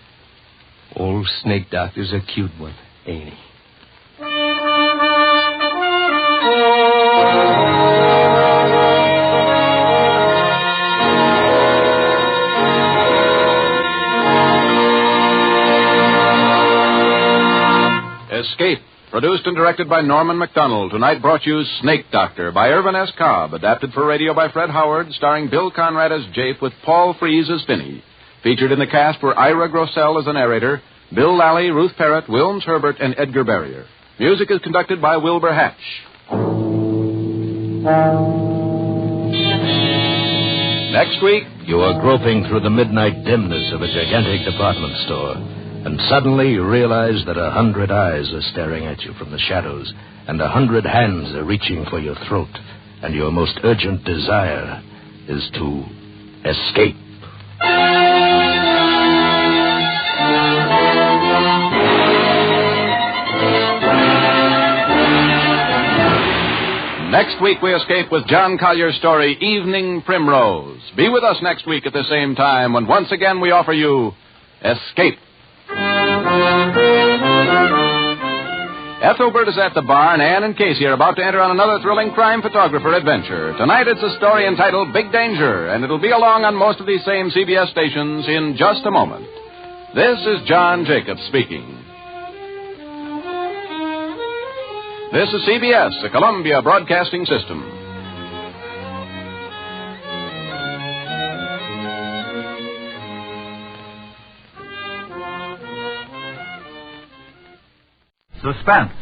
Old snake doctor's a cute one, ain't he? Escape, produced and directed by Norman MacDonald, tonight brought you Snake Doctor by Irvin S. Cobb, adapted for radio by Fred Howard, starring Bill Conrad as Jafe with Paul Frees as Finney. Featured in the cast were Ira Grossell as the narrator, Bill Lally, Ruth Parrott, Wilms Herbert, and Edgar Barrier. Music is conducted by Wilbur Hatch. Next week, you are groping through the midnight dimness of a gigantic department store, and suddenly you realize that 100 eyes are staring at you from the shadows, and 100 hands are reaching for your throat, and your most urgent desire is to escape. Next week, we escape with John Collier's story, Evening Primrose. Be with us next week at the same time when once again we offer you Escape. Ethelbert is at the bar, and Ann and Casey are about to enter on another thrilling crime photographer adventure. Tonight it's a story entitled Big Danger, and it'll be along on most of these same CBS stations in just a moment. This is John Jacobs speaking. This is CBS, the Columbia Broadcasting System. Suspense,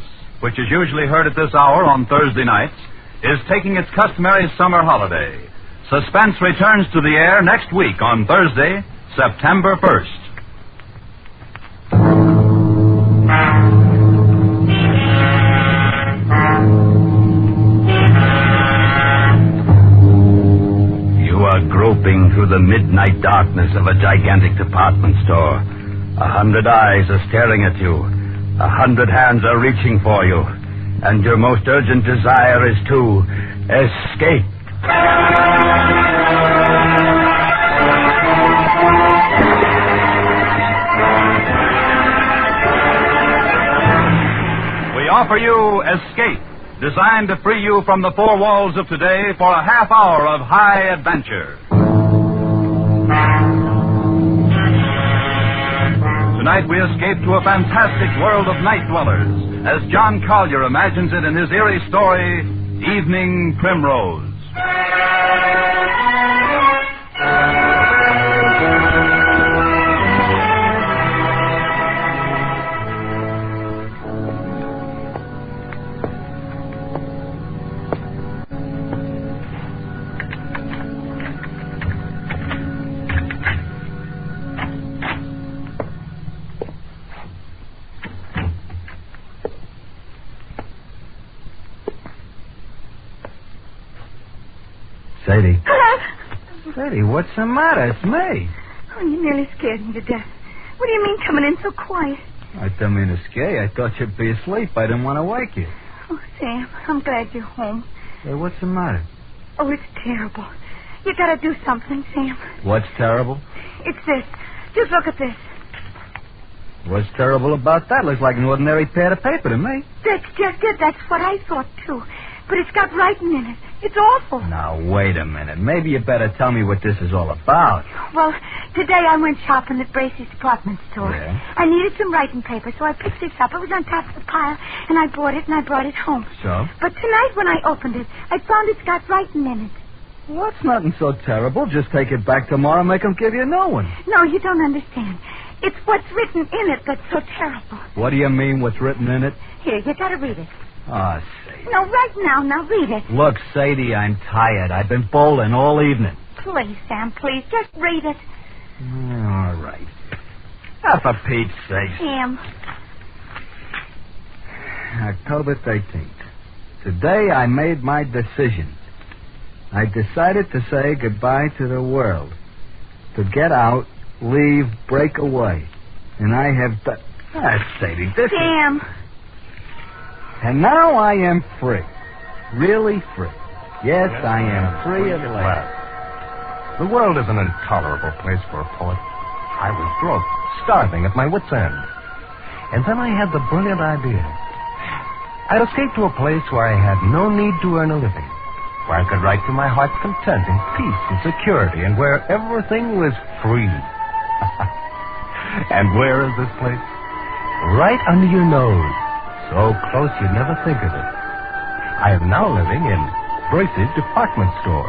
which is usually heard at this hour on Thursday nights, is taking its customary summer holiday. Suspense returns to the air next week on Thursday, September 1st. You are groping through the midnight darkness of a gigantic department store. 100 eyes are staring at you. 100 hands are reaching for you, and your most urgent desire is to escape. We offer you Escape, designed to free you from the four walls of today for a half hour of high adventure. Tonight we escape to a fantastic world of night dwellers, as John Collier imagines it in his eerie story, Evening Primrose. Sadie. Sadie, what's the matter? It's me. Oh, you nearly scared me to death. What do you mean coming in so quiet? I didn't mean to scare you. I thought you'd be asleep. I didn't want to wake you. Oh, Sam, I'm glad you're home. Hey, what's the matter? Oh, it's terrible. You gotta do something, Sam. What's terrible? It's this. Just look at this. What's terrible about that? Looks like an ordinary pad of paper to me. That's just it. That's what I thought, too. But it's got writing in it. It's awful. Now, wait a minute. Maybe you better tell me what this is all about. Well, today I went shopping at Bracey's department store. Yeah? I needed some writing paper, so I picked this up. It was on top of the pile, and I bought it, and I brought it home. So? But tonight when I opened it, I found it's got writing in it. Well, that's nothing so terrible. Just take it back tomorrow and make them give you a new one. No, you don't understand. It's what's written in it that's so terrible. What do you mean, what's written in it? Here, you gotta read it. Ah, Sadie. No, right now. Now read it. Look, Sadie, I'm tired. I've been bowling all evening. Please, Sam, please. Just read it. All right. For Pete's sake. Sam. October 13th. Today I made my decision. I decided to say goodbye to the world. To get out, leave, break away. And I have done... Sadie, this Sam. And now I am free. Really free. Yes, I am free at last. The world is an intolerable place for a poet. I was broke, starving at my wits' end. And then I had the brilliant idea. I'd escape to a place where I had no need to earn a living, where I could write to my heart's content in peace and security, and where everything was free. And where is this place? Right under your nose. So close you'd never think of it. I am now living in Bracey's department store.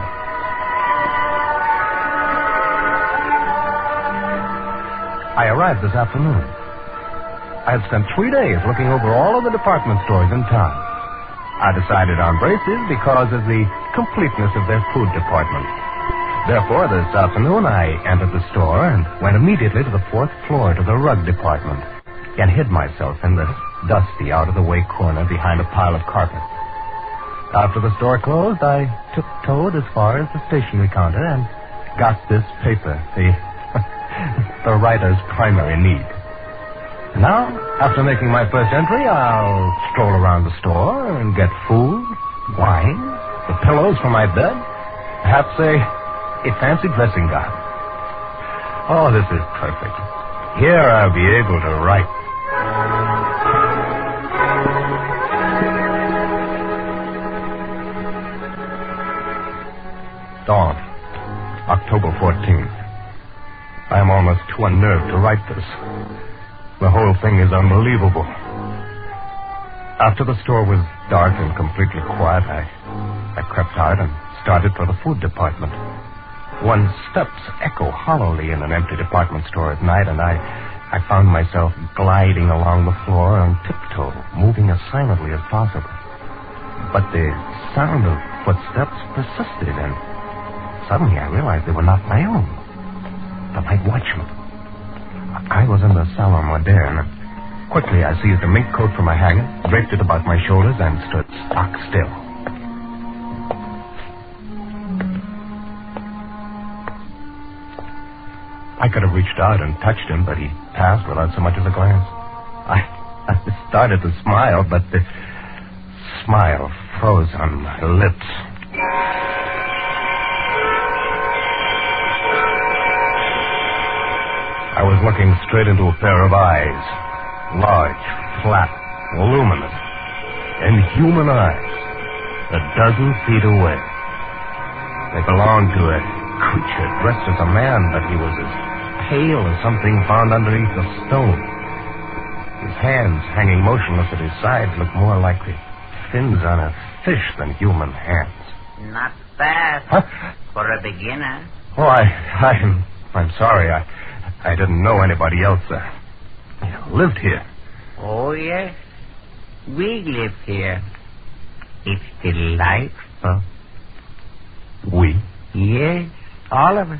I arrived this afternoon. I had spent 3 days looking over all of the department stores in town. I decided on Bracey's because of the completeness of their food department. Therefore, this afternoon I entered the store and went immediately to the 4th floor to the rug department and hid myself in the dusty, out-of-the-way corner behind a pile of carpet. After the store closed, I tiptoed as far as the stationery counter and got this paper, the writer's primary need. Now, after making my first entry, I'll stroll around the store and get food, wine, the pillows for my bed, perhaps a fancy dressing gown. Oh, this is perfect. Here I'll be able to write. Dawn, October 14th. I am almost too unnerved to write this. The whole thing is unbelievable. After the store was dark and completely quiet, I crept out and started for the food department. One's steps echo hollowly in an empty department store at night, and I found myself gliding along the floor on tiptoe, moving as silently as possible. But the sound of footsteps persisted, and suddenly I realized they were not my own. The night watchman. I was in the salon moderne. Quickly, I seized a mink coat from a hanger, draped it about my shoulders, and stood stock still. I could have reached out and touched him, but he passed without so much as a glance. I started to smile, but the smile froze on my lips. I was looking straight into a pair of eyes. Large, flat, luminous, and human eyes. 12 feet away. They belonged to a creature dressed as a man, but he was as pale as something found underneath a stone. His hands, hanging motionless at his sides, looked more like the fins on a fish than human hands. Not bad. Huh? For a beginner. Oh, I'm sorry. I didn't know anybody else lived here. Oh, yes. We live here. It's delightful. We? Yes, all of us.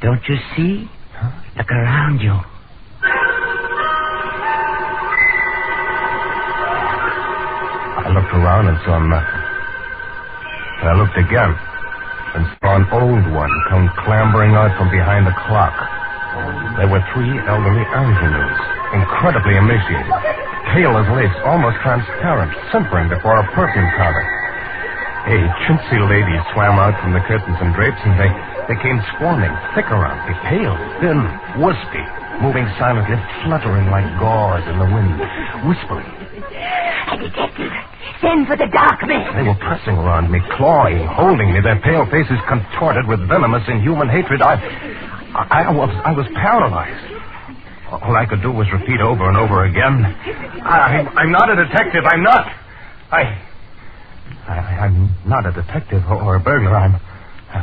Don't you see? Huh? Look around you. I looked around and saw nothing. And I looked again and saw an old one come clambering out from behind the clock. There were 3 elderly ingenues, incredibly emaciated, pale as lace, almost transparent, simpering before a perfume counter. A chintzy lady swam out from the curtains and drapes, and they came swarming thick around me, pale, thin, wispy, moving silently, fluttering like gauze in the wind, whispering. A detective. Send for the dark men. They were pressing around me, clawing, holding me, their pale faces contorted with venomous, inhuman hatred. I was paralyzed. All I could do was repeat over and over again. I'm not a detective. I'm not. I'm not a detective or a burglar. I'm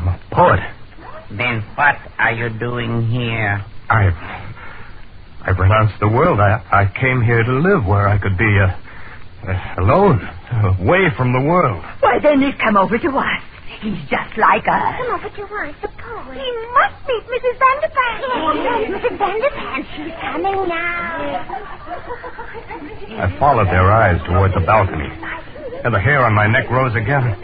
a poet. Then what are you doing here? I've renounced the world. I came here to live where I could be alone, away from the world. Why, then he's come over to us. He's just like us. Come over to us, the poet. He must meet Mrs. Vanderpump. Yes, Mrs. Vanderpump. She's coming now. I followed their eyes toward the balcony, and the hair on my neck rose again.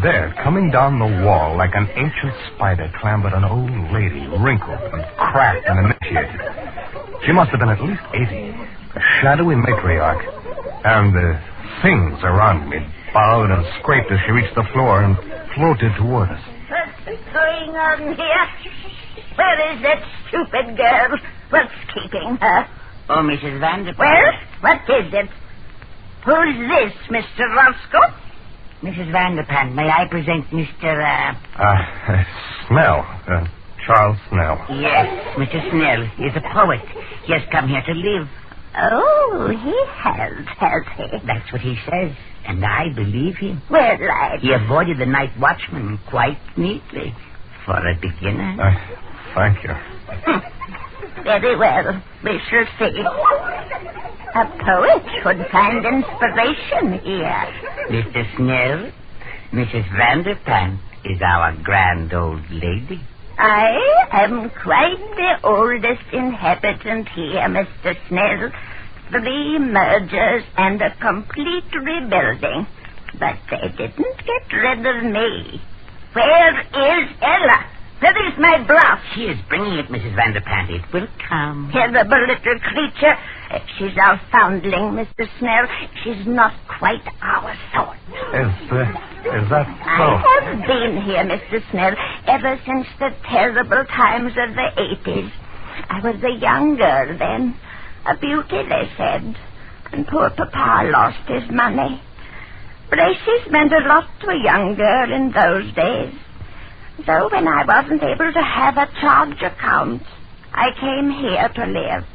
There, coming down the wall like an ancient spider, clambered an old lady, wrinkled and cracked and emaciated. She must have been at least 80, a shadowy matriarch, and the things around me bowed and scraped as she reached the floor and floated toward us. What's going on here? Where is that stupid girl? What's keeping her? Oh, Mrs. Vanderpump. Well, what is it? Who's this, Mr. Roscoe? Mrs. Vanderpump, may I present Mr. Snell. Charles Snell. Yes, Mr. Snell is a poet. He has come here to live. Oh, he has he? That's what he says, and I believe him. Well, lad. He avoided the night watchman quite neatly, for a beginner. Thank you. Very well. We shall see. A poet should find inspiration here. Mr. Snell, Mrs. Vanderpump is our grand old lady. I am quite the oldest inhabitant here, Mr. Snell. 3 mergers and a complete rebuilding. But they didn't get rid of me. Where is Ella? Where is my bluff? She is bringing it, Mrs. Vanderpump. It will come. Terrible little creature. She's our foundling, Mr. Snell. She's not quite our sort. Is that so? I have been here, Mr. Snell, ever since the terrible times of the 80s. I was a young girl then. A beauty, they said. And poor Papa lost his money. Braces meant a lot to a young girl in those days. So when I wasn't able to have a charge account, I came here to live.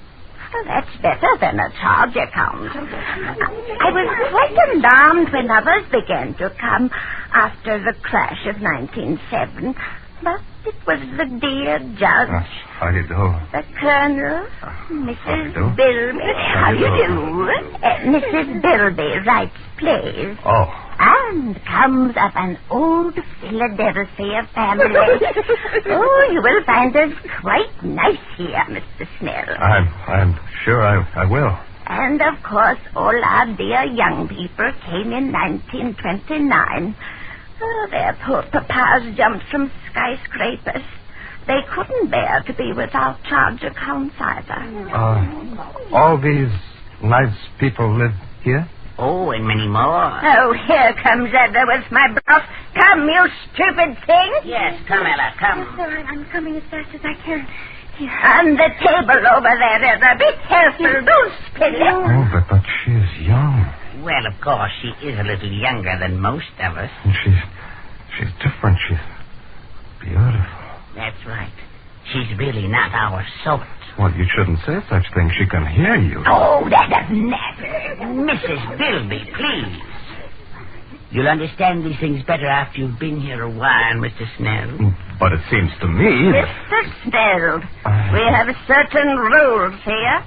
Well, that's better than a charge account. I was quite alarmed when others began to come after the crash of 1907. But it was the dear judge. How do you do? The colonel, Mrs. Bilby. How do you do? Mrs. Bilby writes plays. Oh. And comes of an old Philadelphia family. Oh, you will find us quite nice here, Mr. Snell. I'm sure I will. And, of course, all our dear young people came in 1929. Oh, their poor papas jumped from skyscrapers. They couldn't bear to be without charge accounts either. All these nice people live here? Oh, and many more. Oh, here comes Ella with my bluff. Come, you stupid thing. Yes, come, Ella, come. Yes, sir, I'm coming as fast as I can. Here. On the table over there, Ella. Be careful. Don't spill it. Oh, but she's young. Well, of course, she is a little younger than most of us. And she's different. She's beautiful. That's right. She's really not our sort. Well, you shouldn't say such things. She can hear you. Oh, that doesn't matter. Mrs. Bilby, please. You'll understand these things better after you've been here a while, Mr. Snell. But it seems to me that... Mr. Snell, we have certain rules here.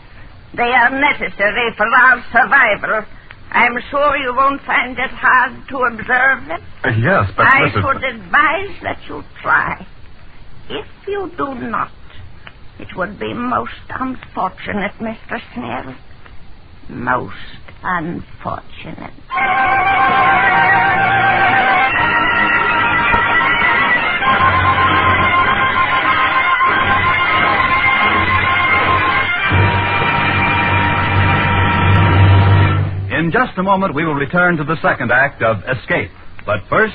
They are necessary for our survival. I'm sure you won't find it hard to observe them. Yes, but I listen... would advise that you try. If you do not, it would be most unfortunate, Mr. Snell. Most unfortunate. In just a moment, we will return to the second act of Escape. But first,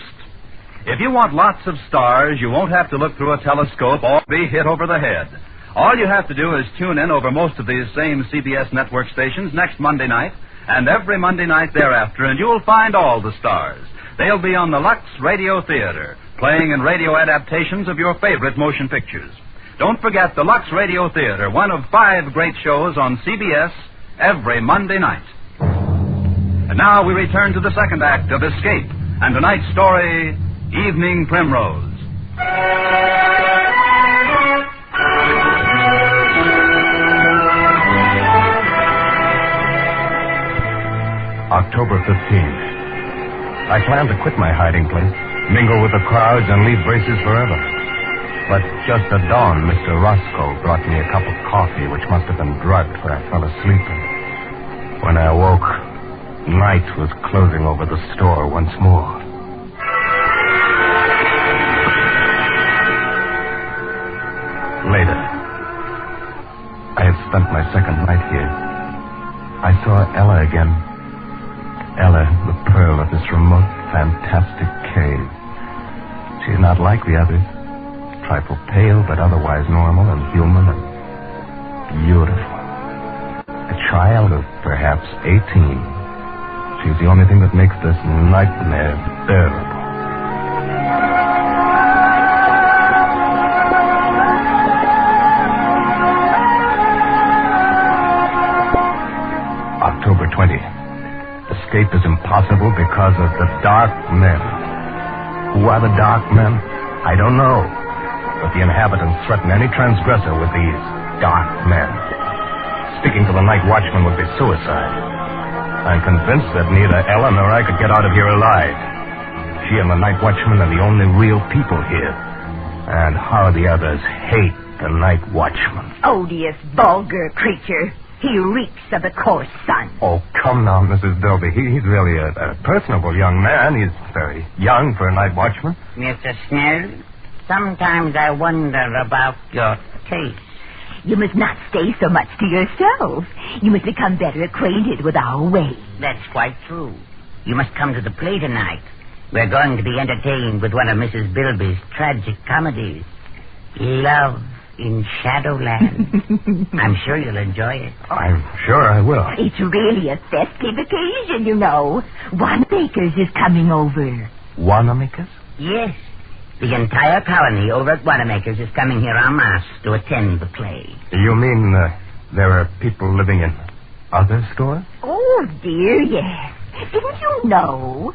if you want lots of stars, you won't have to look through a telescope or be hit over the head. All you have to do is tune in over most of these same CBS network stations next Monday night and every Monday night thereafter, and you'll find all the stars. They'll be on the Lux Radio Theater, playing in radio adaptations of your favorite motion pictures. Don't forget the Lux Radio Theater, one of 5 great shows on CBS every Monday night. And now we return to the second act of Escape, and tonight's story, Evening Primrose. October 15th. I planned to quit my hiding place, mingle with the crowds, and leave Braces forever. But just at dawn, Mr. Roscoe brought me a cup of coffee, which must have been drugged, for I fell asleep. When I awoke, night was closing over the store once more. Later, I had spent my second night here. I saw Ella again. Ella, the pearl of this remote, fantastic cave. She's not like the others. Trifle pale, but otherwise normal and human and beautiful. A child of perhaps 18. She's the only thing that makes this nightmare bearable. October 20th. Escape is impossible because of the dark men. Who are the dark men? I don't know. But the inhabitants threaten any transgressor with these dark men. Speaking to the night watchman would be suicide. I'm convinced that neither Ella nor I could get out of here alive. She and the night watchman are the only real people here. And how the others hate the night watchman. Odious, vulgar creature. He reeks of the coarse sun. Oh, come now, Mrs. Bilby. He's really a personable young man. He's very young for a night watchman. Mr. Snell, sometimes I wonder about your taste. You must not stay so much to yourself. You must become better acquainted with our ways. That's quite true. You must come to the play tonight. We're going to be entertained with one of Mrs. Bilby's tragic comedies, Love in Shadowland. I'm sure you'll enjoy it. I'm sure I will. It's really a festive occasion, you know. Wanamaker's is coming over. Wanamaker's? Yes. The entire colony over at Wanamaker's is coming here en masse to attend the play. You mean there are people living in other stores? Oh, dear, yes. Didn't you know?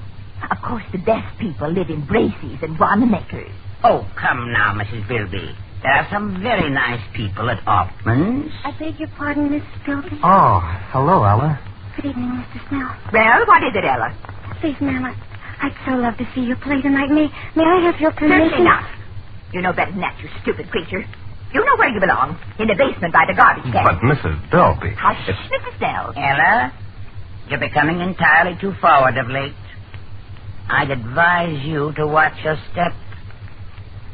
Of course, the best people live in Bracy's and Wanamaker's. Oh, come now, Mrs. Bilby. There are some very nice people at Altman's. I beg your pardon, Miss Bilby. Oh, hello, Ella. Good evening, Mr. Snell. Well, what is it, Ella? Please, ma'am, I'd so love to see your play tonight. May I have your permission? That's enough. You know better than that, you stupid creature. You know where you belong. In the basement by the garbage can. But Mrs. Bilby... Hush, Mrs. Snell. Ella, you're becoming entirely too forward of late. I'd advise you to watch your step.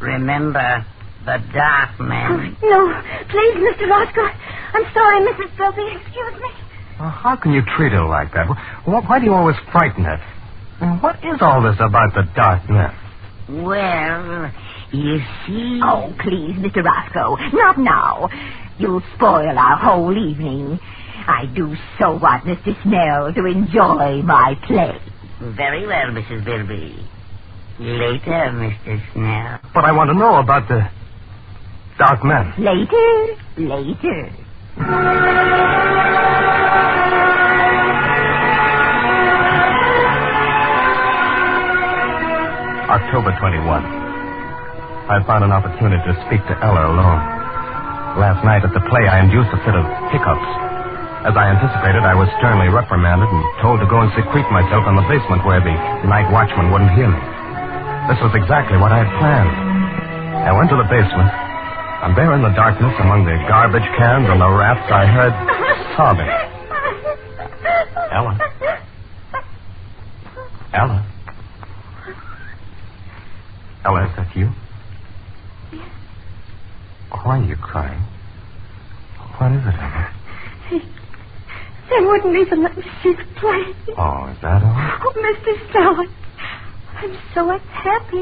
Remember the dark man. Oh, no, please, Mr. Roscoe. I'm sorry, Mrs. Bilby. Excuse me. Well, how can you treat her like that? Why do you always frighten her? And what is all this about the dark men? Well, you see... Oh, please, Mr. Roscoe. Not now. You'll spoil our whole evening. I do so want Mr. Snell to enjoy my play. Very well, Mrs. Bilby. Later, Mr. Snell. But I want to know about the dark men. Later. October 21. I found an opportunity to speak to Ella alone. Last night at the play, I induced a fit of hiccups. As I anticipated, I was sternly reprimanded and told to go and secrete myself in the basement where the night watchman wouldn't hear me. This was exactly what I had planned. I went to the basement, and there in the darkness among the garbage cans and the rafts, I heard sobbing. Ella? Ella, is that you? Yes. Why are you crying? What is it, Ella? They wouldn't even let me see the play. Oh, is that all? Oh, Mr. Snell, I'm so happy.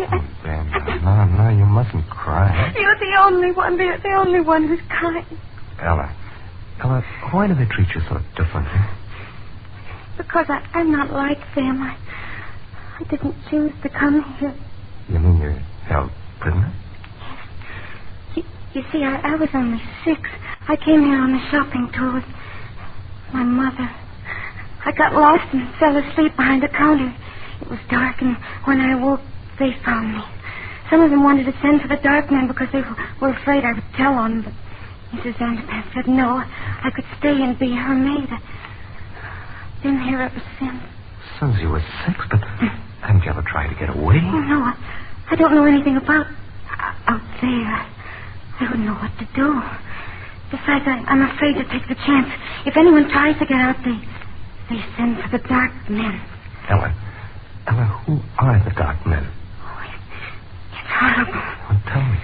No, you mustn't cry. You're the only one. You're the only one who's kind. Ella, why do they treat you so differently? Because I'm not like them. I didn't choose to come here. You mean you're held prisoner? You see, I was only 6. I came here on a shopping tour with my mother. I got lost and fell asleep behind the counter. It was dark, and when I woke, they found me. Some of them wanted to send for the dark man because they were afraid I would tell on them, but Mrs. Vanderpant said no. I could stay and be her maid. I've been here ever since. Since you were 6, but haven't you ever tried to get away? Oh, no, I don't know anything about out there. I wouldn't know what to do. Besides, I'm afraid to take the chance. If anyone tries to get out, they send for the dark men. Ella, who are the dark men? Oh, it's horrible. Well, tell me.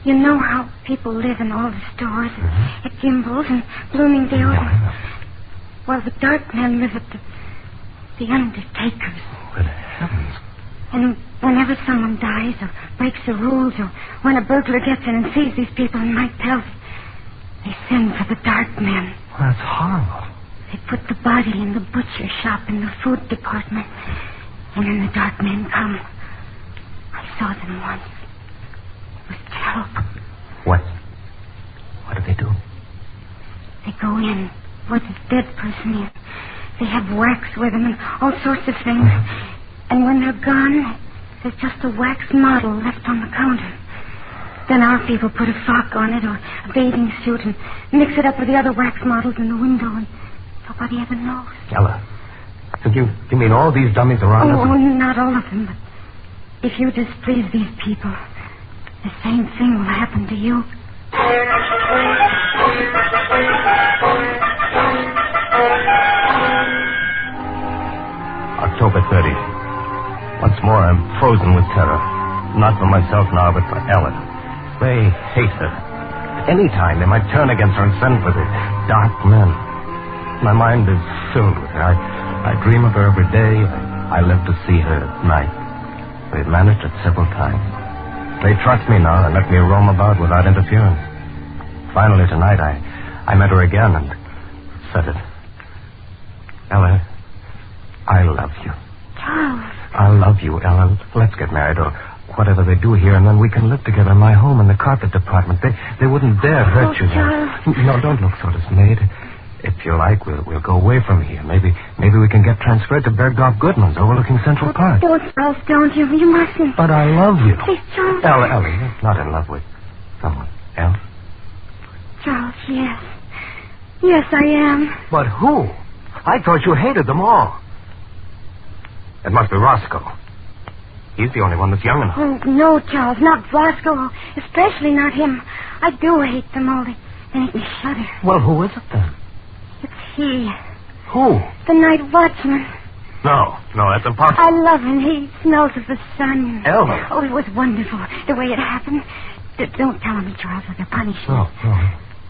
You know how people live in all the stores, at Gimbel's and Bloomingdale's. Well, the dark men live at the undertakers. Good heavens. And whenever someone dies or breaks the rules or when a burglar gets in and sees these people and might tell them, they send for the dark men. Well, that's horrible. They put the body in the butcher shop in the food department. And then the dark men come. I saw them once. It was terrible. What do they do? They go in where the dead person is. They have wax with them and all sorts of things. And when they're gone, there's just a wax model left on the counter. Then our people put a frock on it or a bathing suit and mix it up with the other wax models in the window, and nobody ever knows. Ella, you mean all these dummies around us? Oh, not all of them, but if you displease these people, the same thing will happen to you. October 30th. Once more, I'm frozen with terror. Not for myself now, but for Ellen. They hate her. Any time they might turn against her and send for the dark men. My mind is filled with her. I dream of her every day. I live to see her at night. They've managed it several times. They trust me now and let me roam about without interference. Finally, tonight, I met her again and said it. Ella, I love you. Charles. I love you, Ella. Let's get married or whatever they do here, and then we can live together in my home in the carpet department. They wouldn't dare hurt you. Charles. No, don't look so dismayed. If you like, we'll go away from here. Maybe we can get transferred to Bergdorf Goodman's overlooking Central Park. Don't, Charles, don't you? You mustn't. But I love you. Please, Charles. Ella, you're not in love with someone else? Charles, yes. Yes, I am. But who? I thought you hated them all. It must be Roscoe. He's the only one that's young enough. Oh, no, Charles, not Roscoe. Especially not him. I do hate them all. They make me shudder. Well, who is it then? It's he. Who? The night watchman. No, that's impossible. I love him. He smells of the sun. Elmer. Oh, it was wonderful, the way it happened. Don't tell me, Charles, or they'll punish me. No.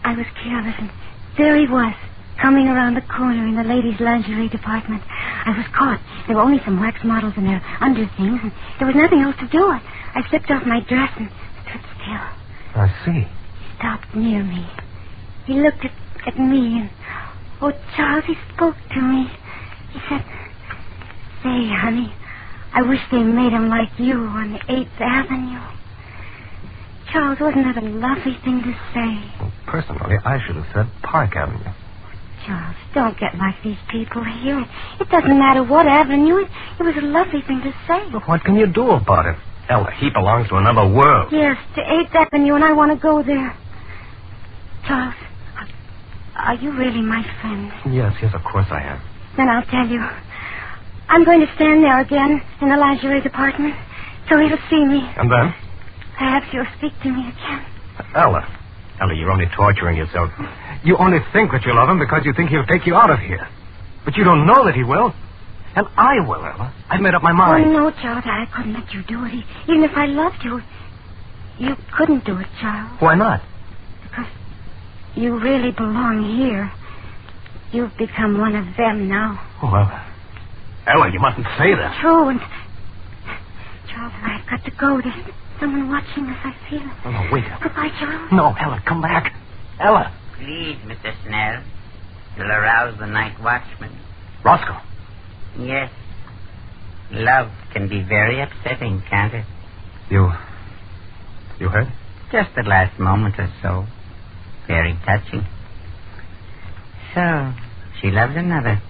I was careless, and there he was, coming around the corner in the ladies' lingerie department. I was caught. There were only some wax models and their underthings, and there was nothing else to do. I slipped off my dress and stood still. I see. He stopped near me. He looked at me, and, oh, Charles, he spoke to me. He said, "Say, honey, I wish they made him like you on the 8th Avenue." Charles, wasn't that a lovely thing to say? Well, personally, I should have said Park Avenue. Charles, don't get like these people here. It doesn't matter what avenue. It was a lovely thing to say. But what can you do about it? Ella, he belongs to another world. Yes, to 8th Avenue, and I want to go there. Charles, are you really my friend? Yes, of course I am. Then I'll tell you. I'm going to stand there again in the lingerie department, so he'll see me. And then? Perhaps you'll speak to me again. Ella, you're only torturing yourself. You only think that you love him because you think he'll take you out of here. But you don't know that he will. And I will, Ella. I've made up my mind. Oh, no, Charles, I couldn't let you do it. Even if I loved you, you couldn't do it, Charles. Why not? Because you really belong here. You've become one of them now. Oh, well, Ella, you mustn't say that. True, and I've got to go. There's someone watching us, I feel. Oh, no, wait. Goodbye, Gerald. No, Ella, come back. Ella. Please, Mr. Snell. You'll arouse the night watchman. Roscoe. Yes. Love can be very upsetting, can't it? You heard? Just the last moment or so. Very touching. So, she loves another.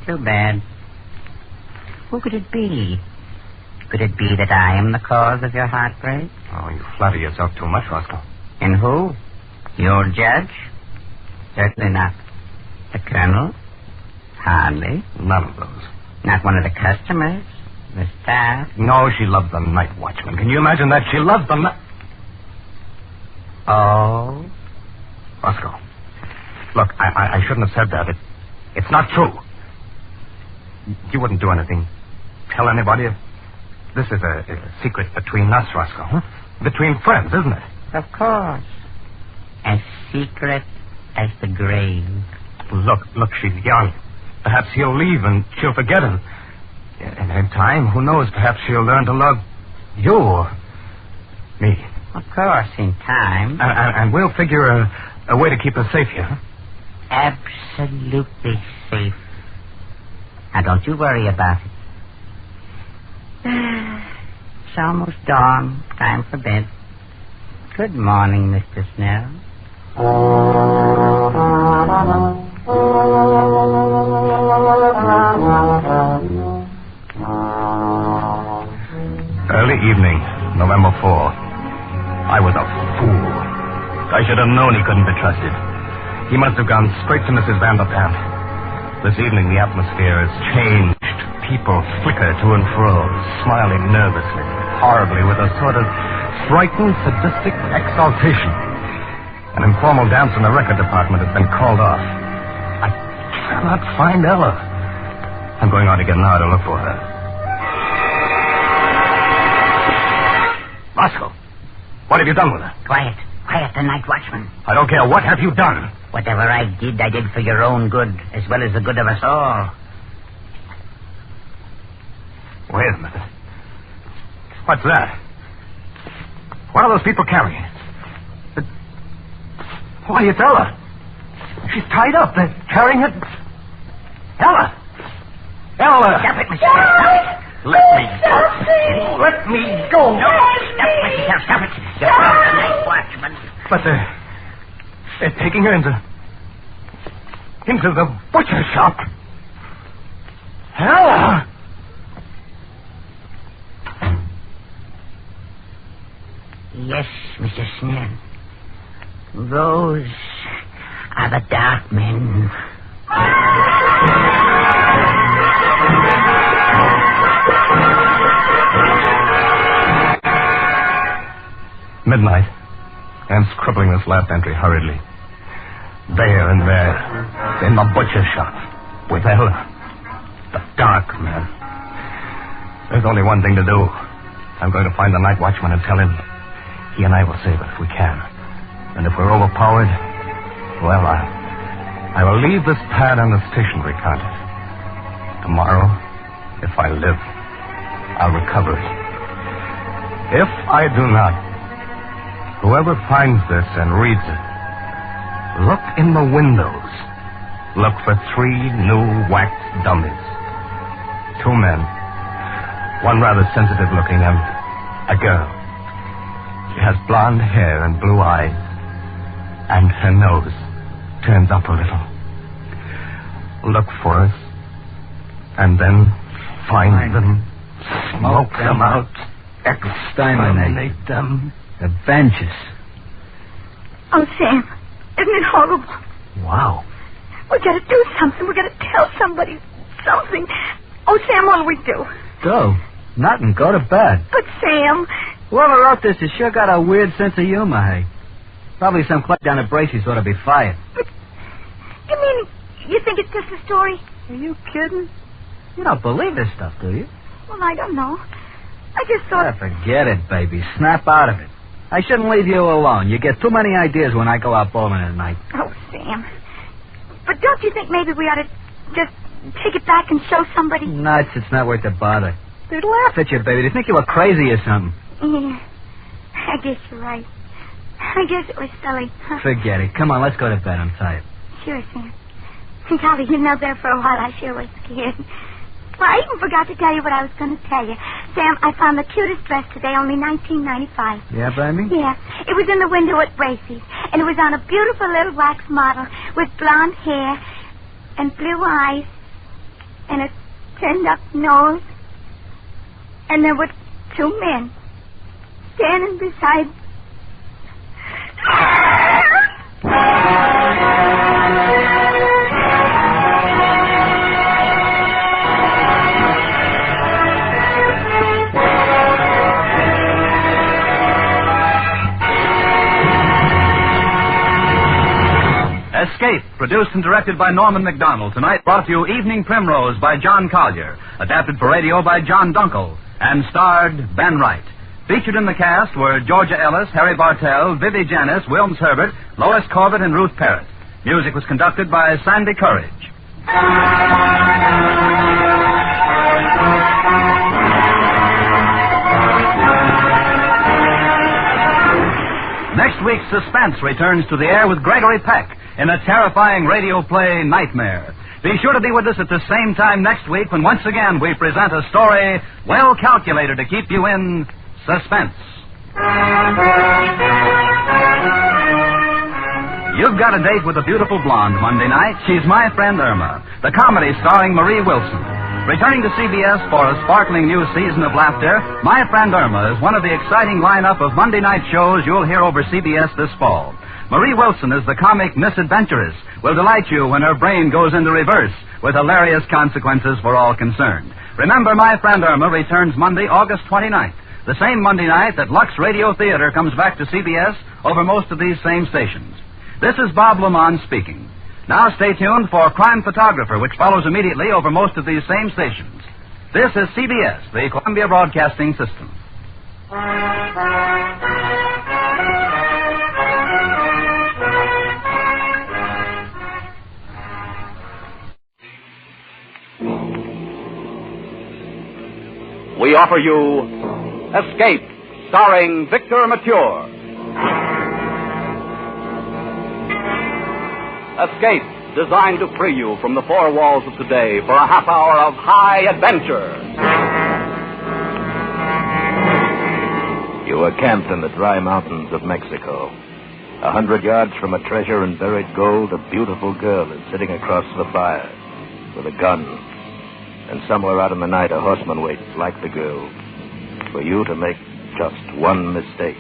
Too bad. Who could it be? Could it be that I am the cause of your heartbreak? Oh, you flatter yourself too much, Roscoe. And who? Your judge? Certainly not. The colonel? Hardly. None of those. Not one of the customers? The staff? No, she loves the night watchman. Can you imagine that? She loves the night... Oh? Roscoe, look, I shouldn't have said that. It's not true. You wouldn't do anything. Tell anybody. This is a secret between us, Roscoe. Huh? Between friends, isn't it? Of course. As secret as the grave. Look, she's young. Perhaps he'll leave and she'll forget him. And in time, who knows, perhaps she'll learn to love you or me. Of course, in time. And we'll figure a way to keep her safe here. Absolutely safe. Now, don't you worry about it. It's almost dawn. Time for bed. Good morning, Mr. Snell. Early evening, November 4. I was a fool. I should have known he couldn't be trusted. He must have gone straight to Mrs. Vanderpant. This evening, the atmosphere has changed. People flicker to and fro, smiling nervously, horribly, with a sort of frightened, sadistic exaltation. An informal dance in the record department has been called off. I cannot find Ella. I'm going out again now to look for her. Roscoe, what have you done with her? Quiet, the night watchman. I don't care. What have you done? Whatever I did for your own good, as well as the good of us all. Wait a minute. What's that? What are those people carrying? Why, it's Ella. She's tied up. They're carrying it. Ella! Ella! Stop it, Mr. Snell. Let me go. Let me go. No, stop it, Mr. Snell. Stop it. You're the night watchman. But they're taking her into the butcher shop. Ella! Yes, Mr. Snell. Those are the dark men. Midnight. I'm scribbling this last entry hurriedly. There and there, in the butcher shop, with Ella, the dark man. There's only one thing to do. I'm going to find the night watchman and tell him he and I will save her if we can. And if we're overpowered, well, I will leave this pad on the stationery counter. Tomorrow, if I live, I'll recover it. If I do not, whoever finds this and reads it, look in the windows. Look for 3 new wax dummies. 2 men. One rather sensitive-looking and a girl. She has blonde hair and blue eyes, and her nose turns up a little. Look for us, and then find them, smoke them out, exterminate them. Avenge us. Oh, Sam, isn't it horrible? Wow. We gotta do something. We gotta tell somebody something. Oh, Sam, what'll we do? Do? Nothing. Go to bed. But, Sam... Whoever wrote this has sure got a weird sense of humor, hey? Probably some clerk down at Bracey's ought to be fired. But, you mean, you think it's just a story? Are you kidding? You don't believe this stuff, do you? Well, I don't know. I just thought... Forget it, baby. Snap out of it. I shouldn't leave you alone. You get too many ideas when I go out bowling at night. Oh, Sam. But don't you think maybe we ought to just take it back and show somebody? Nuts. It's not worth the bother. They'd laugh at you, baby. They think you were crazy or something. Yeah, I guess you're right. I guess it was silly. Forget it. Come on, let's go to bed. I'm tired. Sure, Sam. Golly, you know, there for a while I sure was scared. Well, I even forgot to tell you what I was going to tell you. Sam, I found the cutest dress today, only $19.95. Yeah, baby? Yeah. It was in the window at Bracey's, and it was on a beautiful little wax model with blonde hair and blue eyes and a turned-up nose. And there were two men standing beside... Escape, produced and directed by Norman MacDonald. Tonight brought to you Evening Primrose by John Collier, adapted for radio by John Dunkel, and starred Ben Wright. Featured in the cast were Georgia Ellis, Harry Bartell, Vivi Janis, Wilms Herbert, Lois Corbett, and Ruth Parrott. Music was conducted by Sandy Courage. Next week's Suspense returns to the air with Gregory Peck in a terrifying radio play, Nightmare. Be sure to be with us at the same time next week when once again we present a story well calculated to keep you in suspense. You've got a date with a beautiful blonde Monday night. She's My Friend Irma, the comedy starring Marie Wilson. Returning to CBS for a sparkling new season of laughter, My Friend Irma is one of the exciting lineup of Monday night shows you'll hear over CBS this fall. Marie Wilson is the comic misadventuress, will delight you when her brain goes into reverse, with hilarious consequences for all concerned. Remember, My Friend Irma returns Monday, August 29th, the same Monday night that Lux Radio Theater comes back to CBS over most of these same stations. This is Bob Lamont speaking. Now stay tuned for Crime Photographer, which follows immediately over most of these same stations. This is CBS, the Columbia Broadcasting System. We offer you Escape, starring Victor Mature. Escape, designed to free you from the four walls of today for a half hour of high adventure. You are camped in the dry mountains of Mexico. 100 yards from a treasure in buried gold, a beautiful girl is sitting across the fire with a gun. And somewhere out in the night, a horseman waits, like the girl, for you to make just one mistake.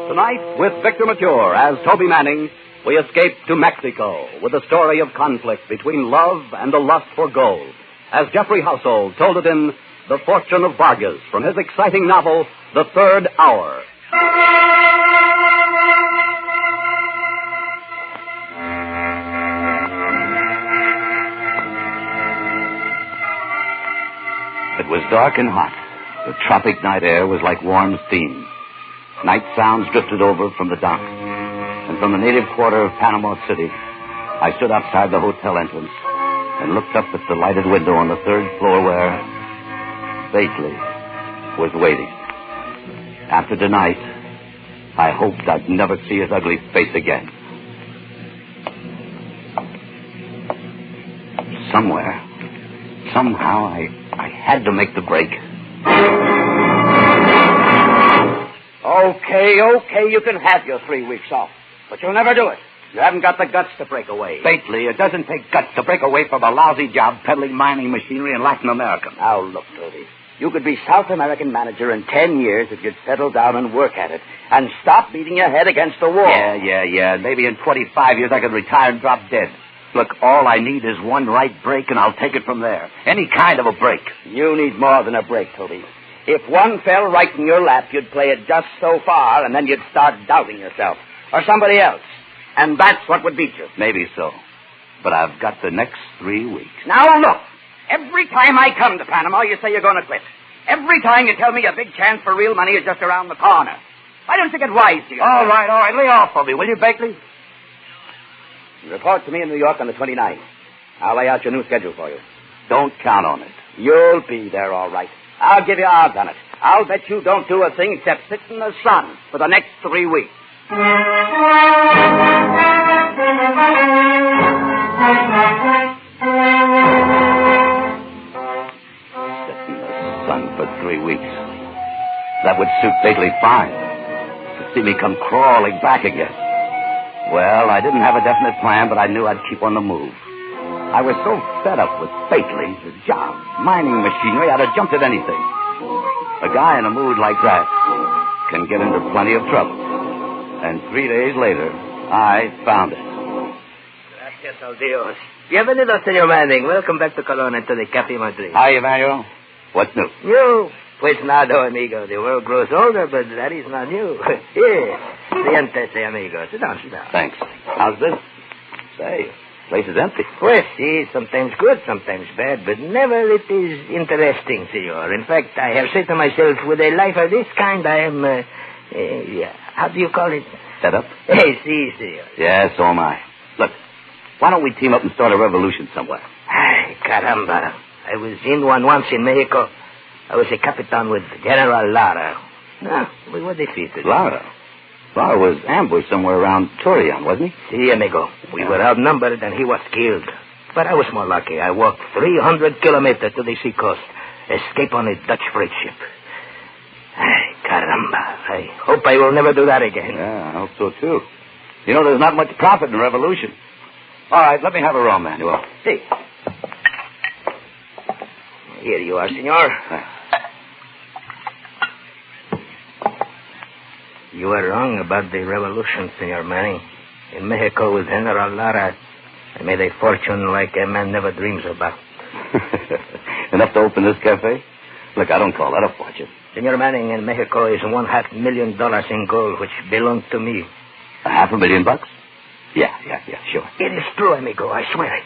Tonight, with Victor Mature as Toby Manning, we escape to Mexico with a story of conflict between love and the lust for gold, as Jeffrey Household told it in The Fortune of Vargas from his exciting novel, The Third Hour. It was dark and hot. The tropic night air was like warm steam. Night sounds drifted over from the dock. And from the native quarter of Panama City, I stood outside the hotel entrance and looked up at the lighted window on the third floor where Bately was waiting. After tonight, I hoped I'd never see his ugly face again. Somewhere, somehow, I had to make the break. Okay, you can have your 3 weeks off. But you'll never do it. You haven't got the guts to break away. Bately, it doesn't take guts to break away from a lousy job peddling mining machinery in Latin America. Now, look, Toby. You could be South American manager in 10 years if you'd settle down and work at it. And stop beating your head against the wall. Yeah. Maybe in 25 years I could retire and drop dead. Look, all I need is one right break, and I'll take it from there. Any kind of a break. You need more than a break, Toby. If one fell right in your lap, you'd play it just so far, and then you'd start doubting yourself. Or somebody else. And that's what would beat you. Maybe so. But I've got the next 3 weeks. Now, look. Every time I come to Panama, you say you're going to quit. Every time you tell me a big chance for real money is just around the corner. Why don't you get wise to yourself? All right. Lay off for me, will you, Bakley? Report to me in New York on the 29th. I'll lay out your new schedule for you. Don't count on it. You'll be there, all right. I'll give you odds on it. I'll bet you don't do a thing except sit in the sun for the next 3 weeks. Sit in the sun for 3 weeks. That would suit Bakley fine. To see me come crawling back again. Well, I didn't have a definite plan, but I knew I'd keep on the move. I was so fed up with Bakley, the job, mining machinery, I'd have jumped at anything. A guy in a mood like that can get into plenty of trouble. And 3 days later, I found it. Gracias al Dios. Bienvenido, Senor Manning. Welcome back to Cologne and to the Cafe Madrid. Hi, Emmanuel. What's new? New? Pues nada, amigo. The world grows older, but that is not new. Here. Siéntese, amigo. Sit down. Thanks. How's this? Say, the place is empty. Pues, sí, sometimes good, sometimes bad, but never it is interesting, senor. In fact, I have said to myself, with a life of this kind, I am, how do you call it? Set up? Hey, sí, senor. Yeah, so am I. Look, why don't we team up and start a revolution somewhere? Ay, caramba. I was in one once in Mexico. I was a capitan with General Lara. No, we were defeated. Lara was ambushed somewhere around Torreon, wasn't he? Sí, amigo. We were outnumbered and he was killed. But I was more lucky. I walked 300 kilometers to the seacoast. Escape on a Dutch freight ship. Ay, caramba. I hope I will never do that again. Yeah, I hope so, too. You know, there's not much profit in revolution. All right, let me have a rum, Manuel. See. Here you are, senor. You are wrong about the revolution, Senor Manning. In Mexico with General Lara, I made a fortune like a man never dreams about. Enough to open this cafe? Look, I don't call that a fortune. Senor Manning, in Mexico is $500,000 in gold, which belonged to me. $500,000? Yeah, sure. It is true, amigo, I swear it.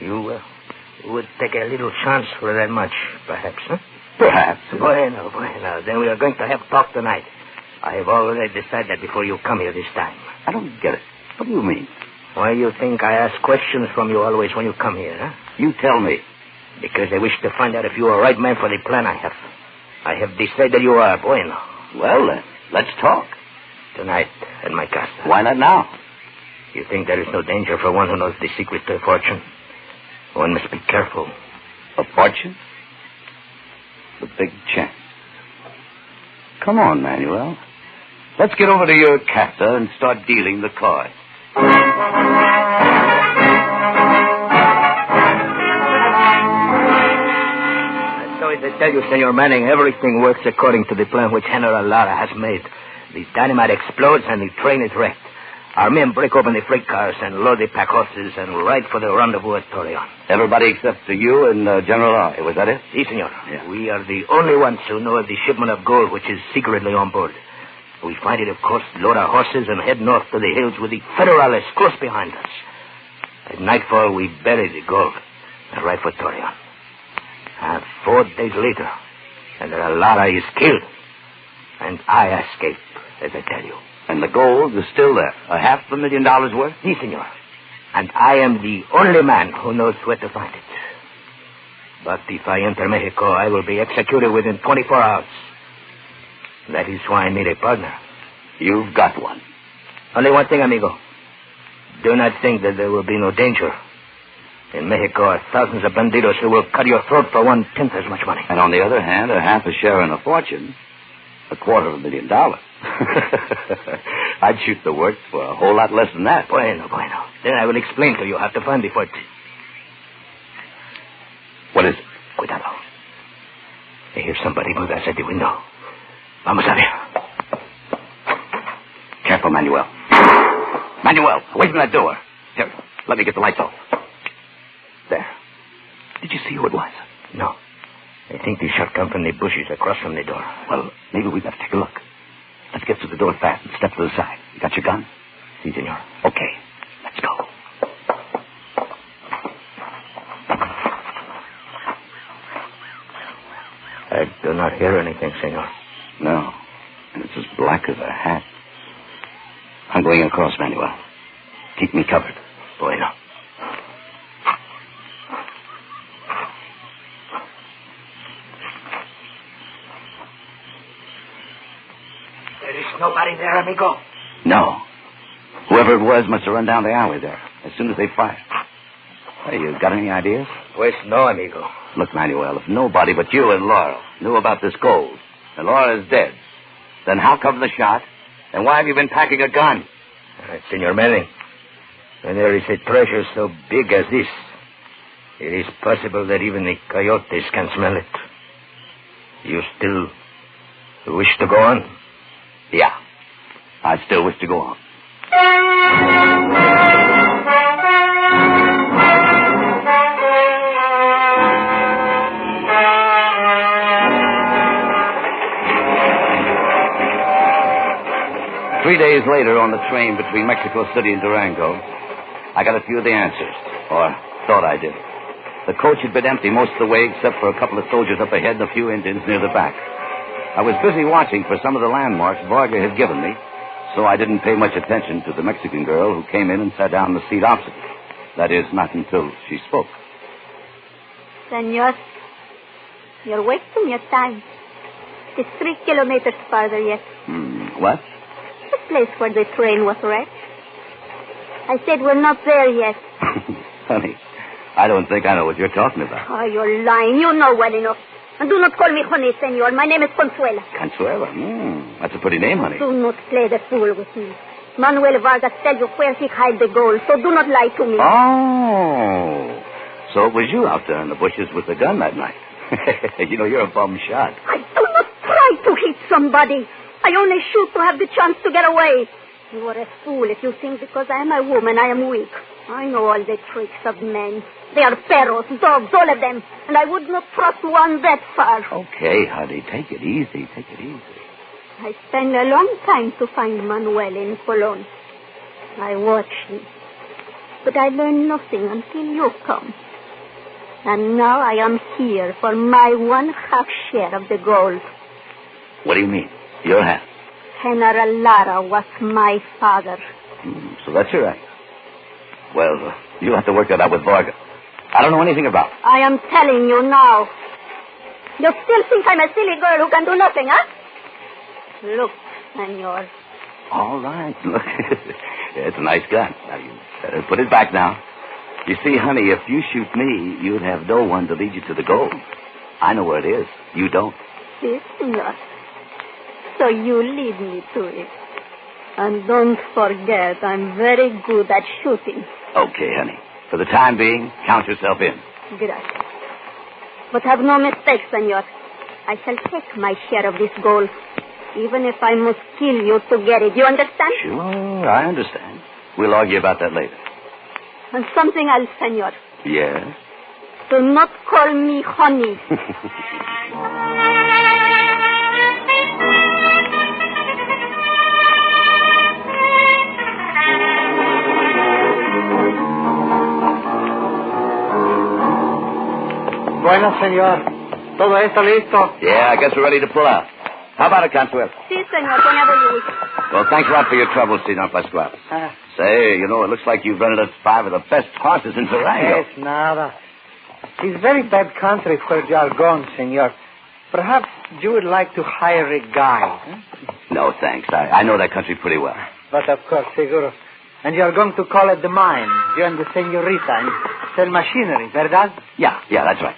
You would take a little chance for that much, perhaps, huh? Perhaps. Bueno. Then we are going to have talk tonight. I have already decided before you come here this time. I don't get it. What do you mean? Why you think I ask questions from you always when you come here, huh? You tell me. Because I wish to find out if you are right man for the plan I have. I have decided you are, bueno. Well, then, let's talk. Tonight, at my casa. Why not now? You think there is no danger for one who knows the secret to a fortune? One must be careful. A fortune? The big chance. Come on, Manuel. Let's get over to your casa and start dealing the cards. Sorry to tell you, Senor Manning, everything works according to the plan which General Lara has made. The dynamite explodes and the train is wrecked. Our men break open the freight cars and load the pack horses and ride for the rendezvous at Torreon. Everybody except you and General Lara. Was that it? Si, senor. Yeah. We are the only ones who know of the shipment of gold which is secretly on board. We find it, of course, load our horses and head north to the hills with the Federalists close behind us. At nightfall, we bury the gold and ride for Torreon. 4 days later, General Lara is killed. And I escape, as I tell you. And the gold is still there. $500,000 worth? Si, senor. And I am the only man who knows where to find it. But if I enter Mexico, I will be executed within 24 hours. That is why I need a partner. You've got one. Only one thing, amigo. Do not think that there will be no danger. In Mexico are thousands of bandidos who will cut your throat for 1/10 as much money. And on the other hand, a half a share in a fortune, $250,000. I'd shoot the works for a whole lot less than that. Bueno. Then I will explain to you how to find the fortune. What is it? Cuidado. I hear somebody move outside the window. Vamos a ver. Careful, Manuel. Manuel, away from that door. Here, let me get the lights off. There. Did you see who it was? No. I think the shot come from the bushes across from the door. Well, maybe we better take a look. Let's get to the door fast and step to the side. You got your gun? Si, senor. Okay. Let's go. I do not hear anything, senor. No. And it's as black as a hat. I'm going across, Manuel. Keep me covered. Bueno. There is nobody there, amigo. No. Whoever it was must have run down the alley there as soon as they fired. Hey, you got any ideas? Pues no, amigo. Look, Manuel, if nobody but you and Laurel knew about this gold, and Laura is dead, then how come the shot? And why have you been packing a gun? Senor Manning, when there is a treasure so big as this, it is possible that even the coyotes can smell it. You still wish to go on? Yeah. I still wish to go on. 3 days later, on the train between Mexico City and Durango, I got a few of the answers, or thought I did. The coach had been empty most of the way, except for a couple of soldiers up ahead and a few Indians near the back. I was busy watching for some of the landmarks Vargas had given me, so I didn't pay much attention to the Mexican girl who came in and sat down in the seat opposite. That is, not until she spoke. Senor, you're wasting your time. It's 3 kilometers farther yet. What? The place where the train was wrecked. I said we're not there yet. Honey, I don't think I know what you're talking about. Oh, you're lying. You know well enough. And do not call me honey, senor. My name is Consuela. Consuela? That's a pretty name, honey. Do not play the fool with me. Manuel Vargas tell you where he hide the gold, so do not lie to me. Oh, so it was you out there in the bushes with the gun that night. You know, you're a bum shot. I do not try to hit somebody. I only shoot to have the chance to get away. You are a fool if you think because I am a woman I am weak. I know all the tricks of men. They are perros, dogs, all of them. And I would not trust one that far. Okay, honey, take it easy. Take it easy. I spent a long time to find Manuel in Colon. I watched him. But I learned nothing until you come. And now I am here for my 1/2 share of the gold. What do you mean? Your half? General Lara was my father. So that's your act. Well, you'll have to work that out with Vargas. I don't know anything about it. I am telling you now. You still think I'm a silly girl who can do nothing, huh? Look, senor. All right, look. Yeah, it's a nice gun. Now, you better put it back now. You see, honey, if you shoot me, you'd have no one to lead you to the gold. I know where it is. You don't. Si, senor. So you lead me to it. And don't forget, I'm very good at shooting. Okay, honey. For the time being, count yourself in. Gracias. But have no mistake, senor. I shall take my share of this gold, even if I must kill you to get it. You understand? Sure, I understand. We'll argue about that later. And something else, senor. Yes? Do not call me honey. Bueno, señor. ¿Todo está listo? Yeah, I guess we're ready to pull out. How about it, Consuelo? Sí, senor. Whenever you wish. Well, thanks a lot for your trouble, Senor Pascual. Say, you know, it looks like you've rented us 5 of the best horses in Durango. Es nada. It's very bad country where you are going, senor. Perhaps you would like to hire a guide. No, thanks. I know that country pretty well. But of course, seguro. And you are going to call at the mine, you and the senorita, and sell machinery, verdad? Yeah, that's right.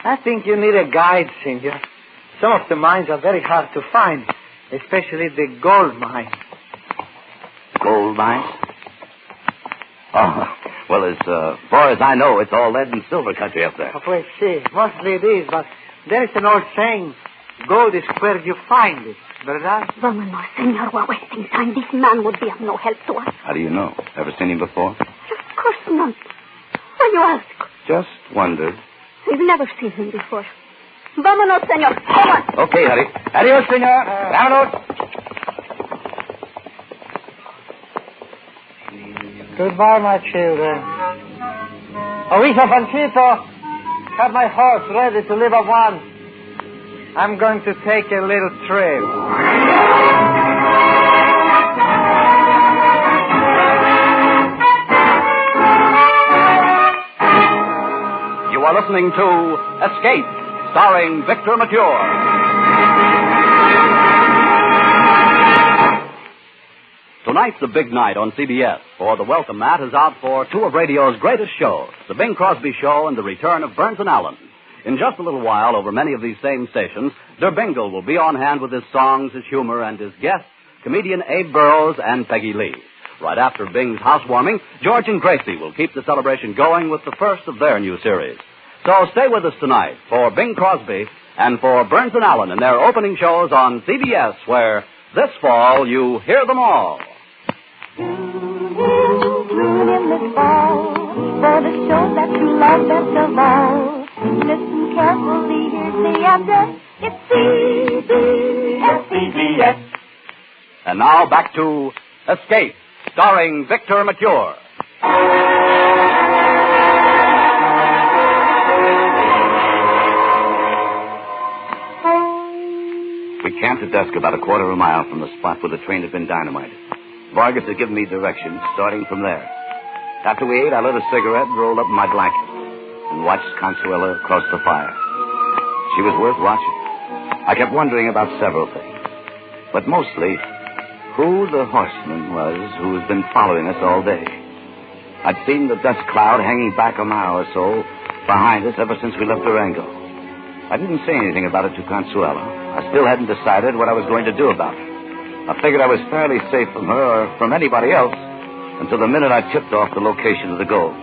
I think you need a guide, senor. Some of the mines are very hard to find, especially the gold mine. Gold mines? Oh, well, as far as I know, it's all lead and silver country up there. Pues sí, mostly it is, but there is an old saying, gold is where you find it, verdad? Vámonos, senor. We're wasting time. This man would be of no help to us. How do you know? Ever seen him before? Of course not. Why you ask? Just wondered. We've never seen him before. Vámonos, senor. Come on. Okay, honey. Adios, senor. Vámonos. Goodbye, my children. Oh, hijo Panchito, have my horse ready to live at once. I'm going to take a little trip. You are listening to Escape, starring Victor Mature. Tonight's a big night on CBS, for the welcome mat is out for two of radio's greatest shows, The Bing Crosby Show and The Return of Burns and Allen. In just a little while, over many of these same stations, Der Bingle will be on hand with his songs, his humor, and his guests, comedian Abe Burrows and Peggy Lee. Right after Bing's housewarming, George and Gracie will keep the celebration going with the first of their new series. So stay with us tonight for Bing Crosby and for Burns and Allen in their opening shows on CBS, where this fall you hear them all. Tune in this fall for the show that you love best of all. Listen carefully, here's the answer. It's CBS. And now back to Escape, starring Victor Mature. We camped at dusk about a quarter of a mile from the spot where the train had been dynamited. Vargas had given me directions, starting from there. After we ate, I lit a cigarette and rolled up in my blanket and watched Consuela across the fire. She was worth watching. I kept wondering about several things, but mostly who the horseman was who has been following us all day. I'd seen the dust cloud hanging back a mile or so behind us ever since we left Durango. I didn't say anything about it to Consuela. I still hadn't decided what I was going to do about it. I figured I was fairly safe from her or from anybody else until the minute I tipped off the location of the gold.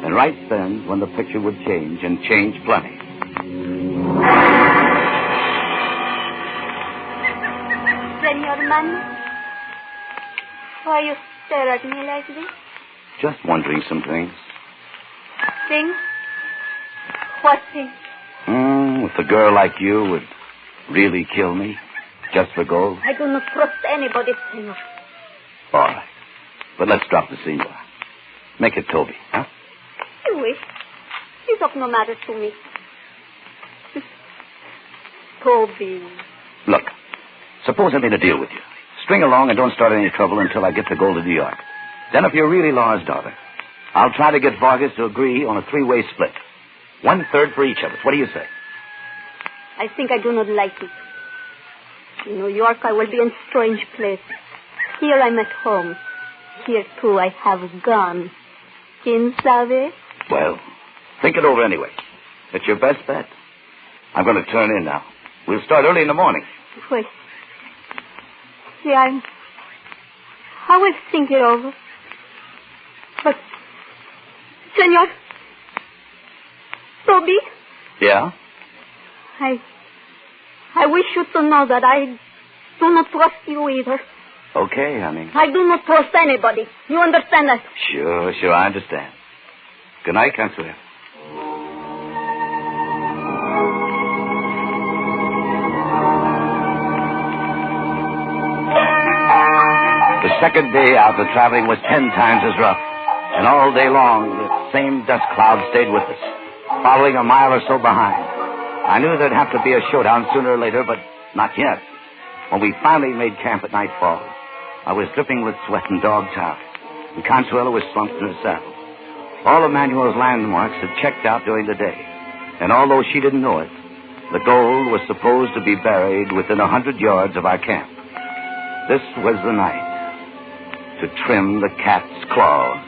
And right then, when the picture would change, and change plenty. Senor Mann, why you stare at me like this? Just wondering some things. Things? What things? If a girl like you would really kill me just for gold. I do not trust anybody, senor. All right. But let's drop the senor. Make it Toby, huh? You wish. It's of no matter to me. Toby. Look, suppose I made a deal with you. String along and don't start any trouble until I get the gold to New York. Then if you're really Laura's daughter, I'll try to get Vargas to agree on a three-way split. 1/3 for each of us. What do you say? I think I do not like it. In New York, I will be in a strange place. Here I'm at home. Here, too, I have a gun. Quien sabe? Well, think it over anyway. It's your best bet. I'm going to turn in now. We'll start early in the morning. Wait. See, I will think it over. But, senor, Toby? Yeah? I wish you to know that I do not trust you either. Okay, honey. I do not trust anybody. You understand that? Sure, I understand. Good night, Consuela. The second day out, the traveling was 10 times as rough. And all day long, the same dust cloud stayed with us, following a mile or so behind. I knew there'd have to be a showdown sooner or later, but not yet. When we finally made camp at nightfall, I was dripping with sweat and dog-tired, and Consuela was slumped in her saddle. All of Manuel's landmarks had checked out during the day, and although she didn't know it, the gold was supposed to be buried within 100 yards of our camp. This was the night to trim the cat's claws.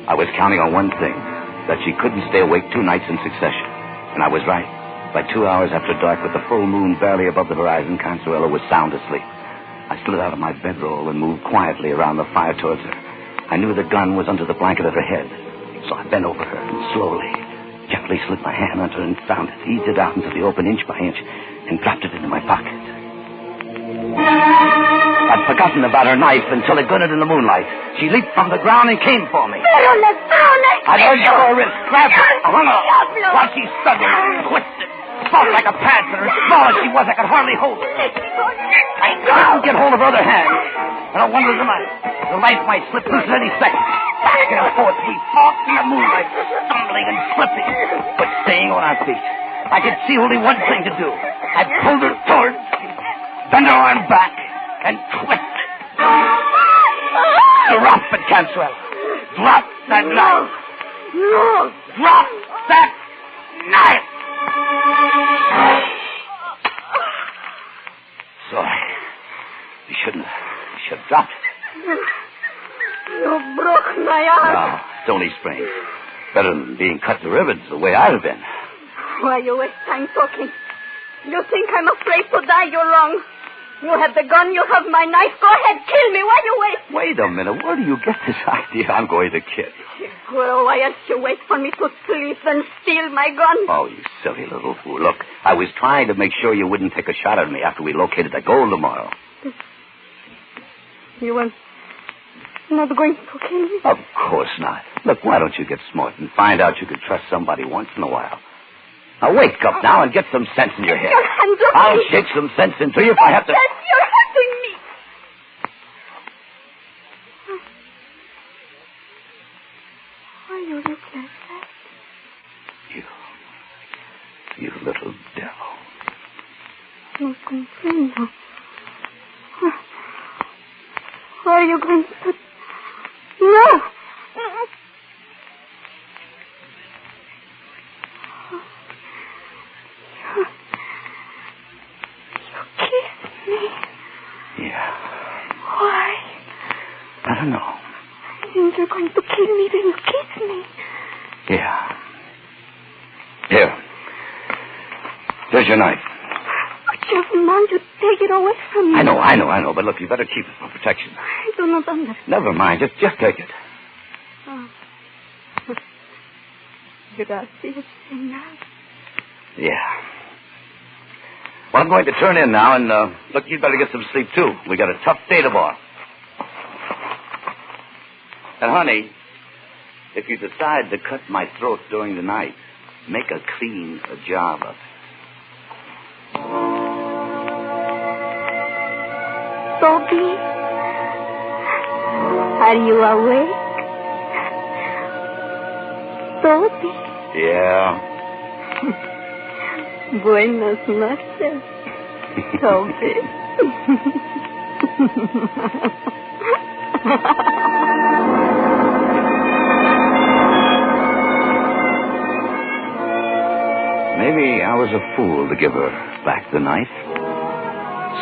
I was counting on one thing, that she couldn't stay awake 2 nights in succession. And I was right. By 2 hours after dark, with the full moon barely above the horizon, Consuela was sound asleep. I slid out of my bedroll and moved quietly around the fire towards her. I knew the gun was under the blanket of her head, so I bent over her and slowly, gently slid my hand under her and found it, eased it out into the open inch by inch, and dropped it into my pocket. I'd forgotten about her knife until it glinted in the moonlight. She leaped from the ground and came for me. I lunged for her wrist, grabbed her, hung her, while she struggled and twisted, fought like a panther, and small as she was, I could hardly hold her. I couldn't get hold of her other hand, and I wondered the knife might slip loose at any second. Back and forth we fought in the moonlight, stumbling and slipping, but staying on our feet. I could see only one thing to do. I pulled her towards, bent her arm back, and twisted. Drop it, Cansuel. Drop that knife. No. Drop that knife. Sorry. You shouldn't have dropped it. You broke my arm. No, it's only sprained. Better than being cut to ribbons the way I'd have been. Why you waste time talking? You think I'm afraid to die? You're wrong. You have the gun, you have my knife. Go ahead, kill me. Why you wait? Wait a minute. Where do you get this idea I'm going to kill you? Well, why else you wait for me to sleep and steal my gun? Oh, you silly little fool. Look, I was trying to make sure you wouldn't take a shot at me after we located the gold tomorrow. You were not going to kill me? Of course not. Look, why don't you get smart and find out you could trust somebody once in a while? Now, wake up now and get some sense in your head. Your hands up. I'll shake some sense into you if I have to... Yes, you're hurting me. Why you look like that? You little devil. No comprendo. What are you going to... No! You kissed me. Yeah. Why? I don't know. I think you're going to kill me when you kiss me. Yeah. Here. There's your knife. But you're man, you take it away from me. I know. But look, you better keep it for protection. I do not understand. Never mind. Just take it. Oh. Gracias, señor. Yeah. Well, I'm going to turn in now, and, look, you'd better get some sleep, too. We got a tough day tomorrow. And, honey, if you decide to cut my throat during the night, make a clean job of it. Toby, are you awake? Toby. Yeah. Buenas noches, Toby. Maybe I was a fool to give her back the knife.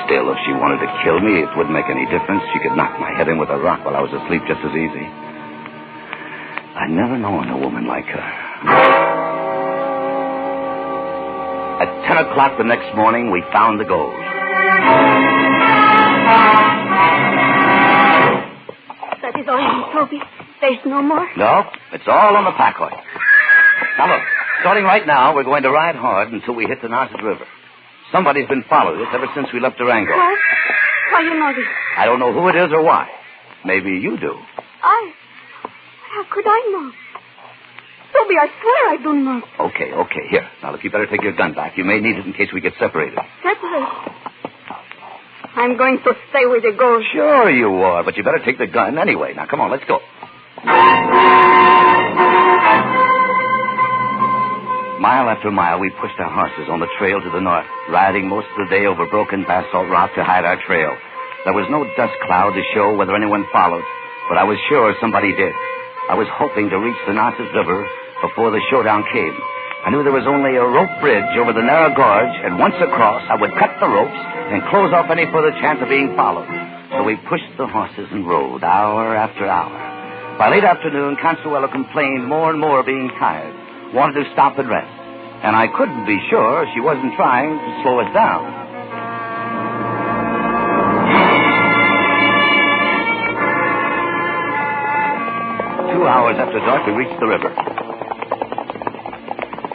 Still, if she wanted to kill me, it wouldn't make any difference. She could knock my head in with a rock while I was asleep just as easy. I'd never known a woman like her. At 10 o'clock the next morning, we found the gold. That is all, Toby. There's no more? No, it's all on the pack horse. Now, look, starting right now, we're going to ride hard until we hit the Narcissus River. Somebody's been following us ever since we left Durango. What? How you know this? I don't know who it is or why. Maybe you do. How could I know? Toby, I swear I don't know. Okay. Here. Now, look, you better take your gun back. You may need it in case we get separated. Separate? I'm going to stay with the gold. Sure you are, but you better take the gun anyway. Now, come on, let's go. Mile after mile, we pushed our horses on the trail to the north, riding most of the day over broken basalt rock to hide our trail. There was no dust cloud to show whether anyone followed, but I was sure somebody did. I was hoping to reach the Narcissus River before the showdown came. I knew there was only a rope bridge over the narrow gorge, and once across, I would cut the ropes and close off any further chance of being followed. So we pushed the horses and rode hour after hour. By late afternoon, Consuelo complained more and more being tired, wanted to stop and rest. And I couldn't be sure she wasn't trying to slow us down. 2 hours after dark, we reached the river.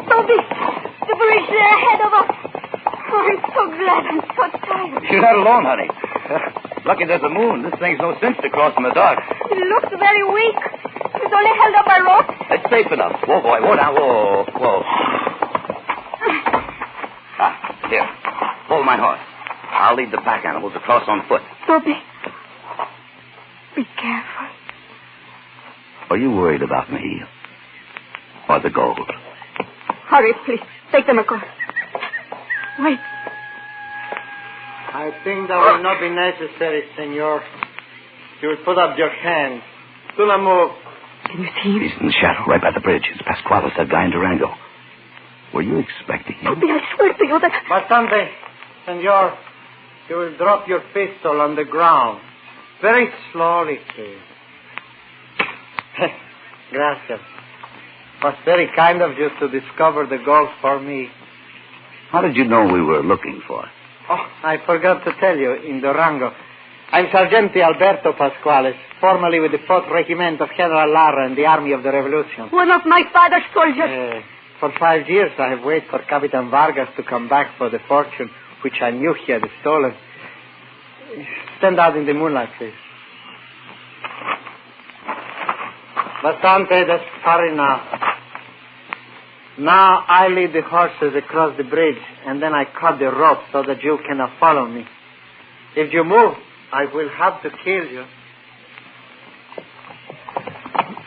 Toby, the bridge there ahead of us. Oh, I'm so glad. I'm so tired. You're not alone, honey. Lucky there's a moon. This thing's no sense to cross in the dark. It looks very weak. It's only held up by rope. It's safe enough. Whoa, boy. Whoa, now. Whoa. Here. Hold my horse. I'll lead the pack animals across on foot. Toby, be careful. Are you worried about me? Or the gold? Hurry, please. Take them across. Wait. I think that will not be necessary, senor. You will put up your hand. Do not move. Can you see him? He's in the shadow, right by the bridge. It's Pasquale, that guy in Durango. Were you expecting him? Toby, I swear to you that... Bastante, senor. You will drop your pistol on the ground. Very slowly, please. Gracias. It was very kind of you to discover the gold for me. How did you know we were looking for it? Oh, I forgot to tell you, in Durango. I'm Sergeante Alberto Pasquale, formerly with the 4th Regiment of General Lara in the Army of the Revolution. One of my father's soldiers. For 5 years, I have waited for Captain Vargas to come back for the fortune, which I knew he had stolen. Stand out in the moonlight, please. Bastante, that's far enough. Now I lead the horses across the bridge, and then I cut the rope so that you cannot follow me. If you move, I will have to kill you.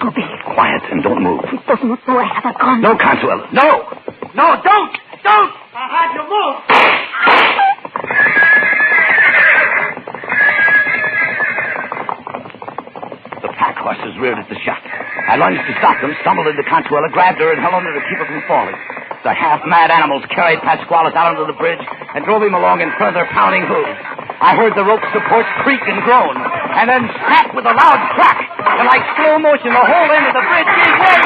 Toby. Quiet and don't move. He does not know I have a gun. No, Consuelo. No! No, don't! Don't! I had you move! The pack horses reared at the shot. I lunged to stop them, stumbled into Consuelo, grabbed her, and held on her to keep her from falling. The half-mad animals carried Pasquale out onto the bridge and drove him along in front of their pounding hooves. I heard the rope supports creak and groan, and then snap with a loud crack. And like slow motion, the whole end of the bridge gave way.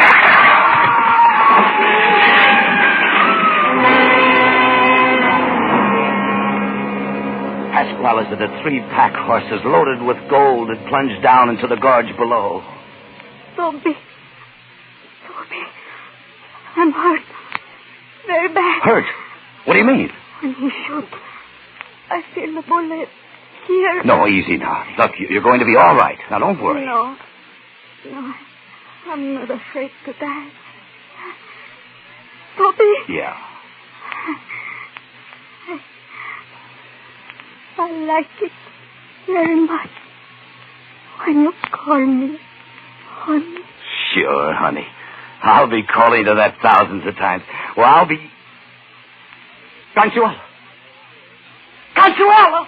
Pasquale and the 3 pack horses loaded with gold had plunged down into the gorge below. Toby. I'm hurt. Very bad. Hurt? What do you mean? When he shot, I feel the bullet here. No, easy now. Look, you're going to be all right. Now, don't worry. No, I'm not afraid to die. Toby? Yeah. I like it very much when you call me honey. Sure, honey. I'll be calling to that thousands of times. Well, I'll be... Consuelo! Consuelo!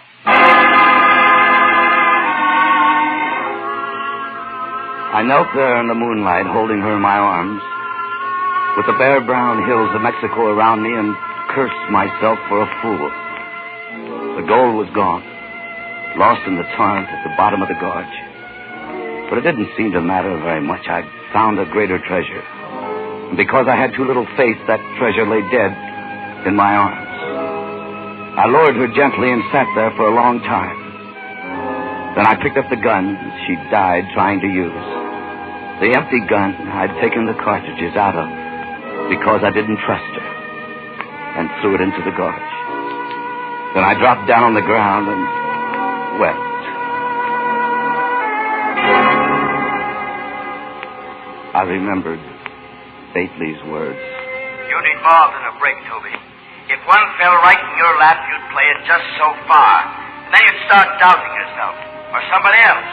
I knelt there in the moonlight, holding her in my arms, with the bare brown hills of Mexico around me, and cursed myself for a fool. The gold was gone, lost in the torrent at the bottom of the gorge. But it didn't seem to matter very much. I'd found a greater treasure. And because I had too little faith, that treasure lay dead in my arms. I lowered her gently and sat there for a long time. Then I picked up the gun she died trying to use. The empty gun I'd taken the cartridges out of because I didn't trust her, and threw it into the gorge. Then I dropped down on the ground and wept. I remembered Bately's words. You'd evolved in a break, Toby. If one fell right in your lap, you'd play it just so far. And then you'd start doubting yourself. Or somebody else.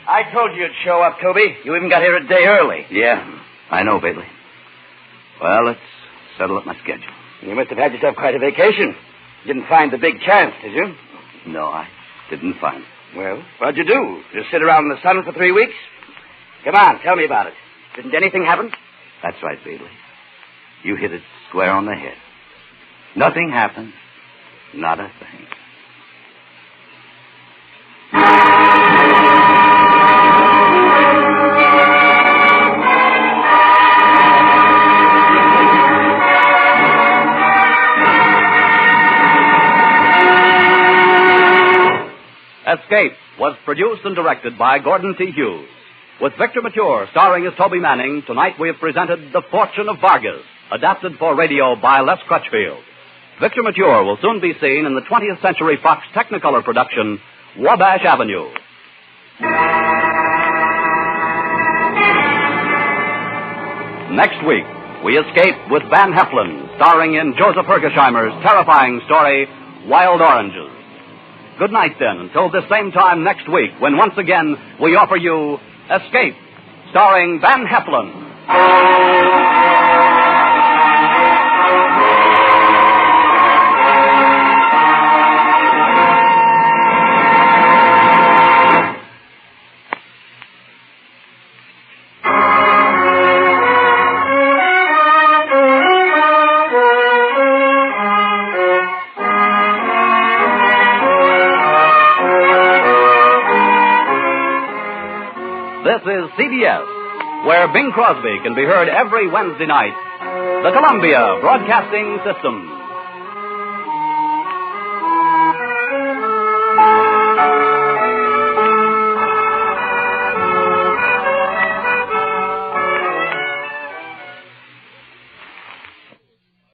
I told you you'd show up, Toby. You even got here a day early. Yeah, I know, Bately. Well, let's settle up my schedule. You must have had yourself quite a vacation. Didn't find the big chance, did you? No, I didn't find it. Well, what'd you do? Just sit around in the sun for 3 weeks? Come on, tell me about it. Didn't anything happen? That's right, Bately. You hit it square on the head. Nothing happened. Not a thing. Escape was produced and directed by Gordon T. Hughes. With Victor Mature starring as Toby Manning, tonight we have presented The Fortune of Vargas, adapted for radio by Les Crutchfield. Victor Mature will soon be seen in the 20th Century Fox Technicolor production, Wabash Avenue. Next week, we escape with Van Heflin, starring in Joseph Hergesheimer's terrifying story, Wild Oranges. Good night, then, until this same time next week, when once again we offer you Escape, starring Van Heflin. This is CBS, where Bing Crosby can be heard every Wednesday night. The Columbia Broadcasting System.